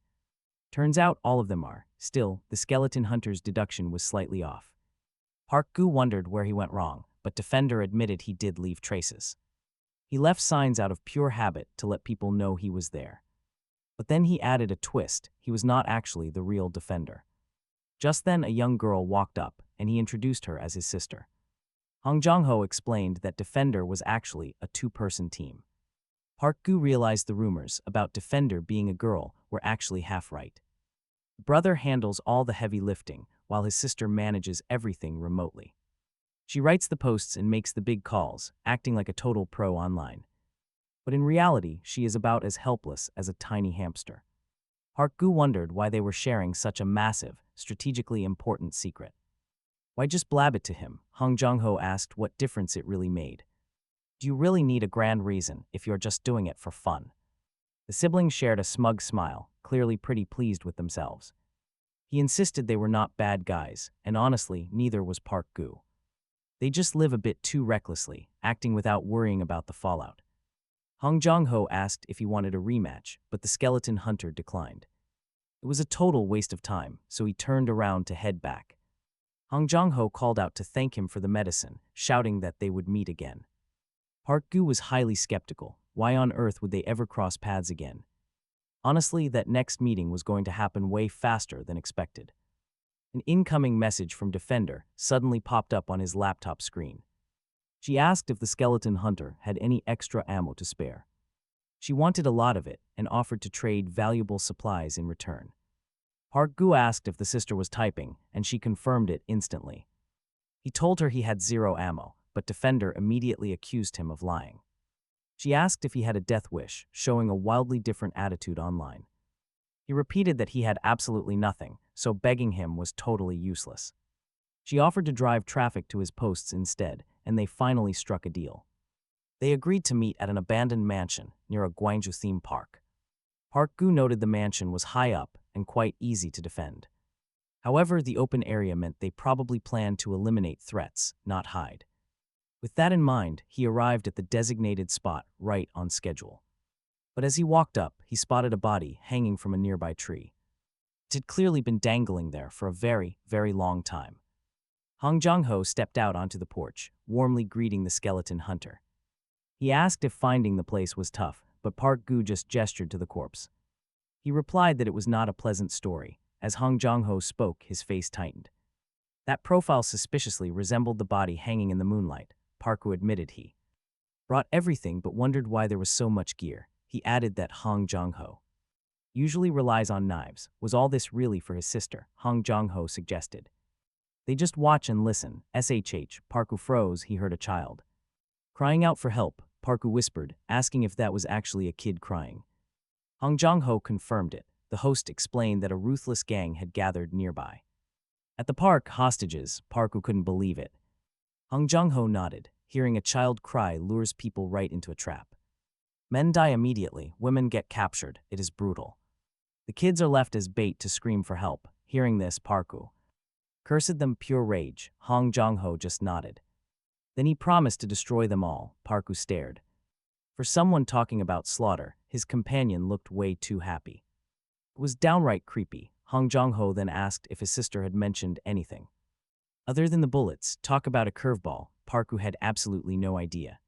Turns out all of them are. Still, the skeleton hunter's deduction was slightly off. Park Gu wondered where he went wrong, but Defender admitted he did leave traces. He left signs out of pure habit to let people know he was there. But then he added a twist. He was not actually the real Defender. Just then a young girl walked up, and he introduced her as his sister. Hong Jong-ho explained that Defender was actually a two-person team. Park Gu realized the rumors about Defender being a girl were actually half right. The brother handles all the heavy lifting, while his sister manages everything remotely. She writes the posts and makes the big calls, acting like a total pro online. But in reality, she is about as helpless as a tiny hamster. Park Gu wondered why they were sharing such a massive, strategically important secret. Why just blab it to him? Hong Jong-ho asked what difference it really made. Do you really need a grand reason if you're just doing it for fun? The siblings shared a smug smile, clearly pretty pleased with themselves. He insisted they were not bad guys, and honestly, neither was Park Gu. They just live a bit too recklessly, acting without worrying about the fallout. Hong Jong-ho asked if he wanted a rematch, but the skeleton hunter declined. It was a total waste of time, so he turned around to head back. Hong Jong-ho called out to thank him for the medicine, shouting that they would meet again. Park Gu was highly skeptical. Why on earth would they ever cross paths again? Honestly, that next meeting was going to happen way faster than expected. An incoming message from Defender suddenly popped up on his laptop screen. She asked if the skeleton hunter had any extra ammo to spare. She wanted a lot of it and offered to trade valuable supplies in return. Park Gu asked if the sister was typing, and she confirmed it instantly. He told her he had 0 ammo, but Defender immediately accused him of lying. She asked if he had a death wish, showing a wildly different attitude online. He repeated that he had absolutely nothing, so begging him was totally useless. She offered to drive traffic to his posts instead, and they finally struck a deal. They agreed to meet at an abandoned mansion near a Gwangju theme park. Park Gu noted the mansion was high up and quite easy to defend. However, the open area meant they probably planned to eliminate threats, not hide. With that in mind, he arrived at the designated spot right on schedule. But as he walked up, he spotted a body hanging from a nearby tree. It had clearly been dangling there for a very, very long time. Hong Jong-ho stepped out onto the porch, warmly greeting the skeleton hunter. He asked if finding the place was tough, but Park Gu just gestured to the corpse. He replied that it was not a pleasant story. As Hong Jong-ho spoke, his face tightened. That profile suspiciously resembled the body hanging in the moonlight. Park Gu admitted he brought everything but wondered why there was so much gear. He added that Hong Jong-ho usually relies on knives. Was all this really for his sister? Hong Jong-ho suggested. They just watch and listen. SHH. Park Gu froze. He heard a child crying out for help. Park Gu whispered, asking if that was actually a kid crying. Hong Jong-ho confirmed it. The host explained that a ruthless gang had gathered nearby. At the park, hostages. Park Gu couldn't believe it. Hong Jong-ho nodded. Hearing a child cry lures people right into a trap. Men die immediately. Women get captured. It is brutal. The kids are left as bait to scream for help. Hearing this, Park Gu cursed them pure rage. Hong Jong-ho just nodded. Then he promised to destroy them all. Park Gu stared. For someone talking about slaughter, his companion looked way too happy. It was downright creepy. Hong Jong-ho then asked if his sister had mentioned anything. Other than the bullets, talk about a curveball. Park Gu had absolutely no idea.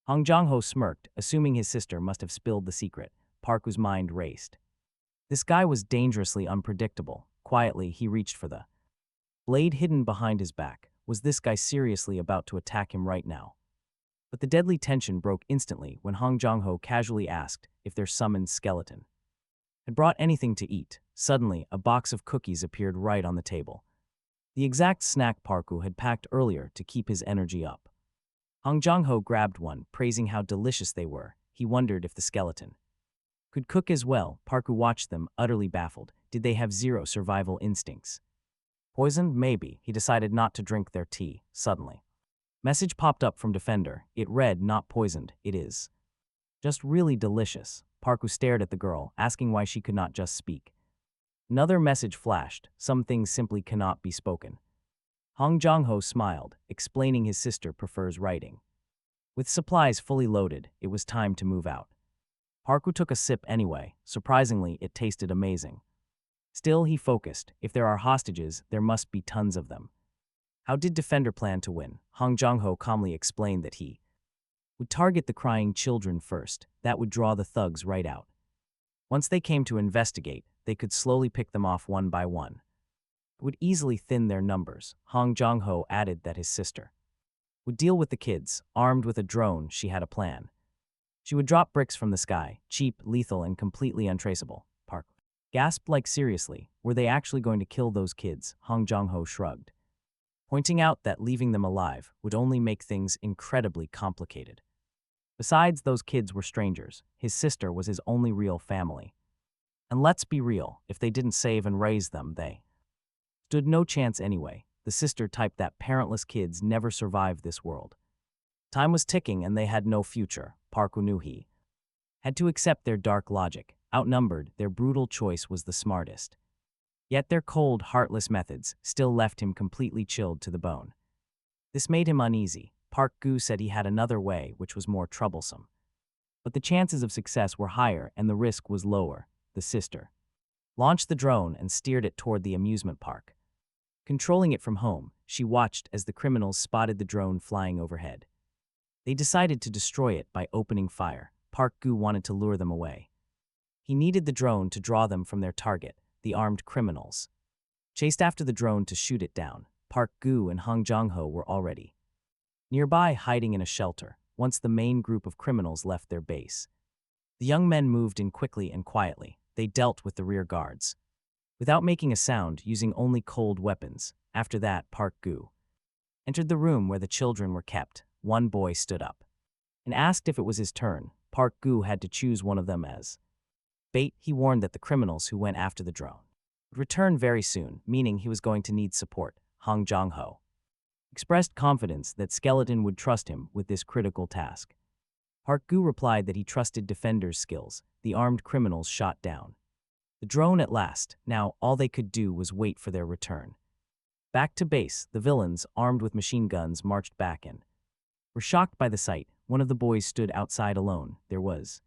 Hong Jong-ho smirked, assuming his sister must have spilled the secret. Park Gu's mind raced. This guy was dangerously unpredictable. Quietly, he reached for the blade hidden behind his back. Was this guy seriously about to attack him right now? But the deadly tension broke instantly when Hong Jong-ho casually asked if their summoned skeleton had brought anything to eat. Suddenly, a box of cookies appeared right on the table. The exact snack Park Gu had packed earlier to keep his energy up. Hong Jong-ho grabbed one, praising how delicious they were. He wondered if the skeleton could cook as well. Park Gu watched them, utterly baffled. Did they have 0 survival instincts? Poisoned? Maybe. He decided not to drink their tea. Suddenly, message popped up from Defender. It read, "Not poisoned, it is just really delicious." Park Gu stared at the girl, asking why she could not just speak. Another message flashed. Some things simply cannot be spoken. Hong Jong-ho smiled, explaining his sister prefers writing. With supplies fully loaded, it was time to move out. Park Gu took a sip anyway. Surprisingly, it tasted amazing. Still, he focused. If there are hostages, there must be tons of them. How did Defender plan to win? Hong Jong-ho calmly explained that he would target the crying children first. That would draw the thugs right out. Once they came to investigate, they could slowly pick them off one by one. It would easily thin their numbers. Hong Jong-ho added that his sister would deal with the kids. Armed with a drone, she had a plan. She would drop bricks from the sky, cheap, lethal, and completely untraceable. Park gasped, like seriously, were they actually going to kill those kids? Hong Jong-ho shrugged, pointing out that leaving them alive would only make things incredibly complicated. Besides, those kids were strangers. His sister was his only real family. And let's be real, if they didn't save and raise them, they stood no chance anyway. The sister typed that parentless kids never survived this world. Time was ticking and they had no future. Park Gu knew he had to accept their dark logic. Outnumbered, their brutal choice was the smartest. Yet their cold, heartless methods still left him completely chilled to the bone. This made him uneasy. Park Gu said he had another way which was more troublesome. But the chances of success were higher and the risk was lower. The sister launched the drone and steered it toward the amusement park. Controlling it from home, she watched as the criminals spotted the drone flying overhead. They decided to destroy it by opening fire. Park Gu wanted to lure them away. He needed the drone to draw them from their target, the armed criminals. Chased after the drone to shoot it down, Park Gu and Hong Jong-ho were already nearby, hiding in a shelter, once the main group of criminals left their base. The young men moved in quickly and quietly. They dealt with the rear guards without making a sound, using only cold weapons. After that, Park Gu entered the room where the children were kept. One boy stood up and asked if it was his turn. Park Gu had to choose one of them as bait. He warned that the criminals who went after the drone would return very soon, meaning he was going to need support. Hong Jong-ho expressed confidence that Skeleton would trust him with this critical task. Park Gu replied that he trusted Defender's skills. The armed criminals shot down the drone at last. Now, all they could do was wait for their return. Back to base, the villains, armed with machine guns, marched back and were shocked by the sight. One of the boys stood outside alone. There was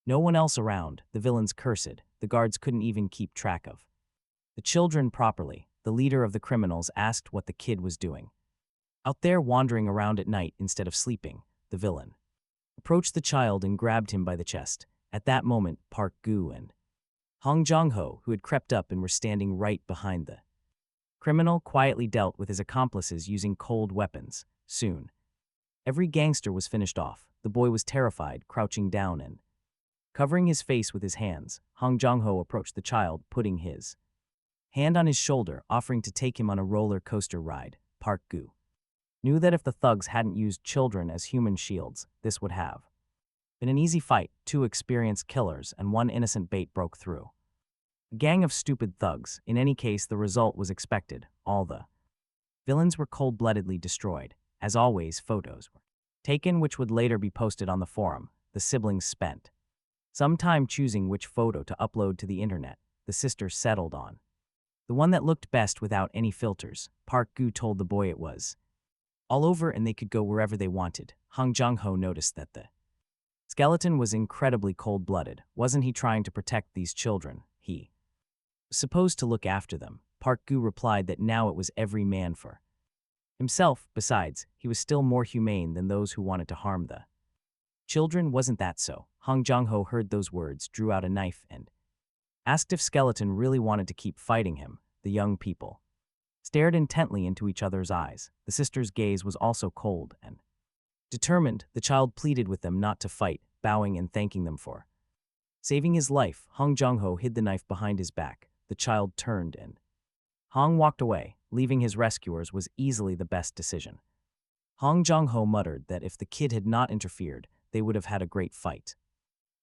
no one else around. The villains cursed. The guards couldn't even keep track of the children properly. The leader of the criminals asked what the kid was doing out there wandering around at night instead of sleeping. The villain approached the child and grabbed him by the chest. At that moment, Park Gu and Hong Jong-ho, who had crept up and were standing right behind the criminal, quietly dealt with his accomplices using cold weapons. Soon, every gangster was finished off. The boy was terrified, crouching down and covering his face with his hands. Hong Jong-ho approached the child, putting his hand on his shoulder, offering to take him on a roller coaster ride. Park Gu knew that if the thugs hadn't used children as human shields, this would have been an easy fight. Two experienced killers and one innocent bait broke through a gang of stupid thugs. In any case, the result was expected. All the villains were cold-bloodedly destroyed. As always, photos were taken which would later be posted on the forum. The siblings spent some time choosing which photo to upload to the internet. The sister settled on the one that looked best without any filters. Park Gu told the boy it was all over and they could go wherever they wanted. Hong Jong-ho noticed that the skeleton was incredibly cold-blooded. Wasn't he trying to protect these children? He was supposed to look after them. Park Gu replied that now it was every man for himself. Besides, he was still more humane than those who wanted to harm the children. Wasn't that so? Hong Jong-ho heard those words, drew out a knife, and asked if Skeleton really wanted to keep fighting him. The young people stared intently into each other's eyes. The sister's gaze was also cold and determined. The child pleaded with them not to fight, bowing and thanking them for saving his life. Hong Jong-ho hid the knife behind his back. The child turned and Hong walked away. Leaving his rescuers was easily the best decision. Hong Jong-ho muttered that if the kid had not interfered, they would have had a great fight.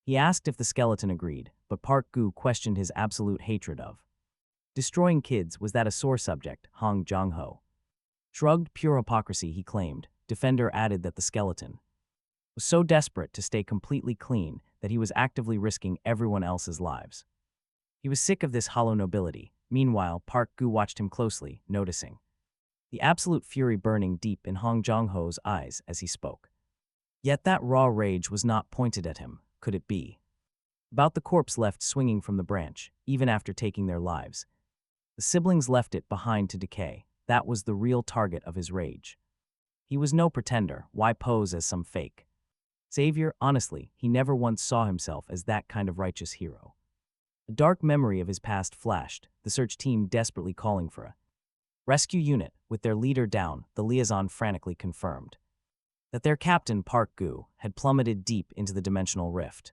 He asked if the skeleton agreed, but Park Gu questioned his absolute hatred of destroying kids. Was that a sore subject? Hong Jong-ho shrugged. Pure hypocrisy, he claimed. Defender added that the skeleton was so desperate to stay completely clean that he was actively risking everyone else's lives. He was sick of this hollow nobility. Meanwhile, Park Gu watched him closely, noticing the absolute fury burning deep in Hong Jong-ho's eyes as he spoke. Yet that raw rage was not pointed at him. Could it be about the corpse left swinging from the branch, even after taking their lives? The siblings left it behind to decay. That was the real target of his rage. He was no pretender. Why pose as some fake savior? Honestly, he never once saw himself as that kind of righteous hero. A dark memory of his past flashed, the search team desperately calling for a rescue unit. With their leader down, the liaison frantically confirmed that their captain, Park Gu, had plummeted deep into the dimensional rift.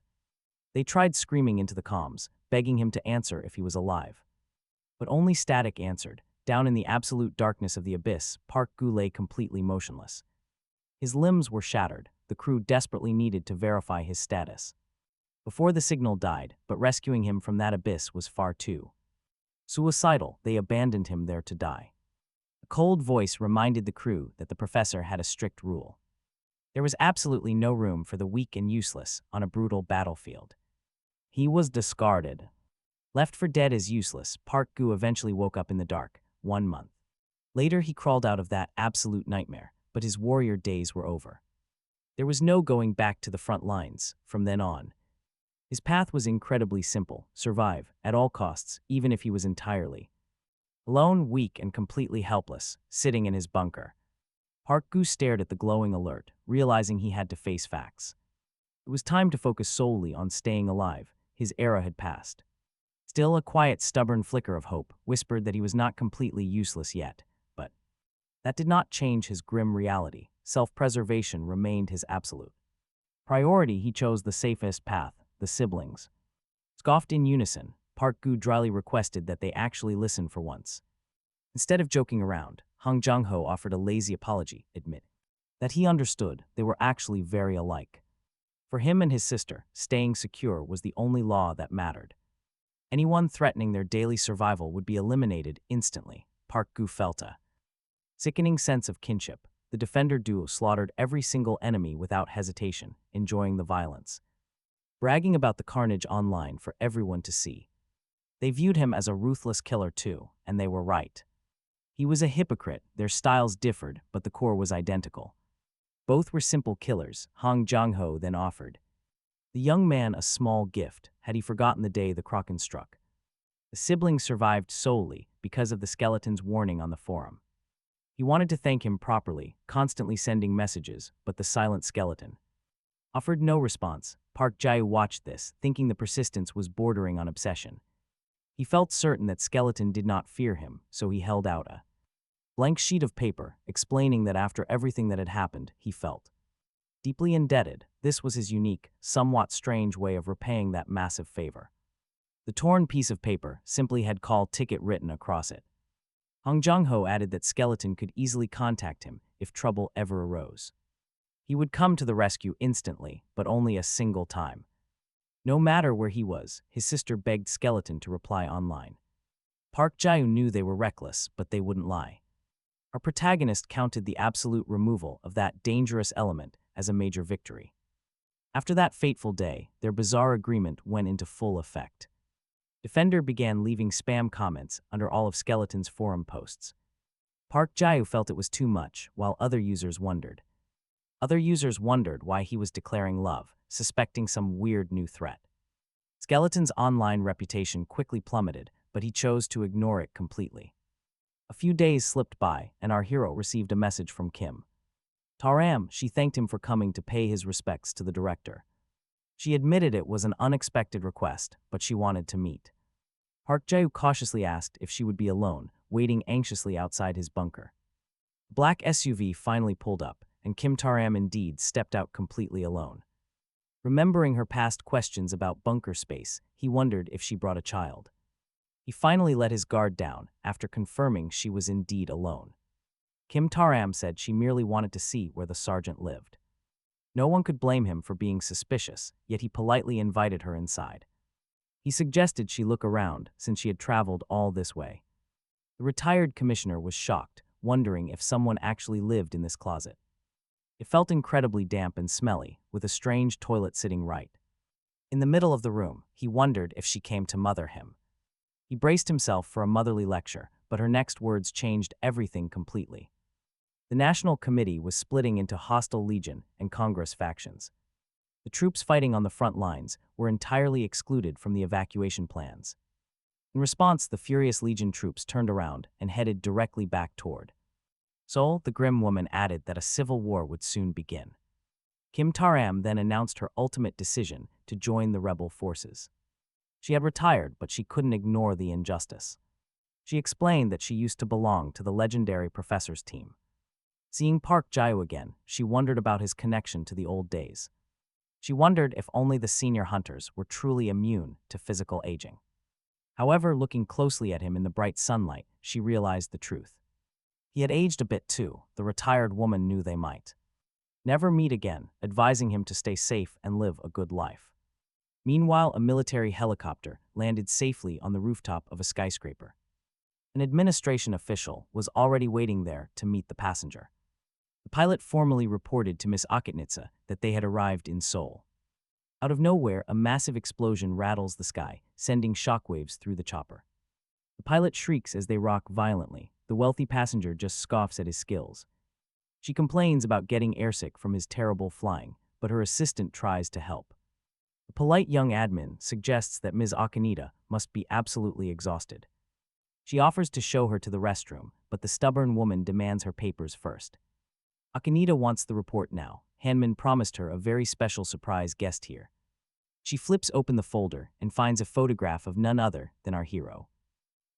They tried screaming into the comms, begging him to answer if he was alive. But only static answered. Down in the absolute darkness of the abyss, Park Gu lay completely motionless. His limbs were shattered. The crew desperately needed to verify his status before the signal died, but rescuing him from that abyss was far too suicidal. They abandoned him there to die. A cold voice reminded the crew that the professor had a strict rule. There was absolutely no room for the weak and useless on a brutal battlefield. He was discarded. Left for dead as useless, Park Gu eventually woke up in the dark. 1 month later, he crawled out of that absolute nightmare. but his warrior days were over. There was no going back to the front lines from then on. His path was incredibly simple: survive, at all costs, even if he was entirely alone, weak, and completely helpless, sitting in his bunker. Park Gu stared at the glowing alert, realizing he had to face facts. It was time to focus solely on staying alive. His era had passed. Still, a quiet, stubborn flicker of hope whispered that he was not completely useless yet, but that did not change his grim reality. Self-preservation remained his absolute priority. He chose the safest path. The siblings scoffed in unison. Park Gu dryly requested that they actually listen for once. Instead of joking around, Hong Jung-ho offered a lazy apology, admit that he understood they were actually very alike. For him and his sister, staying secure was the only law that mattered. Anyone threatening their daily survival would be eliminated instantly. Park Gu felt a sickening sense of kinship. The defender duo slaughtered every single enemy without hesitation, enjoying the violence, bragging about the carnage online for everyone to see. They viewed him as a ruthless killer too, and they were right. He was a hypocrite. Their styles differed, but the core was identical. Both were simple killers. Hong Jung-ho then offered the young man a small gift. Had he forgotten the day the Kraken struck? The siblings survived solely because of the skeleton's warning on the forum. He wanted to thank him properly, constantly sending messages, but the silent skeleton offered no response. Park Jae watched this, thinking the persistence was bordering on obsession. He felt certain that skeleton did not fear him, so he held out a blank sheet of paper, explaining that after everything that had happened, he felt deeply indebted. This was his unique, somewhat strange way of repaying that massive favor. The torn piece of paper simply had call ticket written across it. Hong Jung-ho added that skeleton could easily contact him if trouble ever arose. He would come to the rescue instantly, but only a single time. No matter where he was, his sister begged skeleton to reply online. Park Jae knew they were reckless, but they wouldn't lie. Our protagonist counted the absolute removal of that dangerous element as a major victory. After that fateful day, their bizarre agreement went into full effect. Defender began leaving spam comments under all of Skeleton's forum posts. Park Jae felt it was too much, while other users wondered. Other users wondered why he was declaring love, suspecting some weird new threat. Skeleton's online reputation quickly plummeted, but he chose to ignore it completely. A few days slipped by, and our hero received a message from Kim Taram. She thanked him for coming to pay his respects to the director. She admitted it was an unexpected request, but she wanted to meet. Park Jae cautiously asked if she would be alone, waiting anxiously outside his bunker. A black SUV finally pulled up, and Kim Taram indeed stepped out completely alone. Remembering her past questions about bunker space, he wondered if she brought a child. He finally let his guard down after confirming she was indeed alone. Kim Taram said she merely wanted to see where the sergeant lived. No one could blame him for being suspicious, yet he politely invited her inside. He suggested she look around since she had traveled all this way. The retired commissioner was shocked, wondering if someone actually lived in this closet. It felt incredibly damp and smelly, with a strange toilet sitting right in the middle of the room. He wondered if she came to mother him. He braced himself for a motherly lecture, but her next words changed everything completely. The National Committee was splitting into hostile Legion and Congress factions. The troops fighting on the front lines were entirely excluded from the evacuation plans. In response, the furious Legion troops turned around and headed directly back toward Seoul. The grim woman added that a civil war would soon begin. Kim Taram then announced her ultimate decision to join the rebel forces. She had retired, but she couldn't ignore the injustice. She explained that she used to belong to the legendary professor's team. Seeing Park Jae again, she wondered about his connection to the old days. She wondered if only the senior hunters were truly immune to physical aging. However, looking closely at him in the bright sunlight, she realized the truth. He had aged a bit too. The retired woman knew they might never meet again, advising him to stay safe and live a good life. Meanwhile, a military helicopter landed safely on the rooftop of a skyscraper. An administration official was already waiting there to meet the passenger. The pilot formally reported to Miss Akitnitsa that they had arrived in Seoul. Out of nowhere, a massive explosion rattles the sky, sending shockwaves through the chopper. The pilot shrieks as they rock violently. The wealthy passenger just scoffs at his skills. She complains about getting airsick from his terrible flying, but her assistant tries to help. The polite young admin suggests that Ms. Akanita must be absolutely exhausted. She offers to show her to the restroom, but the stubborn woman demands her papers first. Akanita wants the report now. Hanman promised her a very special surprise guest here. She flips open the folder and finds a photograph of none other than our hero.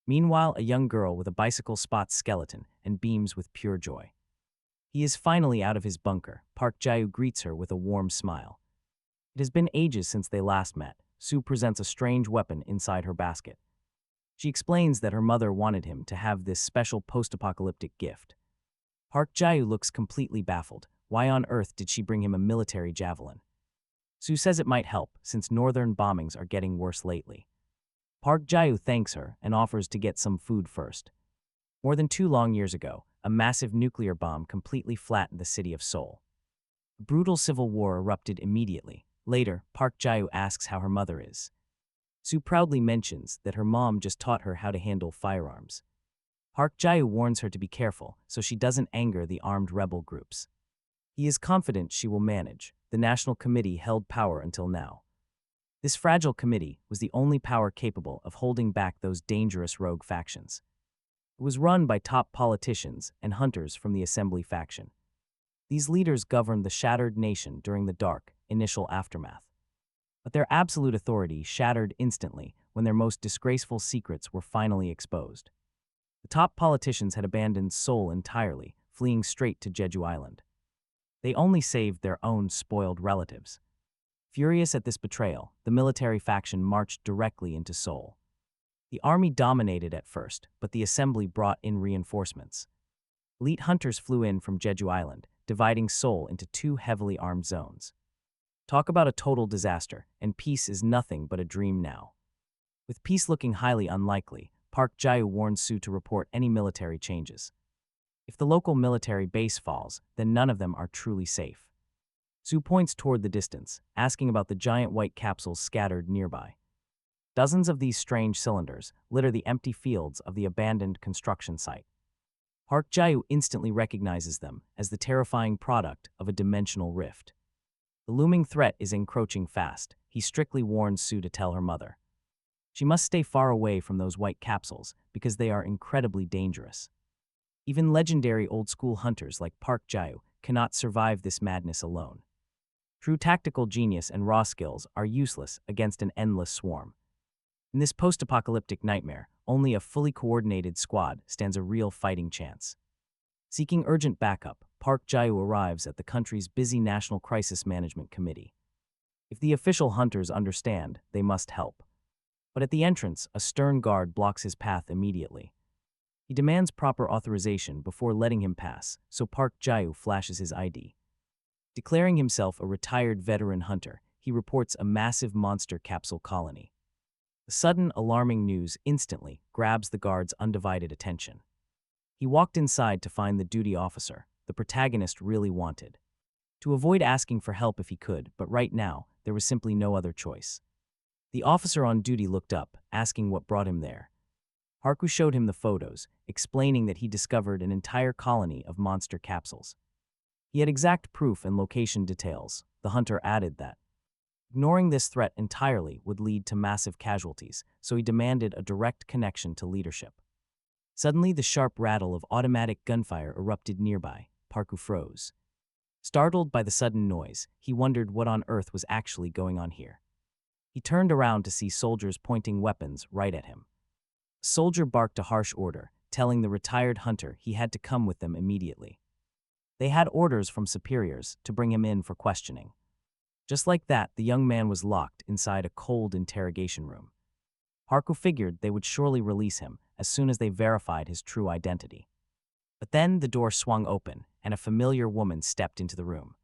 Meanwhile, a young girl with a bicycle spots skeleton and beams with pure joy. He is finally out of his bunker. Park Jae greets her with a warm smile. It has been ages since they last met. Sue presents a strange weapon inside her basket. She explains that her mother wanted him to have this special post-apocalyptic gift. Park Jae looks completely baffled. Why on earth did she bring him a military javelin? Sue says it might help, since northern bombings are getting worse lately. Park Jae thanks her and offers to get some food first. More than 2 long years ago, a massive nuclear bomb completely flattened the city of Seoul. A brutal civil war erupted immediately. Later, Park Jae asks how her mother is. Sue proudly mentions that her mom just taught her how to handle firearms. Park Jae warns her to be careful so she doesn't anger the armed rebel groups. He is confident she will manage. The National Committee held power until now. This fragile committee was the only power capable of holding back those dangerous rogue factions. It was run by top politicians and hunters from the Assembly faction. These leaders governed the shattered nation during the dark, initial aftermath. But their absolute authority shattered instantly when their most disgraceful secrets were finally exposed. The top politicians had abandoned Seoul entirely, fleeing straight to Jeju Island. They only saved their own spoiled relatives. Furious at this betrayal, the military faction marched directly into Seoul. The army dominated at first, but the assembly brought in reinforcements. Elite hunters flew in from Jeju Island, dividing Seoul into 2 heavily armed zones. Talk about a total disaster, and peace is nothing but a dream now. With peace looking highly unlikely, Park Jae warns Sue to report any military changes. If the local military base falls, then none of them are truly safe. Sue points toward the distance, asking about the giant white capsules scattered nearby. Dozens of these strange cylinders litter the empty fields of the abandoned construction site. Park Jae instantly recognizes them as the terrifying product of a dimensional rift. The looming threat is encroaching fast. He strictly warns Sue to tell her mother. She must stay far away from those white capsules because they are incredibly dangerous. Even legendary old-school hunters like Park Jae cannot survive this madness alone. True tactical genius and raw skills are useless against an endless swarm. In this post-apocalyptic nightmare, only a fully coordinated squad stands a real fighting chance. Seeking urgent backup, Park Jae arrives at the country's busy National Crisis Management Committee. If the official hunters understand, they must help. But at the entrance, a stern guard blocks his path immediately. He demands proper authorization before letting him pass, so Park Jae flashes his ID. Declaring himself a retired veteran hunter, he reports a massive monster capsule colony. The sudden, alarming news instantly grabs the guard's undivided attention. He walked inside to find the duty officer, the protagonist really wanted. To avoid asking for help if he could, but right now, there was simply no other choice. The officer on duty looked up, asking what brought him there. Harku showed him the photos, explaining that he discovered an entire colony of monster capsules. He had exact proof and location details. The hunter added that ignoring this threat entirely would lead to massive casualties, so he demanded a direct connection to leadership. Suddenly, the sharp rattle of automatic gunfire erupted nearby. Parku froze. Startled by the sudden noise, he wondered what on earth was actually going on here. He turned around to see soldiers pointing weapons right at him. A soldier barked a harsh order, telling the retired hunter he had to come with them immediately. They had orders from superiors to bring him in for questioning. Just like that, the young man was locked inside a cold interrogation room. Harku figured they would surely release him as soon as they verified his true identity. But then the door swung open, and a familiar woman stepped into the room.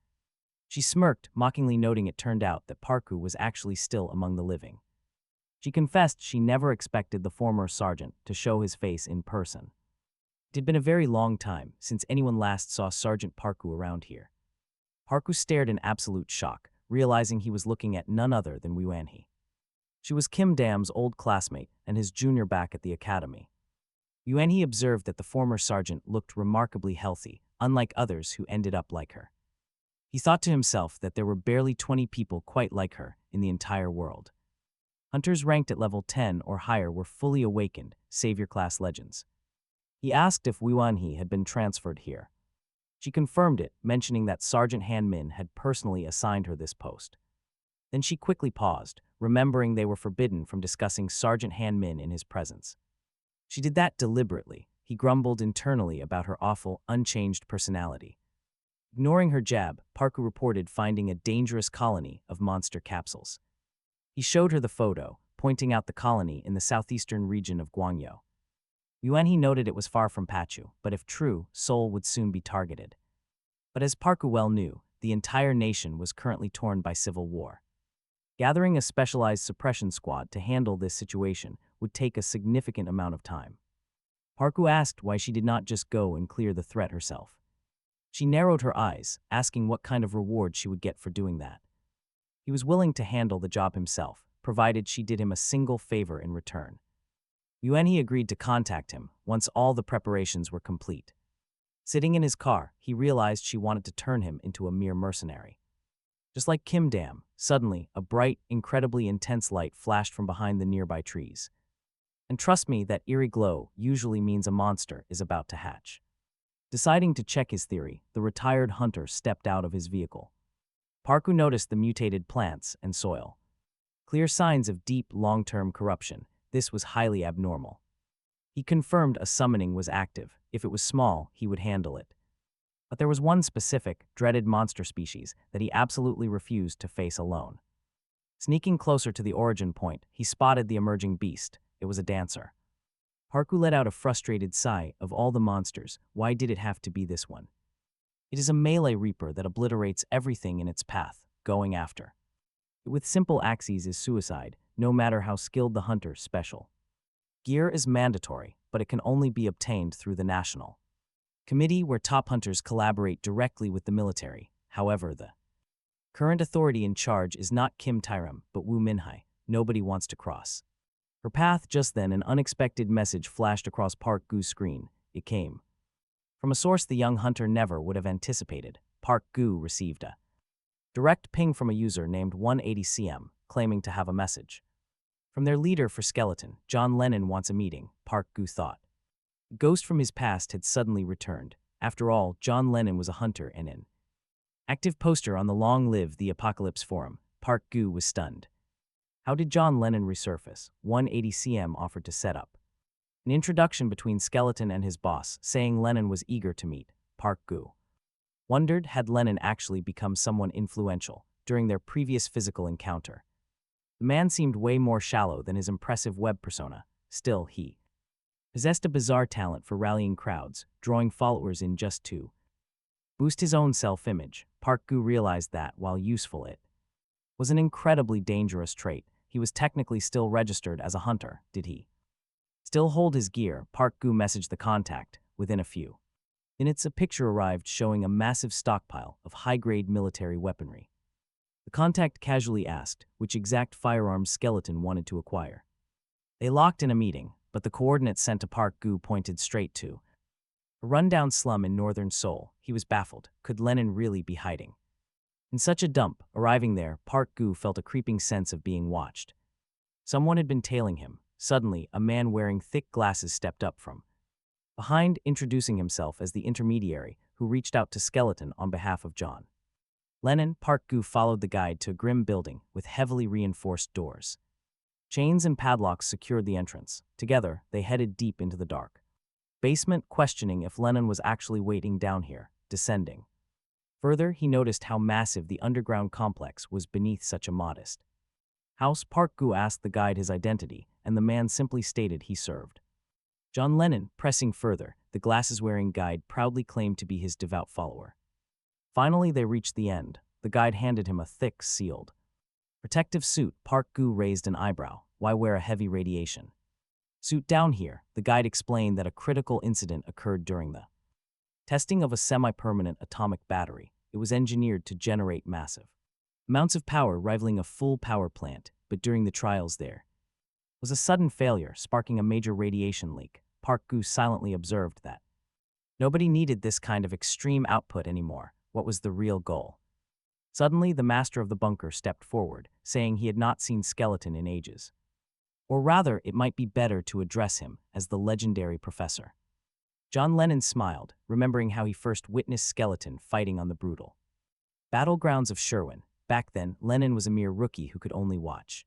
She smirked, mockingly noting it turned out that Parku was actually still among the living. She confessed she never expected the former sergeant to show his face in person. It had been a very long time since anyone last saw Sergeant Parku around here. Parku stared in absolute shock, realizing he was looking at none other than Woo-An-hee. She was Kim Dam's old classmate and his junior back at the academy. Woo-An-hee observed that the former sergeant looked remarkably healthy, unlike others who ended up like her. He thought to himself that there were barely 20 people quite like her in the entire world. Hunters ranked at level 10 or higher were fully awakened, savior-class legends. He asked if Wan-hee had been transferred here. She confirmed it, mentioning that Sergeant Han Min had personally assigned her this post. Then she quickly paused, remembering they were forbidden from discussing Sergeant Han Min in his presence. She did that deliberately. He grumbled internally about her awful, unchanged personality. Ignoring her jab, Parku reported finding a dangerous colony of monster capsules. He showed her the photo, pointing out the colony in the southeastern region of Gwangyo. Yuan-hee noted it was far from Pachu, but if true, Seoul would soon be targeted. But as Parku well knew, the entire nation was currently torn by civil war. Gathering a specialized suppression squad to handle this situation would take a significant amount of time. Parku asked why she did not just go and clear the threat herself. She narrowed her eyes, asking what kind of reward she would get for doing that. He was willing to handle the job himself, provided she did him a single favor in return. Yuan-hee agreed to contact him once all the preparations were complete. Sitting in his car, he realized she wanted to turn him into a mere mercenary. Just like Kim Dam, suddenly, a bright, incredibly intense light flashed from behind the nearby trees. And trust me, that eerie glow usually means a monster is about to hatch. Deciding to check his theory, the retired hunter stepped out of his vehicle. Parku noticed the mutated plants and soil. Clear signs of deep, long-term corruption. This was highly abnormal. He confirmed a summoning was active. If it was small, he would handle it. But there was one specific, dreaded monster species that he absolutely refused to face alone. Sneaking closer to the origin point, he spotted the emerging beast. It was a dancer. Parku let out a frustrated sigh. Of all the monsters, why did it have to be this one? It is a melee reaper that obliterates everything in its path, going after. With simple axes is suicide, no matter how skilled the hunter. Special gear is mandatory, but it can only be obtained through the National Committee, where top hunters collaborate directly with the military. However, the current authority in charge is not Kim Tyram, but Woo Min-hai. Nobody wants to cross her path. Just then, an unexpected message flashed across Park Goo's screen. It came from a source the young hunter never would have anticipated. Park Goo received a direct ping from a user named 180cm, claiming to have a message from their leader for Skeleton. John Lennon wants a meeting, Park Goo thought. The ghost from his past had suddenly returned. After all, John Lennon was a hunter and an active poster on the Long Live the Apocalypse forum. Park Goo was stunned. How did John Lennon resurface? 180cm offered to set up an introduction between Skeleton and his boss, saying Lennon was eager to meet. Park Goo wondered, had Lennon actually become someone influential during their previous physical encounter? The man seemed way more shallow than his impressive web persona. Still, he possessed a bizarre talent for rallying crowds, drawing followers in just to boost his own self-image. Park Goo realized that, while useful, it was an incredibly dangerous trait. He was technically still registered as a hunter. Did he still hold his gear? Park Goo messaged the contact. Within a few minutes, a picture arrived showing a massive stockpile of high-grade military weaponry. The contact casually asked which exact firearms Skeleton wanted to acquire. They locked in a meeting, but the coordinates sent to Park Goo pointed straight to a rundown slum in northern Seoul. He was baffled. Could Lennon really be hiding in such a dump? Arriving there, Park Goo felt a creeping sense of being watched. Someone had been tailing him. Suddenly, a man wearing thick glasses stepped up from behind, introducing himself as the intermediary who reached out to Skeleton on behalf of John Lennon. Park Goo followed the guide to a grim building with heavily reinforced doors. Chains and padlocks secured the entrance. Together, they headed deep into the dark basement, questioning if Lennon was actually waiting down here. Descending further, he noticed how massive the underground complex was beneath such a modest house. Park Goo asked the guide his identity, and the man simply stated he served John Lennon. Pressing further, the glasses-wearing guide proudly claimed to be his devout follower. Finally, they reached the end. The guide handed him a thick, sealed protective suit. Park Goo raised an eyebrow. Why wear a heavy radiation suit down here? The guide explained that a critical incident occurred during the testing of a semi-permanent atomic battery. It was engineered to generate massive amounts of power, rivaling a full power plant, but during the trials there was a sudden failure, sparking a major radiation leak. Park Goo silently observed that Nobody needed this kind of extreme output anymore. What was the real goal? Suddenly, the master of the bunker stepped forward, saying he had not seen Skeleton in ages. Or rather, it might be better to address him as the legendary professor. John Lennon smiled, remembering how he first witnessed Skeleton fighting on the brutal battlegrounds of Sherwin. Back then, Lennon was a mere rookie who could only watch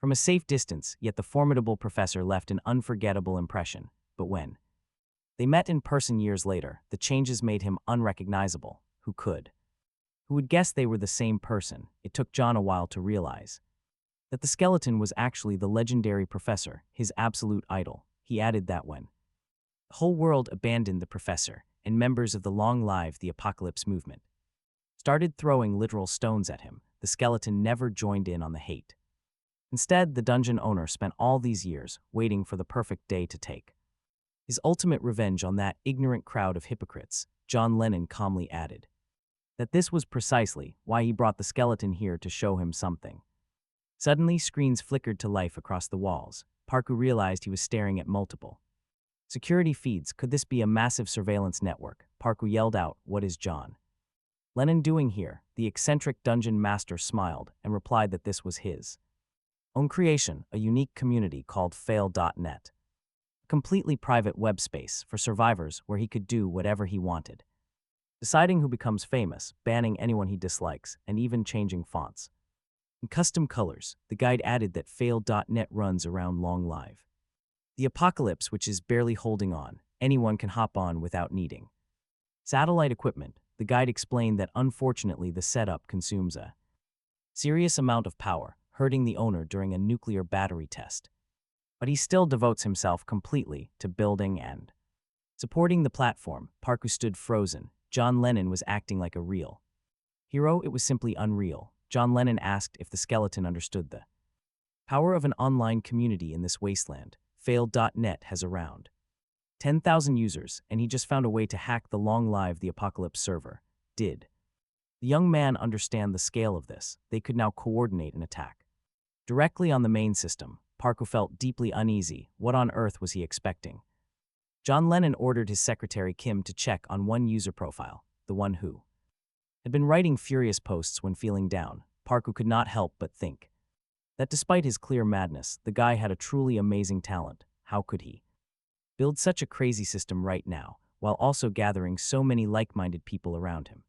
from a safe distance, yet the formidable professor left an unforgettable impression. But when they met in person years later, the changes made him unrecognizable. Who would guess they were the same person? It took John a while to realize that the Skeleton was actually the legendary professor, his absolute idol. He added that when the whole world abandoned the professor, and members of the Long Live the Apocalypse movement started throwing literal stones at him, the Skeleton never joined in on the hate. Instead, the dungeon owner spent all these years waiting for the perfect day to take his ultimate revenge on that ignorant crowd of hypocrites. John Lennon calmly added that this was precisely why he brought the Skeleton here, to show him something. Suddenly, screens flickered to life across the walls. Parku realized he was staring at multiple security feeds. Could this be a massive surveillance network? Parku yelled out, "What is John Lennon doing here?" The eccentric dungeon master smiled and replied that this was his own creation, a unique community called Fail.net. A completely private web space for survivors where he could do whatever he wanted, deciding who becomes famous, banning anyone he dislikes, and even changing fonts and custom colors. The guide added that Fail.net runs around Long Live the Apocalypse, which is barely holding on. Anyone can hop on without needing satellite equipment. The guide explained that unfortunately the setup consumes a serious amount of power, hurting the owner during a nuclear battery test. But he still devotes himself completely to building and supporting the platform. Parku stood frozen. John Lennon was acting like a real hero. It was simply unreal. John Lennon asked if the Skeleton understood the power of an online community in this wasteland. Fail.net has around 10,000 users, and he just found a way to hack the Long Live the Apocalypse server. Did the young man understand the scale of this? They could now coordinate an attack directly on the main system. Parku felt deeply uneasy. What on earth was he expecting? John Lennon ordered his secretary Kim to check on one user profile, the one who had been writing furious posts when feeling down. Parku could not help but think that despite his clear madness, the guy had a truly amazing talent. How could he build such a crazy system right now, while also gathering so many like-minded people around him?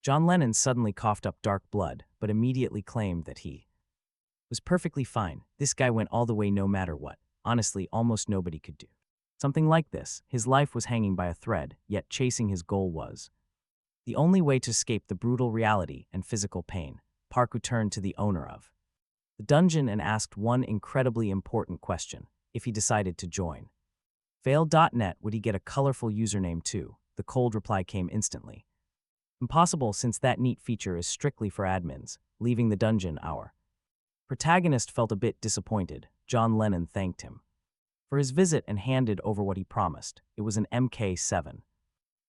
John Lennon suddenly coughed up dark blood, but immediately claimed that he was perfectly fine. This guy went all the way no matter what. Honestly, almost nobody could do something like this. His life was hanging by a thread, yet chasing his goal was the only way to escape the brutal reality and physical pain. Parku turned to the owner of the dungeon and asked one incredibly important question: if he decided to join Fail.net, would he get a colorful username too? The cold reply came instantly. Impossible, since that neat feature is strictly for admins. Leaving the dungeon, our protagonist felt a bit disappointed. John Lennon thanked him for his visit and handed over what he promised. It was an Mk7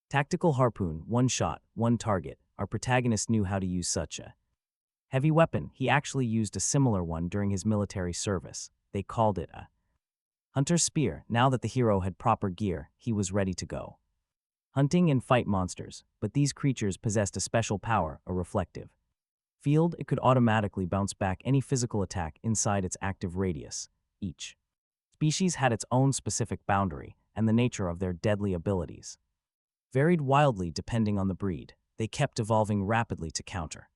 tactical harpoon, one shot, one target. Our protagonist knew how to use such a heavy weapon. He actually used a similar one during his military service. They called it a hunter's spear. Now that the hero had proper gear, he was ready to go hunting and fight monsters. But these creatures possessed a special power, a reflective field. It could automatically bounce back any physical attack inside its active radius. Each species had its own specific boundary, and the nature of their deadly abilities varied wildly depending on the breed. They kept evolving rapidly to counter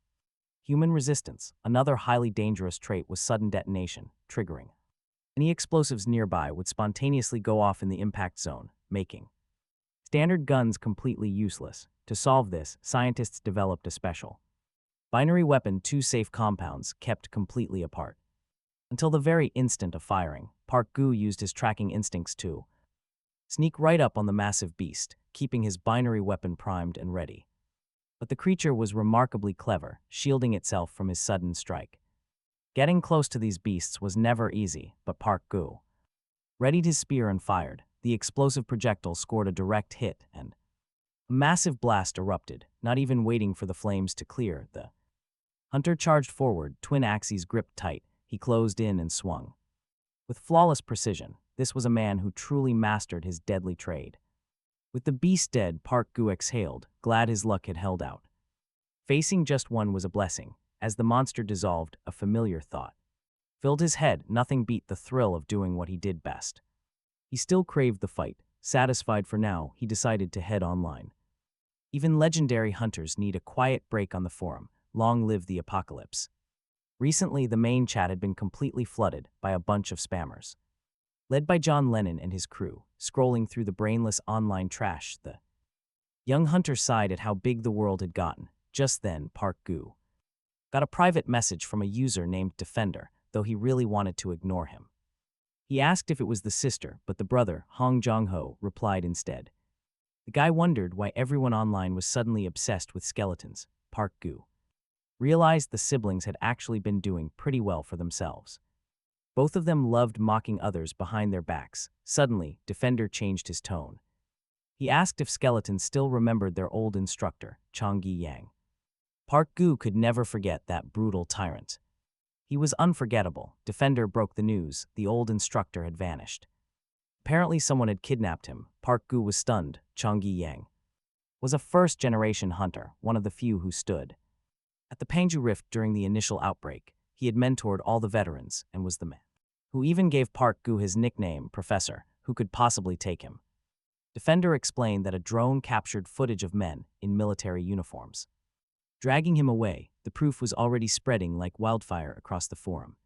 human resistance. Another highly dangerous trait was sudden detonation, triggering any explosives nearby would spontaneously go off in the impact zone, making standard guns completely useless. To solve this, scientists developed a special binary weapon, two safe compounds kept completely apart. Until the very instant of firing, Park Gu used his tracking instincts to sneak right up on the massive beast, keeping his binary weapon primed and ready. But the creature was remarkably clever, shielding itself from his sudden strike. Getting close to these beasts was never easy, but Park Gu readied his spear and fired. The explosive projectile scored a direct hit, and a massive blast erupted. Not even waiting for the flames to clear, the hunter charged forward, twin axes gripped tight. He closed in and swung with flawless precision. This was a man who truly mastered his deadly trade. With the beast dead, Park Gu exhaled, glad his luck had held out. Facing just one was a blessing. As the monster dissolved, a familiar thought filled his head. Nothing beat the thrill of doing what he did best. He still craved the fight. Satisfied for now, he decided to head online. Even legendary hunters need a quiet break on the forum. Long live the apocalypse. Recently, the main chat had been completely flooded by a bunch of spammers. Led by John Lennon and his crew, scrolling through the brainless online trash, the young hunter sighed at how big the world had gotten. Just then, Park Gu got a private message from a user named Defender, though he really wanted to ignore him. He asked if it was the sister, but the brother, Hong Jong-ho, replied instead. The guy wondered why everyone online was suddenly obsessed with skeletons. Park Gu realized the siblings had actually been doing pretty well for themselves. Both of them loved mocking others behind their backs. Suddenly, Defender changed his tone. He asked if skeletons still remembered their old instructor, Changyi Yang. Park Gu could never forget that brutal tyrant. He was unforgettable. Defender broke the news. The old instructor had vanished. Apparently someone had kidnapped him. Park Gu was stunned. Changyi Yang was a first-generation hunter, one of the few who stood at the Pangju Rift during the initial outbreak. He had mentored all the veterans and was the man who even gave Park Gu his nickname, Professor. Who could possibly take him? Defender explained that a drone captured footage of men in military uniforms dragging him away. The proof was already spreading like wildfire across the forum.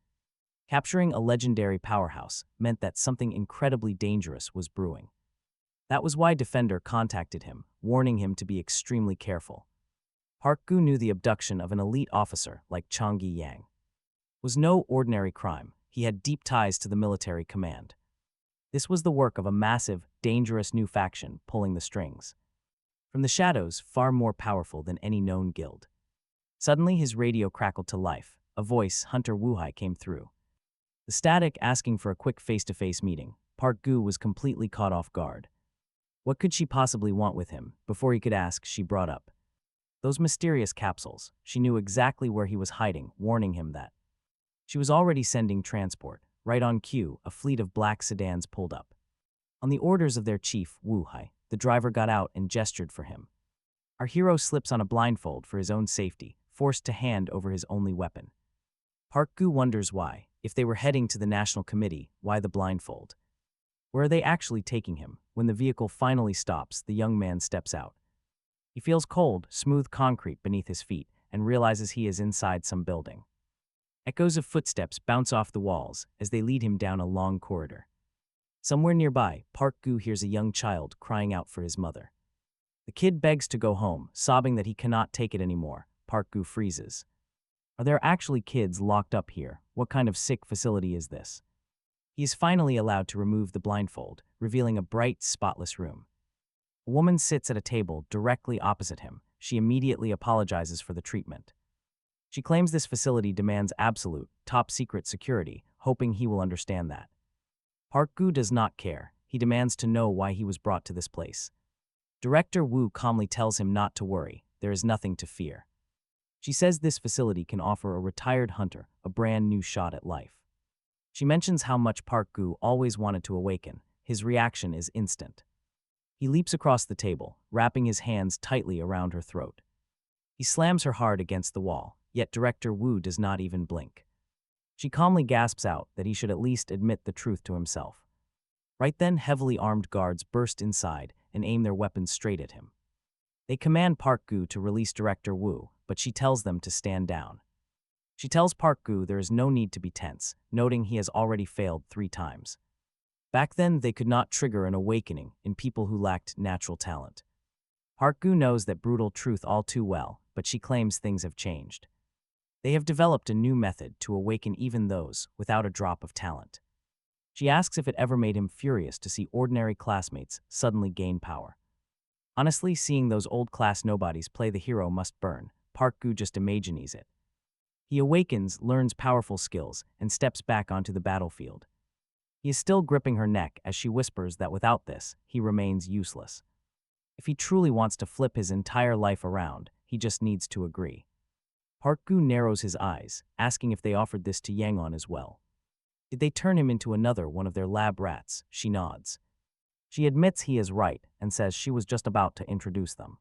Capturing a legendary powerhouse meant that something incredibly dangerous was brewing. That was why Defender contacted him, warning him to be extremely careful. Park Gu knew the abduction of an elite officer like Changyi Yang was no ordinary crime. He had deep ties to the military command. This was the work of a massive, dangerous new faction pulling the strings from the shadows, far more powerful than any known guild. Suddenly his radio crackled to life. A voice, Hunter Wuhai, came through. The static asking for a quick face-to-face meeting. Park Gu was completely caught off guard. What could she possibly want with him? Before he could ask, she brought up those mysterious capsules. She knew exactly where he was hiding, warning him that she was already sending transport. Right on cue, a fleet of black sedans pulled up. On the orders of their chief, Wu Hai, the driver got out and gestured for him. Our hero slips on a blindfold for his own safety, forced to hand over his only weapon. Park Gu wonders why. If they were heading to the National Committee, why the blindfold? Where are they actually taking him? When the vehicle finally stops, the young man steps out. He feels cold, smooth concrete beneath his feet and realizes he is inside some building. Echoes of footsteps bounce off the walls as they lead him down a long corridor. Somewhere nearby, Park Gu hears a young child crying out for his mother. The kid begs to go home, sobbing that he cannot take it anymore. Park Gu freezes. Are there actually kids locked up here? What kind of sick facility is this? He is finally allowed to remove the blindfold, revealing a bright, spotless room. A woman sits at a table directly opposite him. She immediately apologizes for the treatment. She claims this facility demands absolute, top-secret security, hoping he will understand that. Park Gu does not care. He demands to know why he was brought to this place. Director Wu calmly tells him not to worry. There is nothing to fear. She says this facility can offer a retired hunter a brand new shot at life. She mentions how much Park Gu always wanted to awaken. His reaction is instant. He leaps across the table, wrapping his hands tightly around her throat. He slams her hard against the wall, yet Director Wu does not even blink. She calmly gasps out that he should at least admit the truth to himself. Right then, heavily armed guards burst inside and aim their weapons straight at him. They command Park Gu to release Director Wu, but she tells them to stand down. She tells Park Gu there is no need to be tense, noting he has already failed 3 times. Back then, they could not trigger an awakening in people who lacked natural talent. Park Gu knows that brutal truth all too well, but she claims things have changed. They have developed a new method to awaken even those without a drop of talent. She asks if it ever made him furious to see ordinary classmates suddenly gain power. Honestly, seeing those old class nobodies play the hero must burn. Park Gu just imagines it. He awakens, learns powerful skills, and steps back onto the battlefield. He is still gripping her neck as she whispers that without this, he remains useless. If he truly wants to flip his entire life around, he just needs to agree. Park Gu narrows his eyes, asking if they offered this to Yangon as well. Did they turn him into another one of their lab rats? She nods. She admits he is right and says she was just about to introduce them.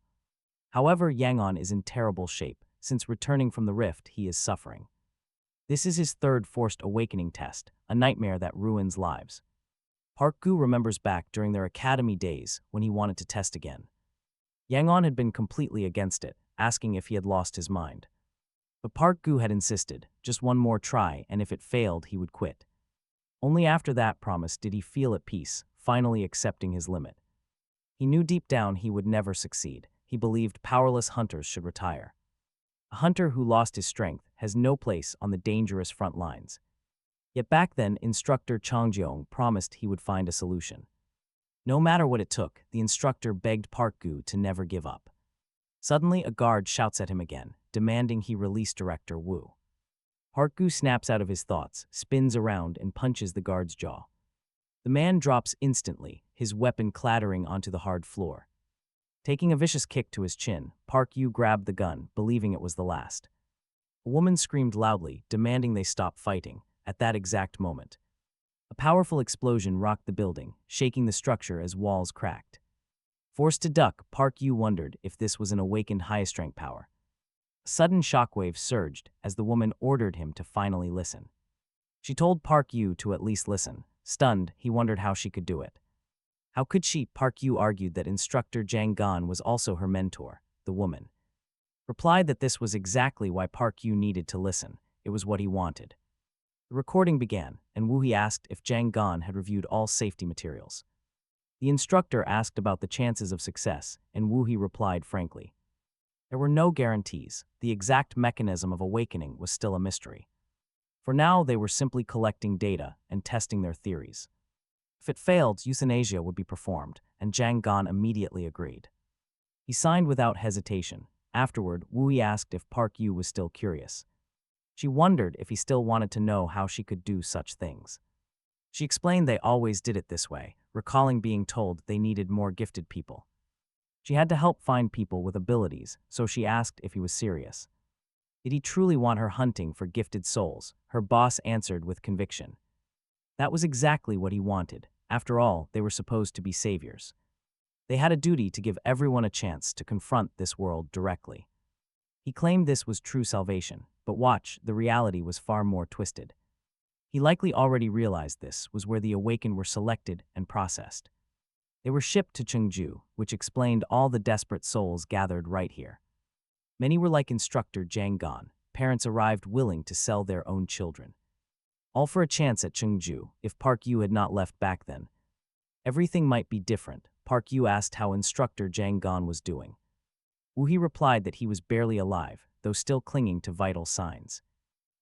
However, Yangon is in terrible shape. Since returning from the rift, he is suffering. This is his third forced awakening test, a nightmare that ruins lives. Park Gu remembers back during their academy days when he wanted to test again. Yangon had been completely against it, asking if he had lost his mind. But Park Gu had insisted, just one more try, and if it failed, he would quit. Only after that promise did he feel at peace, finally accepting his limit. He knew deep down he would never succeed. He believed powerless hunters should retire. A hunter who lost his strength has no place on the dangerous front lines. Yet back then, instructor Chang Jeong promised he would find a solution. No matter what it took, the instructor begged Park Gu to never give up. Suddenly, a guard shouts at him again, demanding he release Director Wu. Park Gu snaps out of his thoughts, spins around, and punches the guard's jaw. The man drops instantly, his weapon clattering onto the hard floor. Taking a vicious kick to his chin, Park Yu grabbed the gun, believing it was the last. A woman screamed loudly, demanding they stop fighting. At that exact moment, a powerful explosion rocked the building, shaking the structure as walls cracked. Forced to duck, Park Yu wondered if this was an awakened high-strength power. A sudden shockwave surged as the woman ordered him to finally listen. She told Park Yu to at least listen. Stunned, he wondered how she could do it. How could she? Park Yu argued that instructor Jang Gan was also her mentor. The woman replied that this was exactly why Park Yu needed to listen. It was what he wanted. The recording began, and Wu He asked if Jang Gan had reviewed all safety materials. The instructor asked about the chances of success, and Wu He replied frankly. There were no guarantees. The exact mechanism of awakening was still a mystery. For now, they were simply collecting data and testing their theories. If it failed, euthanasia would be performed, and Jang Gan immediately agreed. He signed without hesitation. Afterward, Wu He asked if Park Yu was still curious. She wondered if he still wanted to know how she could do such things. She explained they always did it this way, recalling being told they needed more gifted people. She had to help find people with abilities, so she asked if he was serious. Did he truly want her hunting for gifted souls? Her boss answered with conviction. That was exactly what he wanted. After all, they were supposed to be saviors. They had a duty to give everyone a chance to confront this world directly. He claimed this was true salvation, but watch, the reality was far more twisted. He likely already realized this was where the awakened were selected and processed. They were shipped to Chengju, which explained all the desperate souls gathered right here. Many were like instructor Jang Gan. Parents arrived willing to sell their own children. All for a chance at Chengju. If Park Yu had not left back then, everything might be different. Park Yu asked how instructor Jang Gan was doing. Wu He replied that he was barely alive, though still clinging to vital signs.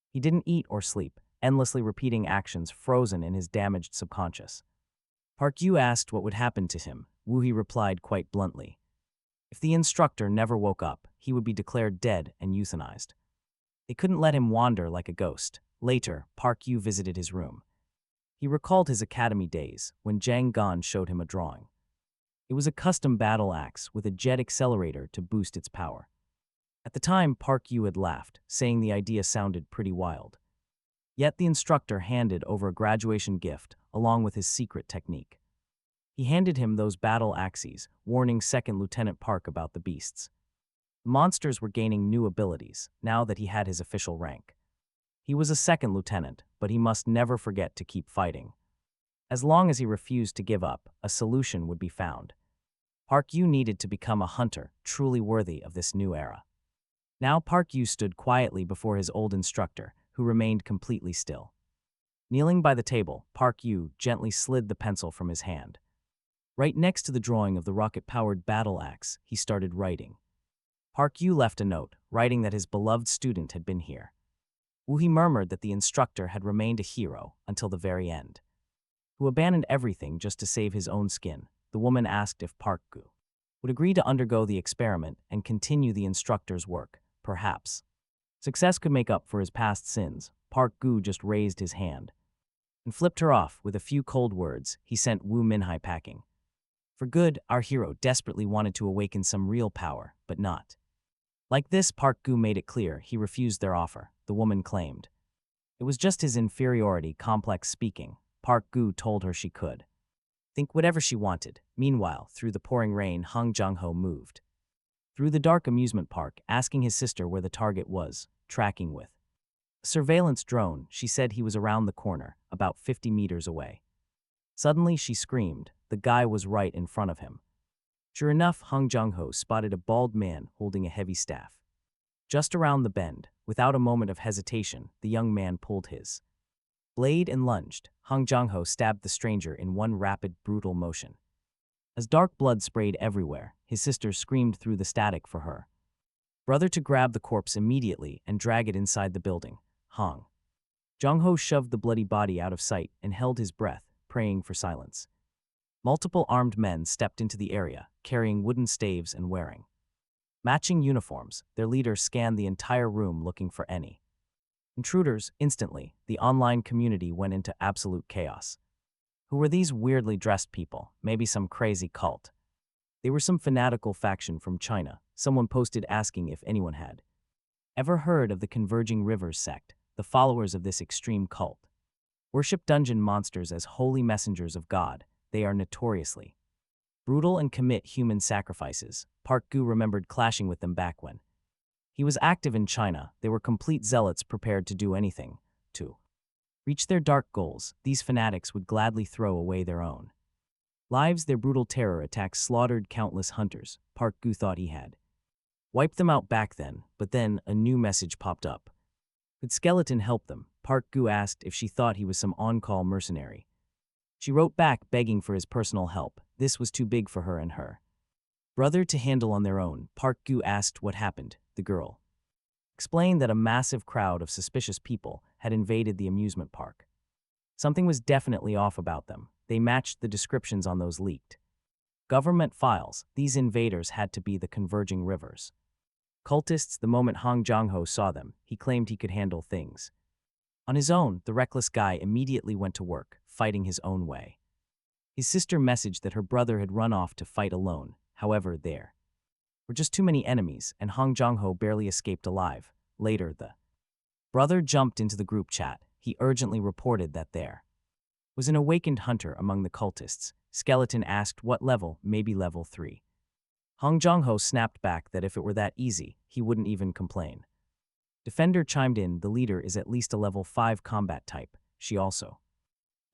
He didn't eat or sleep, endlessly repeating actions frozen in his damaged subconscious. Park Yu asked what would happen to him. Wu He replied quite bluntly. If the instructor never woke up, he would be declared dead and euthanized. They couldn't let him wander like a ghost. Later, Park Yu visited his room. He recalled his academy days when Jang Gan showed him a drawing. It was a custom battle axe with a jet accelerator to boost its power. At the time, Park Yu had laughed, saying the idea sounded pretty wild. Yet the instructor handed over a graduation gift along with his secret technique. He handed him those battle axes, warning Second Lieutenant Park about the beasts. The monsters were gaining new abilities, now that he had his official rank. He was a second lieutenant, but he must never forget to keep fighting. As long as he refused to give up, a solution would be found. Park Yu needed to become a hunter, truly worthy of this new era. Now Park Yu stood quietly before his old instructor, who remained completely still. Kneeling by the table, Park Yu gently slid the pencil from his hand. Right next to the drawing of the rocket-powered battle axe, he started writing. Park Yu left a note, writing that his beloved student had been here. Wu He murmured that the instructor had remained a hero until the very end. Who abandoned everything just to save his own skin. The woman asked if Park Gu would agree to undergo the experiment and continue the instructor's work. Perhaps success could make up for his past sins. Park Gu just raised his hand and flipped her off with a few cold words. He sent Wu Minhai packing. For good, our hero desperately wanted to awaken some real power, but not like this. Park Gu made it clear he refused their offer, the woman claimed. It was just his inferiority complex speaking. Park Gu told her she could think whatever she wanted. Meanwhile, through the pouring rain, Hong Jong-ho moved through the dark amusement park, asking his sister where the target was, tracking with a surveillance drone. She said he was around the corner, about 50 meters away. Suddenly, she screamed. The guy was right in front of him. Sure enough, Hong Jong-ho spotted a bald man holding a heavy staff. Just around the bend, without a moment of hesitation, the young man pulled his blade and lunged. Hong Jong-ho stabbed the stranger in one rapid, brutal motion. As dark blood sprayed everywhere, his sister screamed through the static for her brother to grab the corpse immediately and drag it inside the building. Hong Jong-ho shoved the bloody body out of sight and held his breath, praying for silence. Multiple armed men stepped into the area, carrying wooden staves and wearing matching uniforms. Their leader scanned the entire room looking for any intruders. Instantly, the online community went into absolute chaos. Who were these weirdly dressed people? Maybe some crazy cult. They were some fanatical faction from China. Someone posted asking if anyone had ever heard of the Converging Rivers sect. The followers of this extreme cult worship dungeon monsters as holy messengers of God. They are notoriously brutal and commit human sacrifices. Park Gu remembered clashing with them back when he was active in China. They were complete zealots prepared to do anything to reach their dark goals. These fanatics would gladly throw away their own lives. Their brutal terror attacks slaughtered countless hunters. Park Gu thought he had wiped them out back then, but then a new message popped up. Could Skeleton help them? Park Gu asked if she thought he was some on-call mercenary. She wrote back begging for his personal help. This was too big for her and her brother to handle on their own. Park Gu asked what happened. The girl explained that a massive crowd of suspicious people had invaded the amusement park. Something was definitely off about them. They matched the descriptions on those leaked government files. These invaders had to be the Converging Rivers cultists. The moment Hong Jong-ho saw them, he claimed he could handle things on his own. The reckless guy immediately went to work, fighting his own way. His sister messaged that her brother had run off to fight alone. However, there were just too many enemies, and Hong Jong-ho barely escaped alive. Later, the brother jumped into the group chat. He urgently reported that there was an awakened hunter among the cultists. Skeleton asked what level. Maybe level 3. Hong Jong-ho snapped back that if it were that easy, he wouldn't even complain. Defender chimed in. The leader is at least a level 5 combat type. She also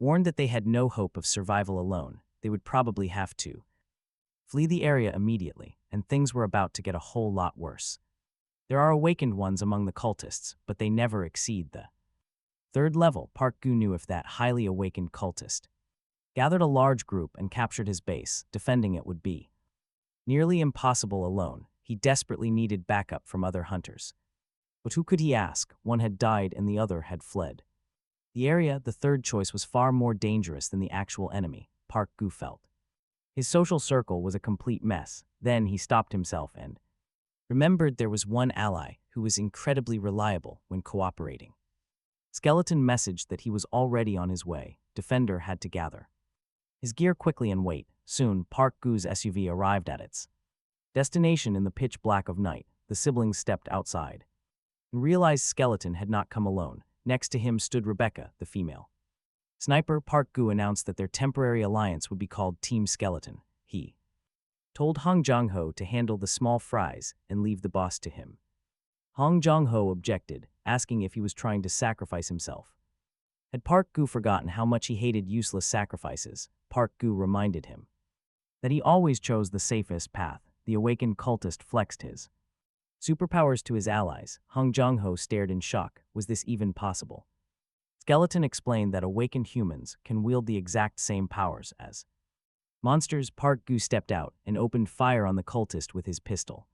warned that they had no hope of survival alone. They would probably have to flee the area immediately, and things were about to get a whole lot worse. There are awakened ones among the cultists, but they never exceed the 3rd level. Park Gu knew if that highly awakened cultist gathered a large group and captured his base, defending it would be nearly impossible alone. He desperately needed backup from other hunters. But who could he ask? One had died and the other had fled the area. The third choice was far more dangerous than the actual enemy, Park Gu felt. His social circle was a complete mess. Then he stopped himself and remembered there was one ally who was incredibly reliable when cooperating. Skeleton messaged that he was already on his way. Defender had to gather his gear quickly and wait. Soon, Park Gu's SUV arrived at its destination in the pitch black of night. The siblings stepped outside and realized Skeleton had not come alone. Next to him stood Rebecca, the female sniper. Park Gu announced that their temporary alliance would be called Team Skeleton. He told Hong Jong-ho to handle the small fries and leave the boss to him. Hong Jong-ho objected, asking if he was trying to sacrifice himself. Had Park Gu forgotten how much he hated useless sacrifices? Park Gu reminded him that he always chose the safest path. The awakened cultist flexed his superpowers to his allies. Hong Jong-ho stared in shock. Was this even possible? Skeleton explained that awakened humans can wield the exact same powers as monsters. Park Gu stepped out and opened fire on the cultist with his pistol.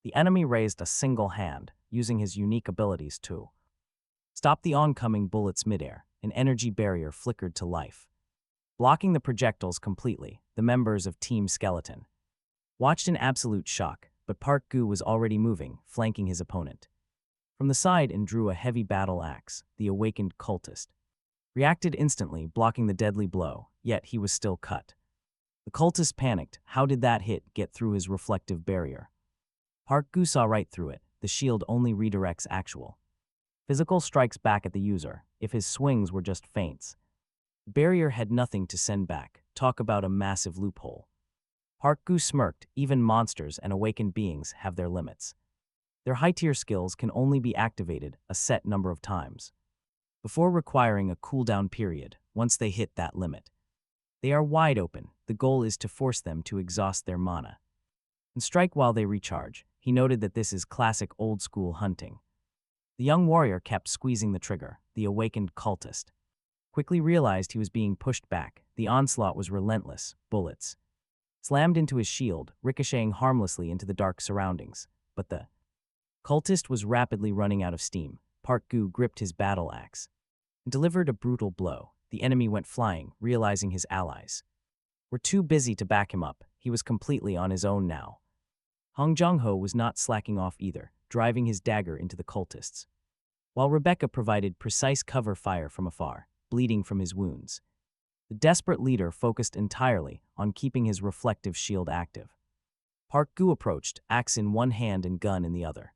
The enemy raised a single hand, using his unique abilities to stop the oncoming bullets midair. An energy barrier flickered to life, blocking the projectiles completely. The members of Team Skeleton watched in absolute shock, but Park Gu was already moving, flanking his opponent from the side, and drew a heavy battle axe. The awakened cultist reacted instantly, blocking the deadly blow, yet he was still cut. The cultist panicked. How did that hit get through his reflective barrier? Park Gu saw right through it. The shield only redirects actual physical strikes back at the user, if his swings were just feints. The barrier had nothing to send back. talk about a massive loophole. Park-gu smirked. Even monsters and awakened beings have their limits. Their high-tier skills can only be activated a set number of times, before requiring a cooldown period once they hit that limit. They are wide open. The goal is to force them to exhaust their mana and strike while they recharge. He noted that this is classic old-school hunting. The young warrior kept squeezing the trigger. The awakened cultist quickly realized he was being pushed back. The onslaught was relentless. Bullets slammed into his shield, ricocheting harmlessly into the dark surroundings. But the cultist was rapidly running out of steam. Park-gu gripped his battle axe and delivered a brutal blow. The enemy went flying, realizing his allies were too busy to back him up. He was completely on his own now. Hong Jong-ho was not slacking off either, driving his dagger into the cultists, while Rebecca provided precise cover fire from afar, bleeding from his wounds. The desperate leader focused entirely on keeping his reflective shield active. Park-gu approached, axe in one hand and gun in the other.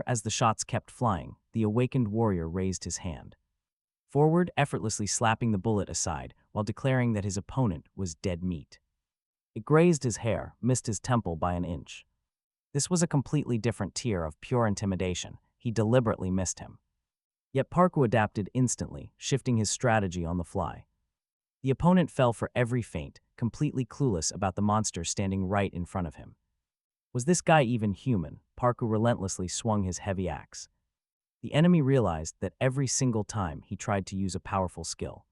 As the shots kept flying, the awakened warrior raised his hand forward, effortlessly slapping the bullet aside while declaring that his opponent was dead meat. It grazed his hair, missed his temple by an inch. This was a completely different tier of pure intimidation. He deliberately missed him. Yet Park-gu adapted instantly, shifting his strategy on the fly. The opponent fell for every feint, completely clueless about the monster standing right in front of him. Was this guy even human? Park-gu relentlessly swung his heavy axe. The enemy realized that every single time he tried to use a powerful skill,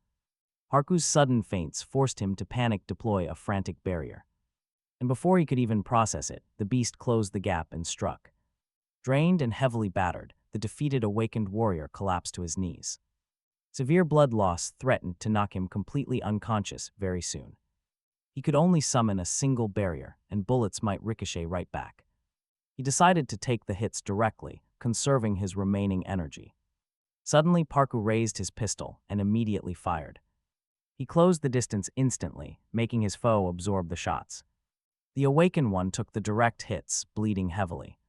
Park-gu's sudden feints forced him to panic deploy a frantic barrier. And before he could even process it, the beast closed the gap and struck. Drained and heavily battered, the defeated awakened warrior collapsed to his knees. Severe blood loss threatened to knock him completely unconscious very soon. He could only summon a single barrier, and bullets might ricochet right back. He decided to take the hits directly, conserving his remaining energy. Suddenly, Park-gu raised his pistol and immediately fired. He closed the distance instantly, making his foe absorb the shots. The awakened one took the direct hits, bleeding heavily.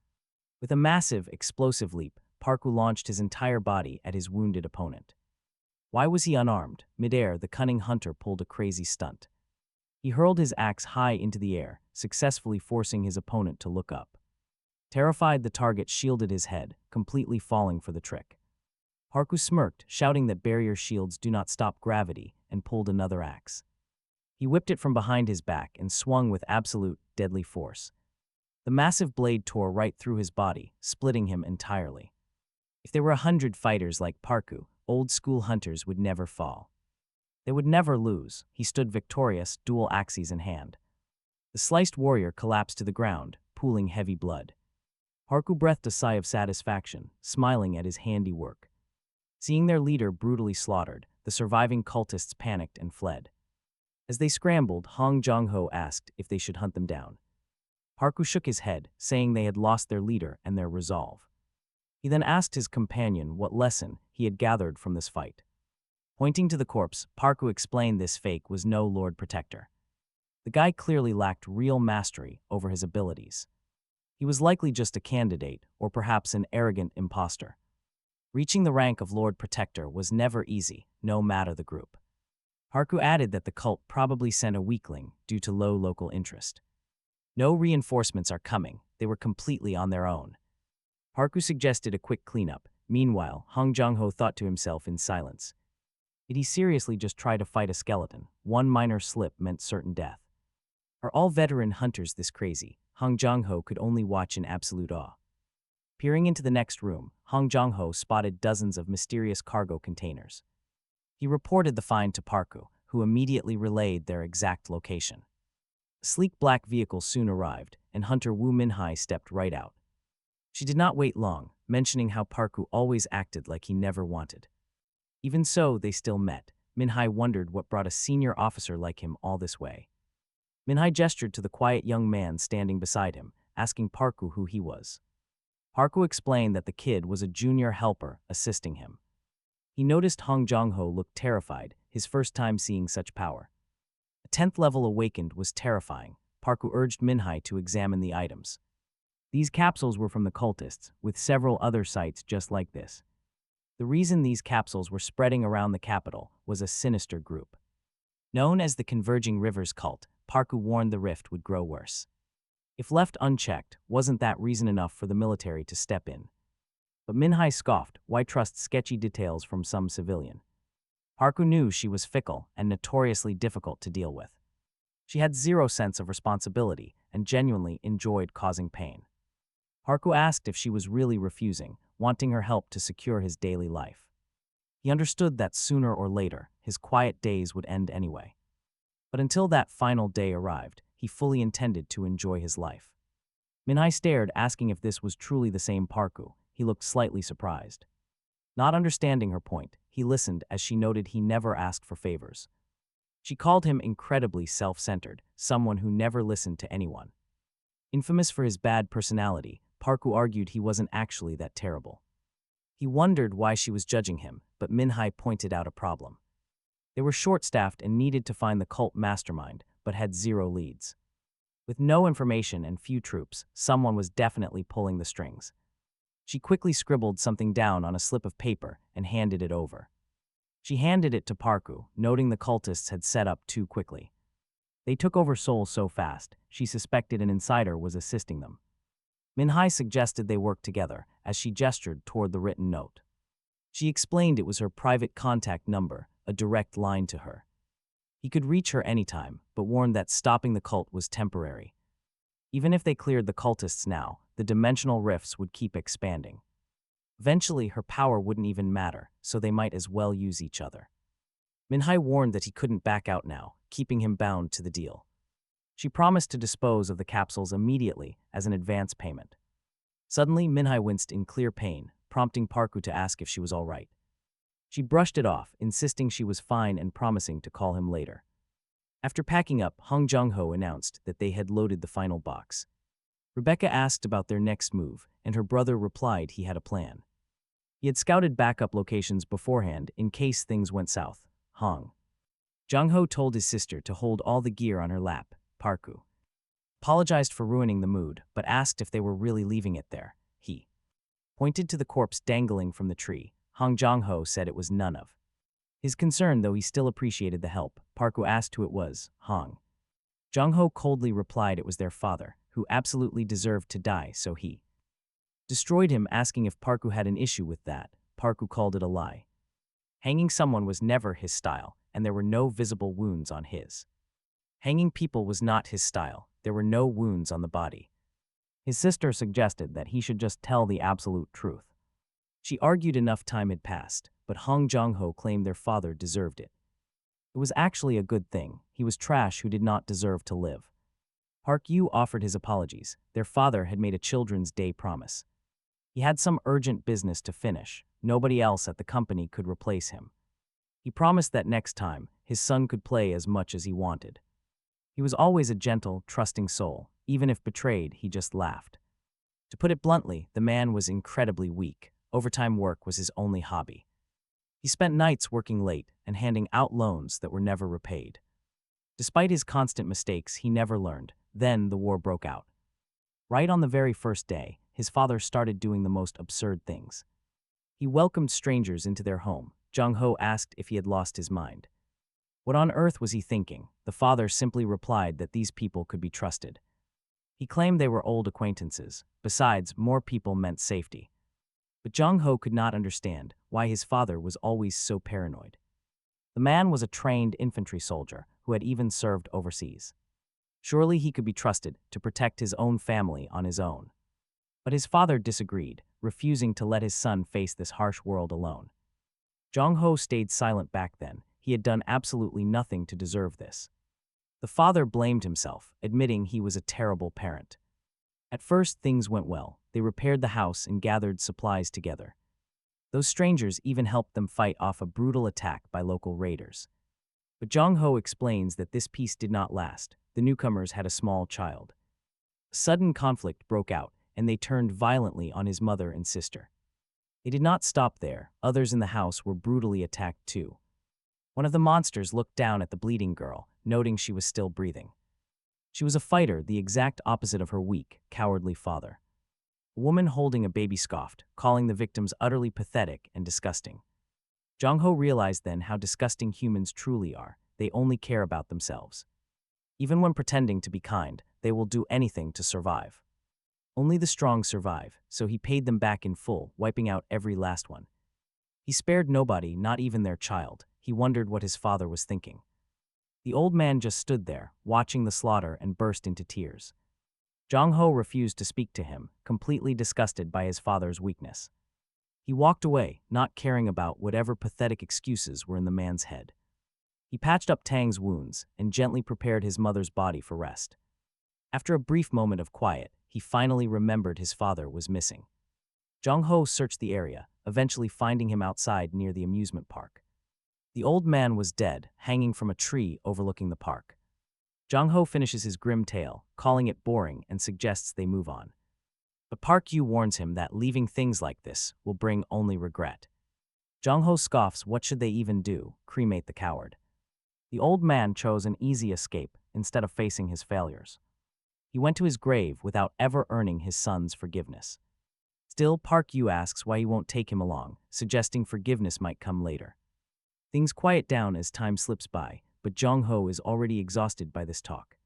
With a massive, explosive leap, Park-gu launched his entire body at his wounded opponent. Why was he unarmed? Midair, the cunning hunter pulled a crazy stunt. He hurled his axe high into the air, successfully forcing his opponent to look up. Terrified, the target shielded his head, completely falling for the trick. Park-gu smirked, shouting that barrier shields do not stop gravity, and pulled another axe. He whipped it from behind his back and swung with absolute, deadly force. The massive blade tore right through his body, splitting him entirely. If there were 100 fighters like Park-gu, old-school hunters would never fall. They would never lose. He stood victorious, dual axes in hand. The sliced warrior collapsed to the ground, pooling heavy blood. Park-gu breathed a sigh of satisfaction, smiling at his handiwork. Seeing their leader brutally slaughtered, the surviving cultists panicked and fled. As they scrambled, Hong Jong-ho asked if they should hunt them down. Park-gu shook his head, saying they had lost their leader and their resolve. He then asked his companion what lesson he had gathered from this fight. Pointing to the corpse, Park-gu explained this fake was no Lord Protector. The guy clearly lacked real mastery over his abilities. He was likely just a candidate, or perhaps an arrogant imposter. Reaching the rank of Lord Protector was never easy, no matter the group. Park-gu added that the cult probably sent a weakling due to low local interest. No reinforcements are coming, they were completely on their own. Park-gu suggested a quick cleanup. Meanwhile, Hong Jong-ho thought to himself in silence. Did he seriously just try to fight a skeleton? One minor slip meant certain death. Are all veteran hunters this crazy? Hong Jong-ho could only watch in absolute awe. Peering into the next room, Hong Jong-ho spotted dozens of mysterious cargo containers. He reported the find to Park-gu, who immediately relayed their exact location. A sleek black vehicle soon arrived, and Hunter Woo Min-hai stepped right out. She did not wait long, mentioning how Park-gu always acted like he never wanted. Even so, they still met. Min-hai wondered what brought a senior officer like him all this way. Min-hai gestured to the quiet young man standing beside him, asking Park-gu who he was. Park-gu explained that the kid was a junior helper assisting him. He noticed Hong Jong-ho looked terrified, his first time seeing such power. A 10th level awakened was terrifying. Park-gu urged Min-hai to examine the items. These capsules were from the cultists, with several other sites just like this. The reason these capsules were spreading around the capital was a sinister group. Known as the Converging Rivers cult, Parku warned the rift would grow worse. If left unchecked, wasn't that reason enough for the military to step in? But Minhai scoffed, why trust sketchy details from some civilian? Parku knew she was fickle and notoriously difficult to deal with. She had zero sense of responsibility and genuinely enjoyed causing pain. Parku asked if she was really refusing, wanting her help to secure his daily life. He understood that sooner or later, his quiet days would end anyway. But until that final day arrived, he fully intended to enjoy his life. Minhai stared, asking if this was truly the same Parku. He looked slightly surprised. Not understanding her point, he listened as she noted he never asked for favors. She called him incredibly self-centered, someone who never listened to anyone. Infamous for his bad personality, Parku argued he wasn't actually that terrible. He wondered why she was judging him, but Minhai pointed out a problem. They were short-staffed and needed to find the cult mastermind, but had zero leads. With no information and few troops, someone was definitely pulling the strings. She quickly scribbled something down on a slip of paper and handed it over. She handed it to Parku, noting the cultists had set up too quickly. They took over Seoul so fast, she suspected an insider was assisting them. Minhai suggested they work together, as she gestured toward the written note. She explained it was her private contact number, a direct line to her. He could reach her anytime, but warned that stopping the cult was temporary. Even if they cleared the cultists now, the dimensional rifts would keep expanding. Eventually, her power wouldn't even matter, so they might as well use each other. Minhai warned that he couldn't back out now, keeping him bound to the deal. She promised to dispose of the capsules immediately as an advance payment. Suddenly, Minhai winced in clear pain, prompting Parku to ask if she was all right. She brushed it off, insisting she was fine and promising to call him later. After packing up, Hong Jung-ho announced that they had loaded the final box. Rebecca asked about their next move, and her brother replied he had a plan. He had scouted backup locations beforehand in case things went south. Hong Jung-ho told his sister to hold all the gear on her lap. Parku apologized for ruining the mood, but asked if they were really leaving it there. He pointed to the corpse dangling from the tree. Hong Jung-ho said it was none of his concern, though he still appreciated the help. Parku asked who it was. Hong Jung-ho coldly replied it was their father, who absolutely deserved to die, so he destroyed him, asking if Parku had an issue with that. Parku called it a lie. Hanging someone was never his style, and there were no visible wounds on his. Hanging people was not his style. There were no wounds on the body. His sister suggested that he should just tell the absolute truth. She argued enough time had passed, but Hong Jung-ho claimed their father deserved it. It was actually a good thing. He was trash who did not deserve to live. Park Yu offered his apologies. Their father had made a Children's Day promise. He had some urgent business to finish. Nobody else at the company could replace him. He promised that next time, his son could play as much as he wanted. He was always a gentle, trusting soul. Even if betrayed, he just laughed. To put it bluntly, the man was incredibly weak. Overtime work was his only hobby. He spent nights working late and handing out loans that were never repaid. Despite his constant mistakes, he never learned. Then the war broke out. Right on the very first day, his father started doing the most absurd things. He welcomed strangers into their home. Jung-ho asked if he had lost his mind. What on earth was he thinking? The father simply replied that these people could be trusted. He claimed they were old acquaintances. Besides, more people meant safety. But Jung-ho could not understand why his father was always so paranoid. The man was a trained infantry soldier who had even served overseas. Surely he could be trusted to protect his own family on his own. But his father disagreed, refusing to let his son face this harsh world alone. Jung-ho stayed silent back then. He had done absolutely nothing to deserve this. The father blamed himself, admitting he was a terrible parent. At first, things went well. They repaired the house and gathered supplies together. Those strangers even helped them fight off a brutal attack by local raiders. But Jung-ho explains that this peace did not last. The newcomers had a small child. A sudden conflict broke out, and they turned violently on his mother and sister. They did not stop there. Others in the house were brutally attacked too. One of the monsters looked down at the bleeding girl, noting she was still breathing. She was a fighter, the exact opposite of her weak, cowardly father. A woman holding a baby scoffed, calling the victims utterly pathetic and disgusting. Jung-ho realized then how disgusting humans truly are. they only care about themselves. Even when pretending to be kind, they will do anything to survive. Only the strong survive, so he paid them back in full, wiping out every last one. He spared nobody, not even their child. He wondered what his father was thinking. The old man just stood there, watching the slaughter, and burst into tears. Jong-ho refused to speak to him, completely disgusted by his father's weakness. He walked away, not caring about whatever pathetic excuses were in the man's head. He patched up Tang's wounds and gently prepared his mother's body for rest. After a brief moment of quiet, he finally remembered his father was missing. Jong-ho searched the area, eventually finding him outside near the amusement park. The old man was dead, hanging from a tree overlooking the park. Jong-ho finishes his grim tale, calling it boring, and suggests they move on. But Park Yu warns him that leaving things like this will bring only regret. Jong-ho scoffs, what should they even do, cremate the coward. The old man chose an easy escape instead of facing his failures. He went to his grave without ever earning his son's forgiveness. Still, Park Yu asks why he won't take him along, suggesting forgiveness might come later. Things quiet down as time slips by, but Jong-ho is already exhausted by this talk.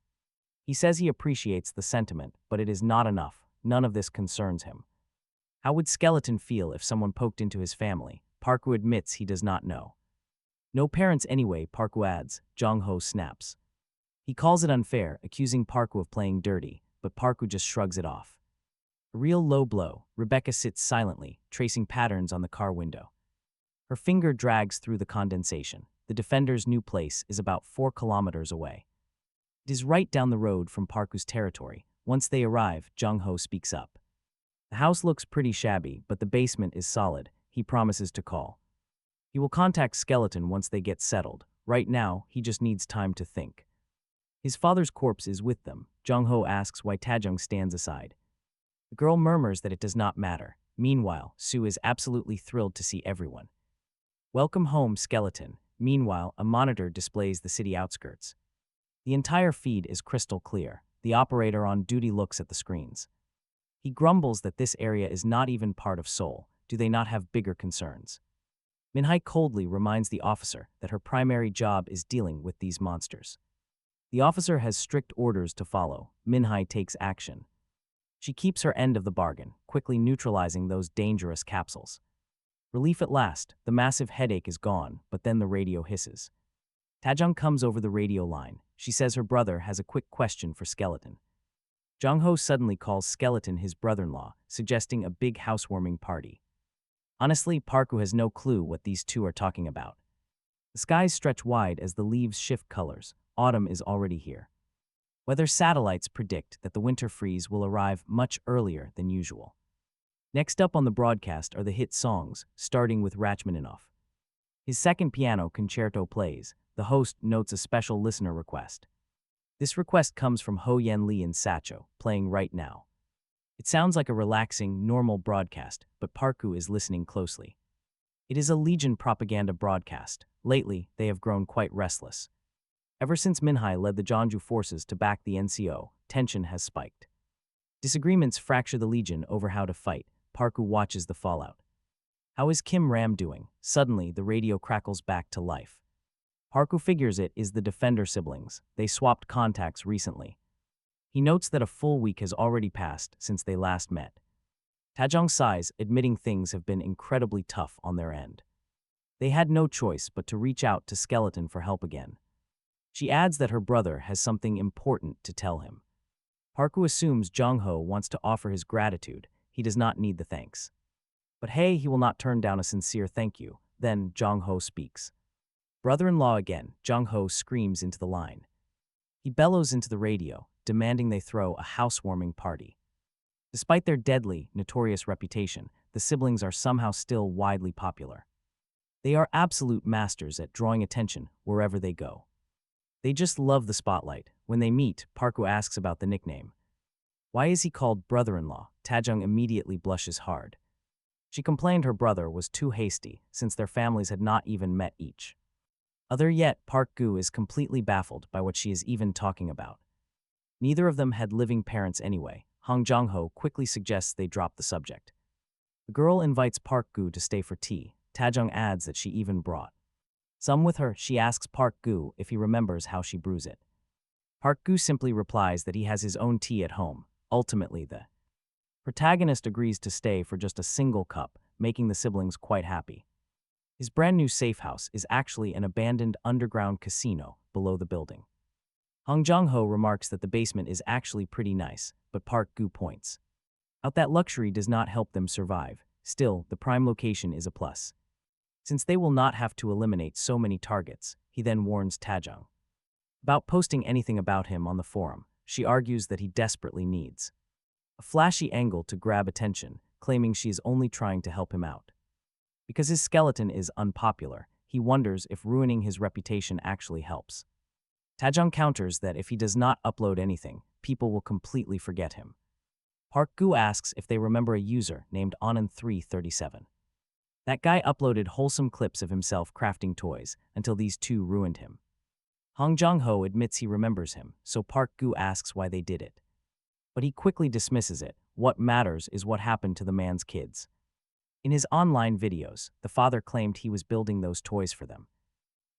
He says he appreciates the sentiment, but it is not enough. None of this concerns him. How would Skeleton feel if someone poked into his family? Park Yu admits he does not know. No parents anyway, Park Yu adds. Jong-ho snaps. He calls it unfair, accusing Park Yu of playing dirty, but Park Yu just shrugs it off. A real low blow. Rebecca sits silently, tracing patterns on the car window. Her finger drags through the condensation. The defender's new place is about 4 kilometers away. It is right down the road from Park Yu's territory. Once they arrive, Jong-ho speaks up. The house looks pretty shabby, but the basement is solid. He promises to call. He will contact Skeleton once they get settled. Right now, he just needs time to think. His father's corpse is with them. Jong-ho asks why Tajung stands aside. The girl murmurs that it does not matter. Meanwhile, Sue is absolutely thrilled to see everyone. Welcome home, Skeleton. Meanwhile, a monitor displays the city outskirts. The entire feed is crystal clear. The operator on duty looks at the screens. He grumbles that this area is not even part of Seoul. Do they not have bigger concerns? Minhai coldly reminds the officer that her primary job is dealing with these monsters. The officer has strict orders to follow. Minhai takes action. She keeps her end of the bargain, quickly neutralizing those dangerous capsules. Relief at last. The massive headache is gone, but then the radio hisses. Tajung comes over the radio line. She says her brother has a quick question for Skeleton. Jong-ho suddenly calls Skeleton his brother-in-law, suggesting a big housewarming party. Honestly, Park Yu has no clue what these two are talking about. The skies stretch wide as the leaves shift colors. Autumn is already here. Weather satellites predict that the winter freeze will arrive much earlier than usual. Next up on the broadcast are the hit songs, starting with Rachmaninoff. His second piano concerto plays. The host notes a special listener request. This request comes from Ho Yen Lee in Sacho, playing right now. It sounds like a relaxing, normal broadcast, but Park Yu is listening closely. It is a Legion propaganda broadcast. Lately, they have grown quite restless. Ever since Minhai led the Jeonju forces to back the NCO, tension has spiked. Disagreements fracture the Legion over how to fight. Park Yu watches the fallout. How is Kim Ram doing? Suddenly, the radio crackles back to life. Park Yu figures it is the Defender siblings. They swapped contacts recently. He notes that a full week has already passed since they last met. Tajong sighs, admitting things have been incredibly tough on their end. They had no choice but to reach out to Skeleton for help again. She adds that her brother has something important to tell him. Park Yu assumes Jong-ho wants to offer his gratitude. He does not need the thanks. But hey, he will not turn down a sincere thank you. Then Jong-ho speaks. Brother-in-law again, Jong-ho screams into the line. He bellows into the radio, demanding they throw a housewarming party. Despite their deadly, notorious reputation, the siblings are somehow still widely popular. They are absolute masters at drawing attention wherever they go. They just love the spotlight. When they meet, Park Yu asks about the nickname. Why is he called brother-in-law? Tajung immediately blushes hard. She complained her brother was too hasty, since their families had not even met each. Other yet, Park Yu is completely baffled by what she is even talking about. Neither of them had living parents anyway. Hong Jong-ho quickly suggests they drop the subject. The girl invites Park Yu to stay for tea. Tajung adds that she even brought Some with her, she asks Park Gu if he remembers how she brews it. Park Gu simply replies that he has his own tea at home. Ultimately, the protagonist agrees to stay for just a single cup, making the siblings quite happy. His brand new safe house is actually an abandoned underground casino below the building. Hong Jong-ho remarks that the basement is actually pretty nice, but Park Gu points out that luxury does not help them survive. Still, the prime location is a plus, since they will not have to eliminate so many targets. He then warns Tajung about posting anything about him on the forum. She argues that he desperately needs a flashy angle to grab attention, claiming she is only trying to help him out. Because his skeleton is unpopular, he wonders if ruining his reputation actually helps. Tajung counters that if he does not upload anything, people will completely forget him. Park Gu asks if they remember a user named Onan337. That guy uploaded wholesome clips of himself crafting toys until these two ruined him. Hong Jong-ho admits he remembers him, so Park Gu asks why they did it. But he quickly dismisses it. What matters is what happened to the man's kids. In his online videos, the father claimed he was building those toys for them.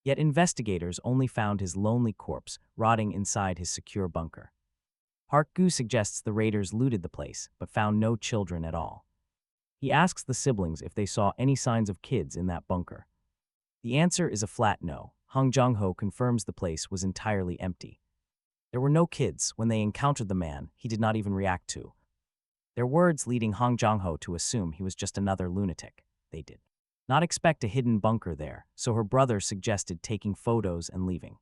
Yet investigators only found his lonely corpse rotting inside his secure bunker. Park Gu suggests the raiders looted the place, but found no children at all. He asks the siblings if they saw any signs of kids in that bunker. The answer is a flat no. Hong Jong-ho confirms the place was entirely empty. There were no kids. When they encountered the man, he did not even react to their words, leading Hong Jong-ho to assume he was just another lunatic. They did not expect a hidden bunker there, so her brother suggested taking photos and leaving.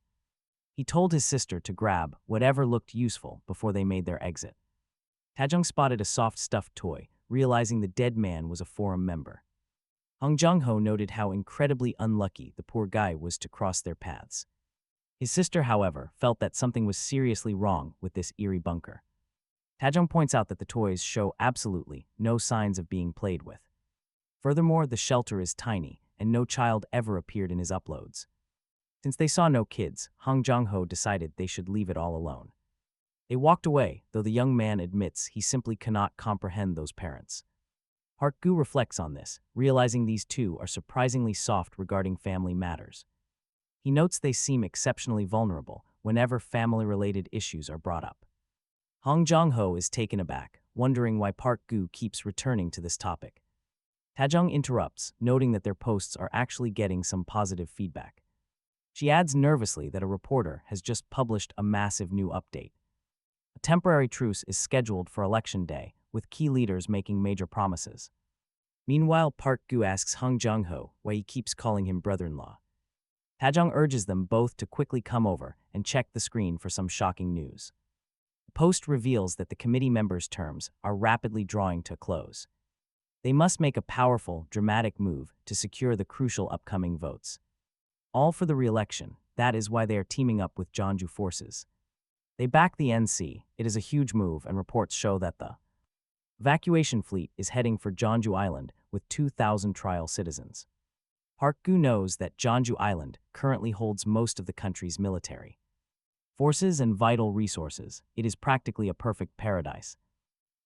He told his sister to grab whatever looked useful before they made their exit. Tajung spotted a soft stuffed toy, realizing the dead man was a forum member. Hong Jong-ho noted how incredibly unlucky the poor guy was to cross their paths. His sister, however, felt that something was seriously wrong with this eerie bunker. Tajung points out that the toys show absolutely no signs of being played with. Furthermore, the shelter is tiny, and no child ever appeared in his uploads. Since they saw no kids, Hong Jong-ho decided they should leave it all alone. They walked away, though the young man admits he simply cannot comprehend those parents. Park Gu reflects on this, realizing these two are surprisingly soft regarding family matters. He notes they seem exceptionally vulnerable whenever family-related issues are brought up. Hong Jong-ho is taken aback, wondering why Park Gu keeps returning to this topic. Tajung interrupts, noting that their posts are actually getting some positive feedback. She adds nervously that a reporter has just published a massive new update. A temporary truce is scheduled for election day, with key leaders making major promises. Meanwhile, Park Gu asks Hong Jong-ho why he keeps calling him brother-in-law. Tajung urges them both to quickly come over and check the screen for some shocking news. The post reveals that the committee members' terms are rapidly drawing to a close. They must make a powerful, dramatic move to secure the crucial upcoming votes. All for the re-election. That is why they are teaming up with Jeonju forces. They back the NC. It is a huge move, and reports show that the evacuation fleet is heading for Jeonju Island with 2,000 trial citizens. Park Gu knows that Jeonju Island currently holds most of the country's military forces and vital resources. It is practically a perfect paradise.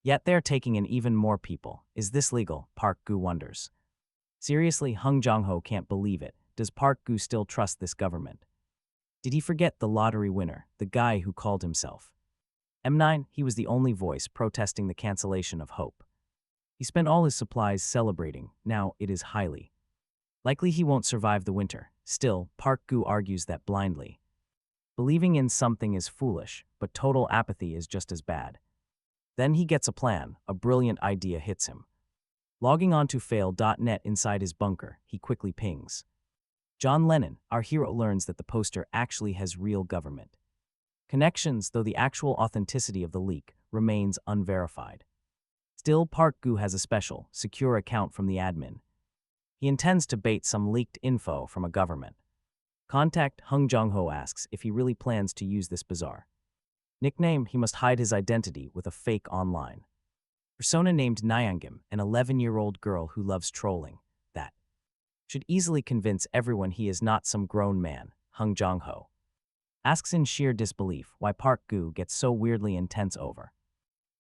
Yet they're taking in even more people. Is this legal? Park Gu wonders. Seriously, Hong Jong-ho can't believe it. Does Park Gu still trust this government? Did he forget the lottery winner, the guy who called himself M9? He was the only voice protesting the cancellation of hope. He spent all his supplies celebrating. Now it is highly likely he won't survive the winter. Still, Park Gu argues that blindly believing in something is foolish, but total apathy is just as bad. Then he gets a plan. A brilliant idea hits him. Logging on to fail.net inside his bunker, he quickly pings John Lennon. Our hero learns that the poster actually has real government connections, though the actual authenticity of the leak remains unverified. Still, Park Gu has a special, secure account from the admin. He intends to bait some leaked info from a government contact. Hong Jong-ho asks if he really plans to use this bizarre nickname. He must hide his identity with a fake online persona named Nyangim, an 11-year-old girl who loves trolling. That should easily convince everyone he is not some grown man. Hong Jong-ho asks in sheer disbelief why Park Gu gets so weirdly intense over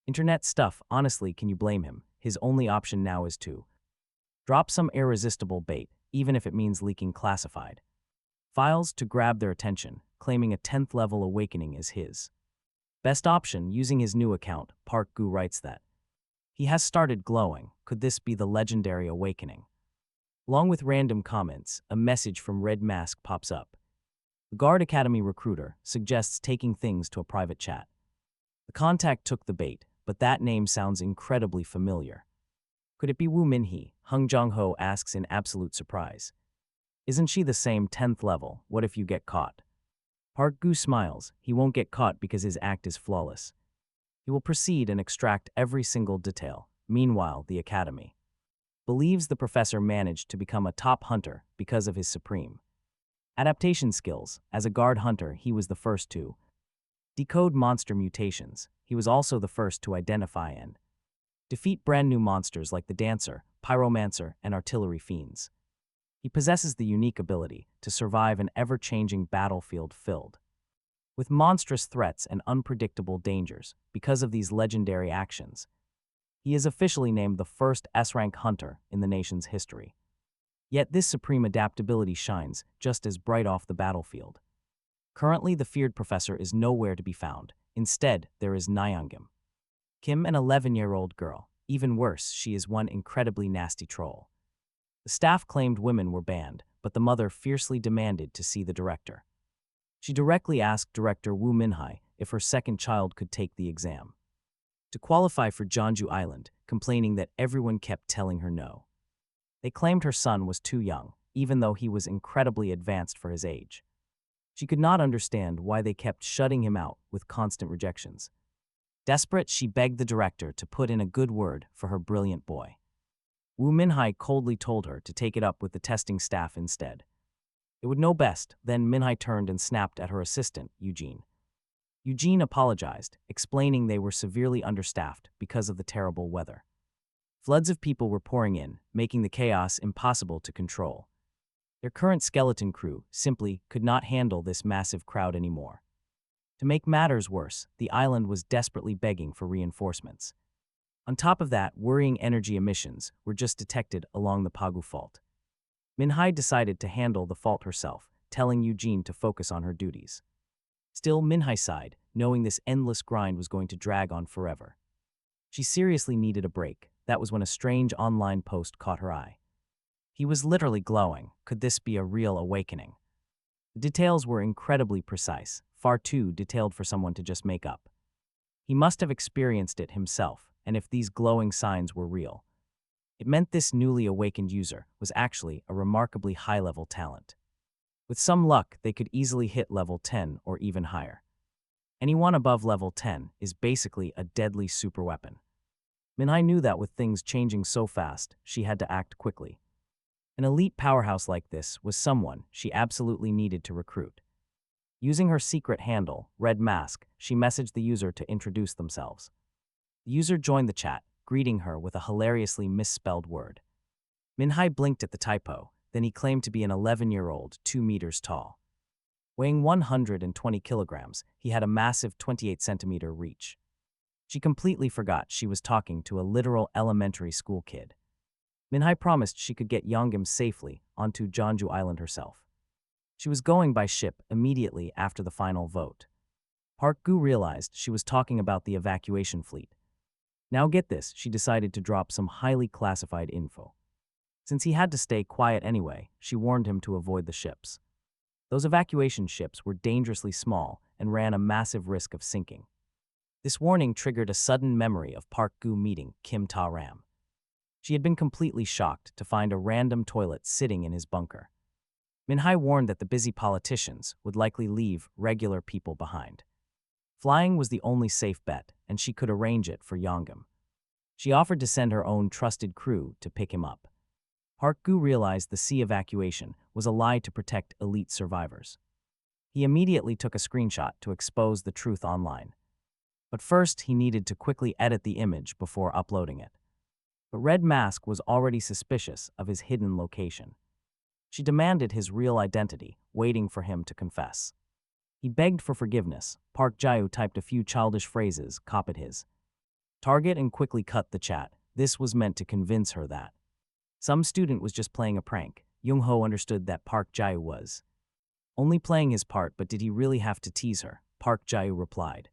internet stuff. Honestly, can you blame him? His only option now is to drop some irresistible bait, even if it means leaking classified files to grab their attention, claiming a 10th level awakening is his best option. Using his new account, Park Gu writes that he has started glowing. Could this be the legendary awakening? Along with random comments, a message from Red Mask pops up. The Guard Academy recruiter suggests taking things to a private chat. The contact took the bait, but that name sounds incredibly familiar. Could it be Woo Min-hee? Hung Jong-ho asks in absolute surprise. Isn't she the same 10th level? What if you get caught? Park Gu smiles. He won't get caught because his act is flawless. He will proceed and extract every single detail. Meanwhile, the academy believes the professor managed to become a top hunter because of his supreme adaptation skills. As a guard hunter, he was the first to decode monster mutations. He was also the first to identify and defeat brand new monsters like the Dancer, Pyromancer, and Artillery Fiends. He possesses the unique ability to survive an ever-changing battlefield filled with monstrous threats and unpredictable dangers. Because of these legendary actions, he is officially named the first S-rank hunter in the nation's history. Yet this supreme adaptability shines just as bright off the battlefield. Currently, the feared professor is nowhere to be found. Instead, there is Nyangim Kim, an 11-year-old girl. Even worse, she is one incredibly nasty troll. The staff claimed women were banned, but the mother fiercely demanded to see the director. She directly asked Director Woo Min-hee if her second child could take the exam to qualify for Jeonju Island, complaining that everyone kept telling her no. They claimed her son was too young, even though he was incredibly advanced for his age. She could not understand why they kept shutting him out with constant rejections. Desperate, she begged the director to put in a good word for her brilliant boy. Woo Min-hee coldly told her to take it up with the testing staff instead. It would know best. Then Min-hee turned and snapped at her assistant, Eugene. Eugene apologized, explaining they were severely understaffed because of the terrible weather. Floods of people were pouring in, making the chaos impossible to control. Their current skeleton crew simply could not handle this massive crowd anymore. To make matters worse, the island was desperately begging for reinforcements. On top of that, worrying energy emissions were just detected along the Pagu Fault. Min-hee decided to handle the fault herself, telling Eugene to focus on her duties. Still, Min-hee sighed, knowing this endless grind was going to drag on forever. She seriously needed a break. That was when a strange online post caught her eye. He was literally glowing. Could this be a real awakening? The details were incredibly precise, far too detailed for someone to just make up. He must have experienced it himself, and if these glowing signs were real, it meant this newly awakened user was actually a remarkably high-level talent. With some luck, they could easily hit level 10 or even higher. Anyone above level 10 is basically a deadly superweapon. Min-hee knew that with things changing so fast, she had to act quickly. An elite powerhouse like this was someone she absolutely needed to recruit. Using her secret handle, Red Mask, she messaged the user to introduce themselves. The user joined the chat, greeting her with a hilariously misspelled word. Min-hee blinked at the typo, then he claimed to be an 11-year-old, 2 meters tall. Weighing 120 kilograms, he had a massive 28-centimeter reach. She completely forgot she was talking to a literal elementary school kid. Min-hee promised she could get Yeonggim safely onto Jeonju Island herself. She was going by ship immediately after the final vote. Park Gu realized she was talking about the evacuation fleet. Now get this, she decided to drop some highly classified info. Since he had to stay quiet anyway, she warned him to avoid the ships. Those evacuation ships were dangerously small and ran a massive risk of sinking. This warning triggered a sudden memory of Park Gu meeting Kim Ta-ram. She had been completely shocked to find a random toilet sitting in his bunker. Min-hee warned that the busy politicians would likely leave regular people behind. Flying was the only safe bet, and she could arrange it for Yeonggim. She offered to send her own trusted crew to pick him up. Park Gu realized the sea evacuation was a lie to protect elite survivors. He immediately took a screenshot to expose the truth online. But first, he needed to quickly edit the image before uploading it. But Red Mask was already suspicious of his hidden location. She demanded his real identity, waiting for him to confess. He begged for forgiveness. Park Jae typed a few childish phrases, copied his target, and quickly cut the chat. This was meant to convince her that some student was just playing a prank. Jung-ho understood that Park Jae was Only playing his part, but did he really have to tease her? Park Jae replied.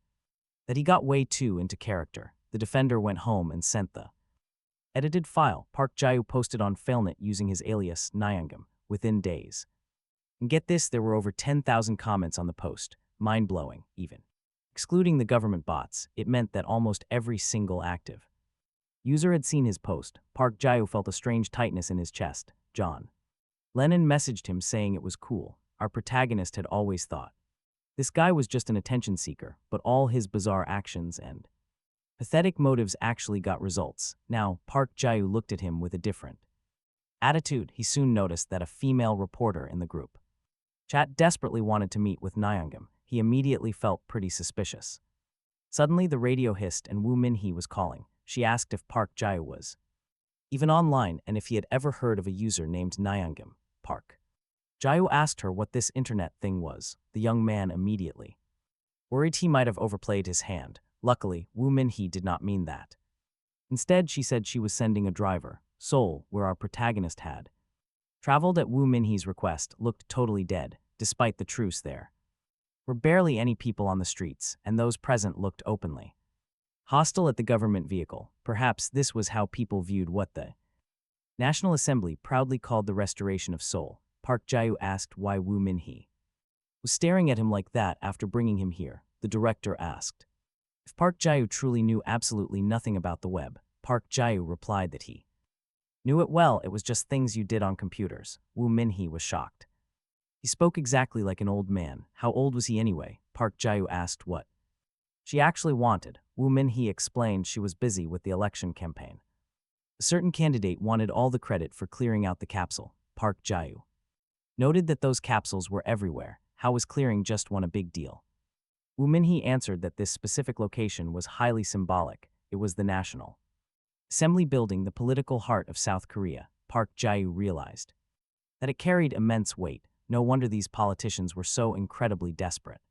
That he got way too into character. The defender went home and sent the edited file Park Jae posted on Failnet using his alias Nyangam within days. And get this, there were over 10,000 comments on the post. Mind-blowing, even. Excluding the government bots, it meant that almost every single active user had seen his post. Park Jae felt a strange tightness in his chest. John Lennon messaged him saying it was cool. Our protagonist had always thought this guy was just an attention seeker, but all his bizarre actions and pathetic motives actually got results. Now, Park Jae looked at him with a different attitude. He soon noticed that a female reporter in the group chat desperately wanted to meet with Nyangam. He immediately felt pretty suspicious. Suddenly, the radio hissed and Woo Min-hee was calling. She asked if Park Jae was even online and if he had ever heard of a user named Nyangam. Park Jae asked her what this internet thing was. The young man immediately worried he might have overplayed his hand. Luckily, Woo Min-hee did not mean that. Instead, she said she was sending a driver. Seoul, where our protagonist had traveled at Woo Min-hee's request, looked totally dead, despite the truce there were barely any people on the streets, and those present looked openly hostile at the government vehicle. Perhaps this was how people viewed what the National Assembly proudly called the restoration of Seoul. Park Jae asked why Woo Min-hee was staring at him like that after bringing him here. The director asked if Park Jae truly knew absolutely nothing about the web. Park Jae replied that he knew it well, it was just things you did on computers. Woo Min-hee was shocked. He spoke exactly like an old man. How old was he anyway? Park Jae asked what she actually wanted. Woo Min-hee explained she was busy with the election campaign. A certain candidate wanted all the credit for clearing out the capsule. Park Jae noted that those capsules were everywhere. How was clearing just one a big deal? Woo Min-hee answered that this specific location was highly symbolic. It was the National Assembly building, the political heart of South Korea. Park Jae realized that it carried immense weight. No wonder these politicians were so incredibly desperate.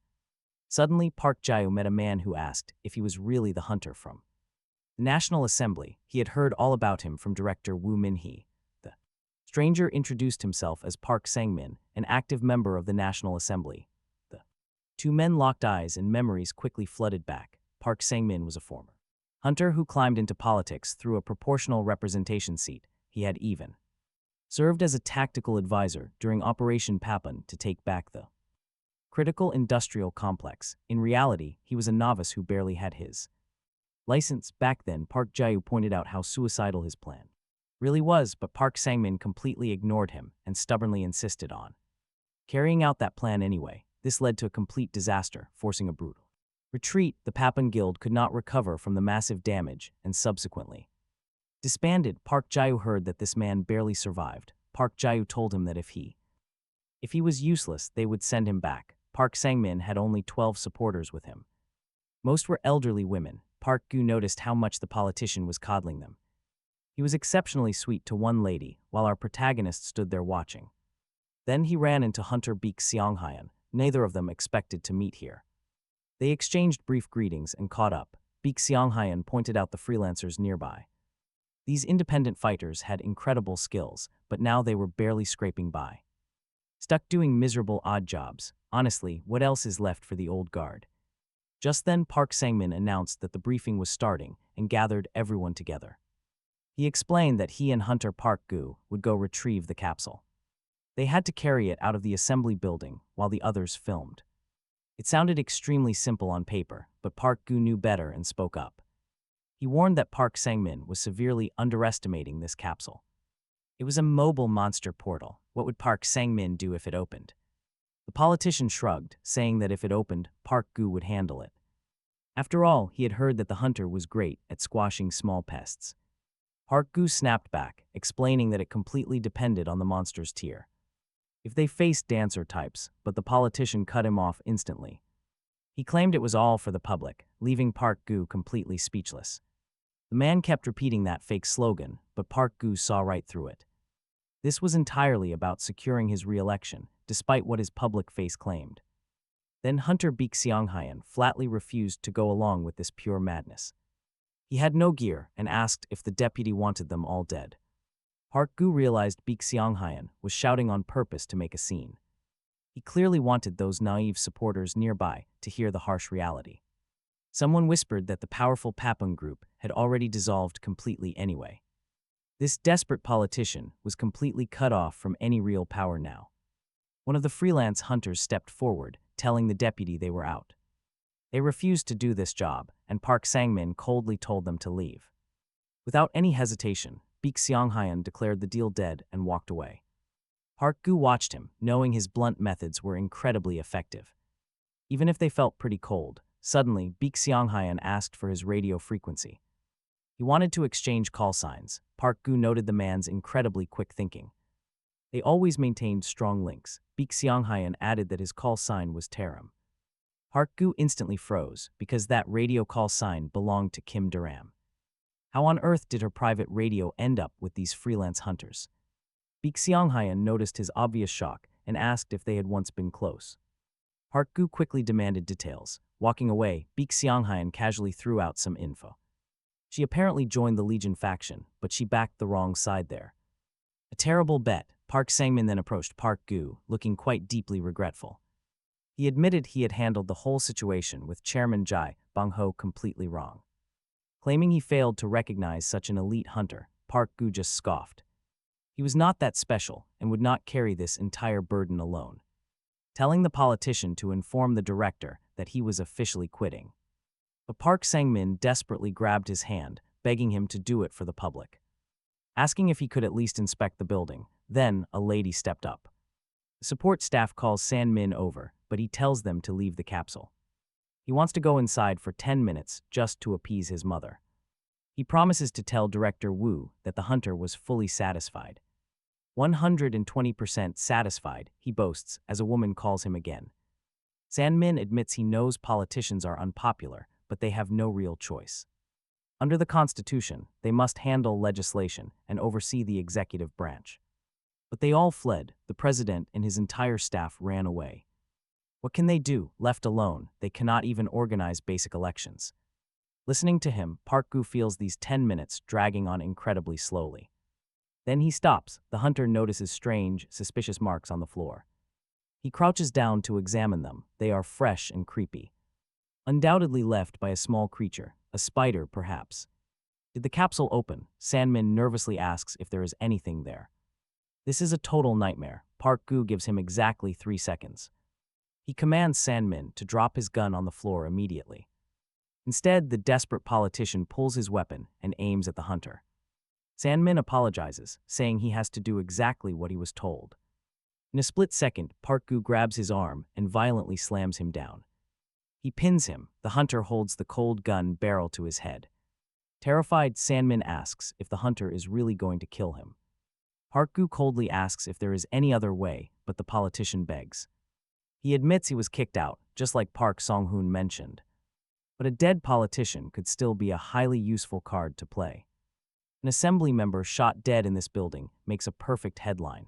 Suddenly, Park Jae met a man who asked if he was really the hunter from the National Assembly. He had heard all about him from director Woo Min-hee. The stranger introduced himself as Park Sang-min, an active member of the National Assembly. The two men locked eyes and memories quickly flooded back. Park Sang-min was a former hunter who climbed into politics through a proportional representation seat. He had even served as a tactical advisor during Operation Papun to take back the critical industrial complex. In reality, he was a novice who barely had his license. Back then, Park Jae pointed out how suicidal his plan really was, but Park Sang-min completely ignored him and stubbornly insisted on carrying out that plan anyway. This led to a complete disaster, forcing a brutal retreat. The Papun Guild could not recover from the massive damage and subsequently disbanded. Park Jae heard that this man barely survived. Park Jae told him that if he was useless, they would send him back. Park Sang-min had only 12 supporters with him. Most were elderly women. Park Gu noticed how much the politician was coddling them. He was exceptionally sweet to one lady, while our protagonist stood there watching. Then he ran into Hunter Baek Seong-hyun. Neither of them expected to meet here. They exchanged brief greetings and caught up. Baek Seong-hyun pointed out the freelancers nearby. These independent fighters had incredible skills, but now they were barely scraping by, stuck doing miserable odd jobs. Honestly, what else is left for the old guard? Just then, Park Sang-min announced that the briefing was starting and gathered everyone together. He explained that he and Hunter Park Gu would go retrieve the capsule. They had to carry it out of the assembly building while the others filmed. It sounded extremely simple on paper, but Park Gu knew better and spoke up. He warned that Park Sang-min was severely underestimating this capsule. It was a mobile monster portal. What would Park Sang-min do if it opened? The politician shrugged, saying that if it opened, Park Gu would handle it. After all, he had heard that the hunter was great at squashing small pests. Park Gu snapped back, explaining that it completely depended on the monster's tier. If they faced dancer types, but the politician cut him off instantly. He claimed it was all for the public, leaving Park Gu completely speechless. The man kept repeating that fake slogan, but Park Gu saw right through it. This was entirely about securing his re-election, despite what his public face claimed. Then Hunter Baek Seong-hyun flatly refused to go along with this pure madness. He had no gear and asked if the deputy wanted them all dead. Park Gu realized Baek Seong-hyun was shouting on purpose to make a scene. He clearly wanted those naive supporters nearby to hear the harsh reality. Someone whispered that the powerful Papung group had already dissolved completely anyway. This desperate politician was completely cut off from any real power now. One of the freelance hunters stepped forward, telling the deputy they were out. They refused to do this job, and Park Sang-min coldly told them to leave. Without any hesitation, Baek Seong-hyun declared the deal dead and walked away. Park Gu watched him, knowing his blunt methods were incredibly effective. Even if they felt pretty cold, suddenly Baek Seong-hyun asked for his radio frequency. He wanted to exchange call signs. Park Gu noted the man's incredibly quick thinking. They always maintained strong links. Baek Seong-hyun added that his call sign was Taram. Park Gu instantly froze, because that radio call sign belonged to Kim Duram. How on earth did her private radio end up with these freelance hunters? Baek Seong-hyun noticed his obvious shock and asked if they had once been close. Park Gu quickly demanded details. Walking away, Baek Seong-hyun casually threw out some info. She apparently joined the Legion faction, but she backed the wrong side there. A terrible bet. Park Sang-min then approached Park Gu, looking quite deeply regretful. He admitted he had handled the whole situation with Chairman Jai Bong-ho completely wrong. Claiming he failed to recognize such an elite hunter, Park Gu just scoffed. He was not that special and would not carry this entire burden alone. Telling the politician to inform the director that he was officially quitting. But Park Sang-min desperately grabbed his hand, begging him to do it for the public. Asking if he could at least inspect the building, then a lady stepped up. The support staff calls San-min over, but he tells them to leave the capsule. He wants to go inside for 10 minutes just to appease his mother. He promises to tell Director Wu that the hunter was fully satisfied. 120% satisfied, he boasts, as a woman calls him again. San-min admits he knows politicians are unpopular, but they have no real choice. Under the Constitution, they must handle legislation and oversee the executive branch. But they all fled. The president and his entire staff ran away. What can they do? Left alone, they cannot even organize basic elections. Listening to him, Park Gu feels these 10 minutes dragging on incredibly slowly. Then he stops. The hunter notices strange, suspicious marks on the floor. He crouches down to examine them. They are fresh and creepy. Undoubtedly left by a small creature, a spider perhaps. Did the capsule open? San-min nervously asks if there is anything there. This is a total nightmare. Park Gu gives him exactly 3 seconds. He commands San-min to drop his gun on the floor immediately. Instead, the desperate politician pulls his weapon and aims at the hunter. San-min apologizes, saying he has to do exactly what he was told. In a split second, Park Gu grabs his arm and violently slams him down. He pins him. The hunter holds the cold gun barrel to his head. Terrified, San-min asks if the hunter is really going to kill him. Park Gu coldly asks if there is any other way, but the politician begs. He admits he was kicked out, just like Park Song-hoon mentioned. But a dead politician could still be a highly useful card to play. An assembly member shot dead in this building makes a perfect headline.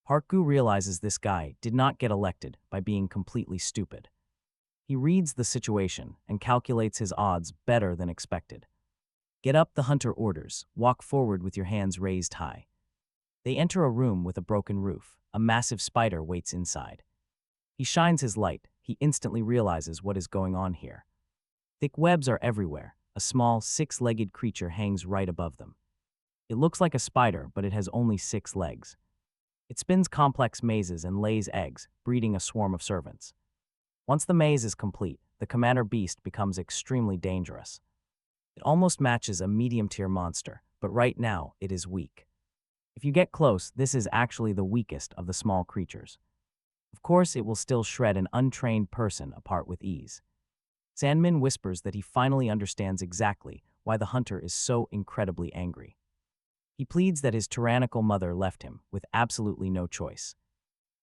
Park Gu realizes this guy did not get elected by being completely stupid. He reads the situation and calculates his odds better than expected. Get up, the hunter orders. Walk forward with your hands raised high. They enter a room with a broken roof. A massive spider waits inside. He shines his light. He instantly realizes what is going on here. Thick webs are everywhere. A small, 6-legged creature hangs right above them. It looks like a spider, but it has only 6 legs. It spins complex mazes and lays eggs, breeding a swarm of servants. Once the maze is complete, the commander beast becomes extremely dangerous. It almost matches a medium-tier monster, but right now it is weak. If you get close, this is actually the weakest of the small creatures. Of course, it will still shred an untrained person apart with ease. San-min whispers that he finally understands exactly why the hunter is so incredibly angry. He pleads that his tyrannical mother left him with absolutely no choice.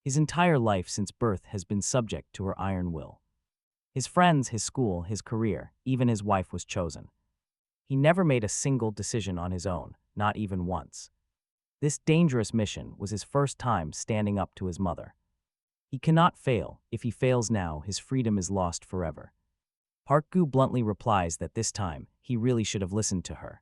His entire life since birth has been subject to her iron will. His friends, his school, his career, even his wife was chosen. He never made a single decision on his own, not even once. This dangerous mission was his first time standing up to his mother. He cannot fail. If he fails now, his freedom is lost forever. Park Gu bluntly replies that this time, he really should have listened to her.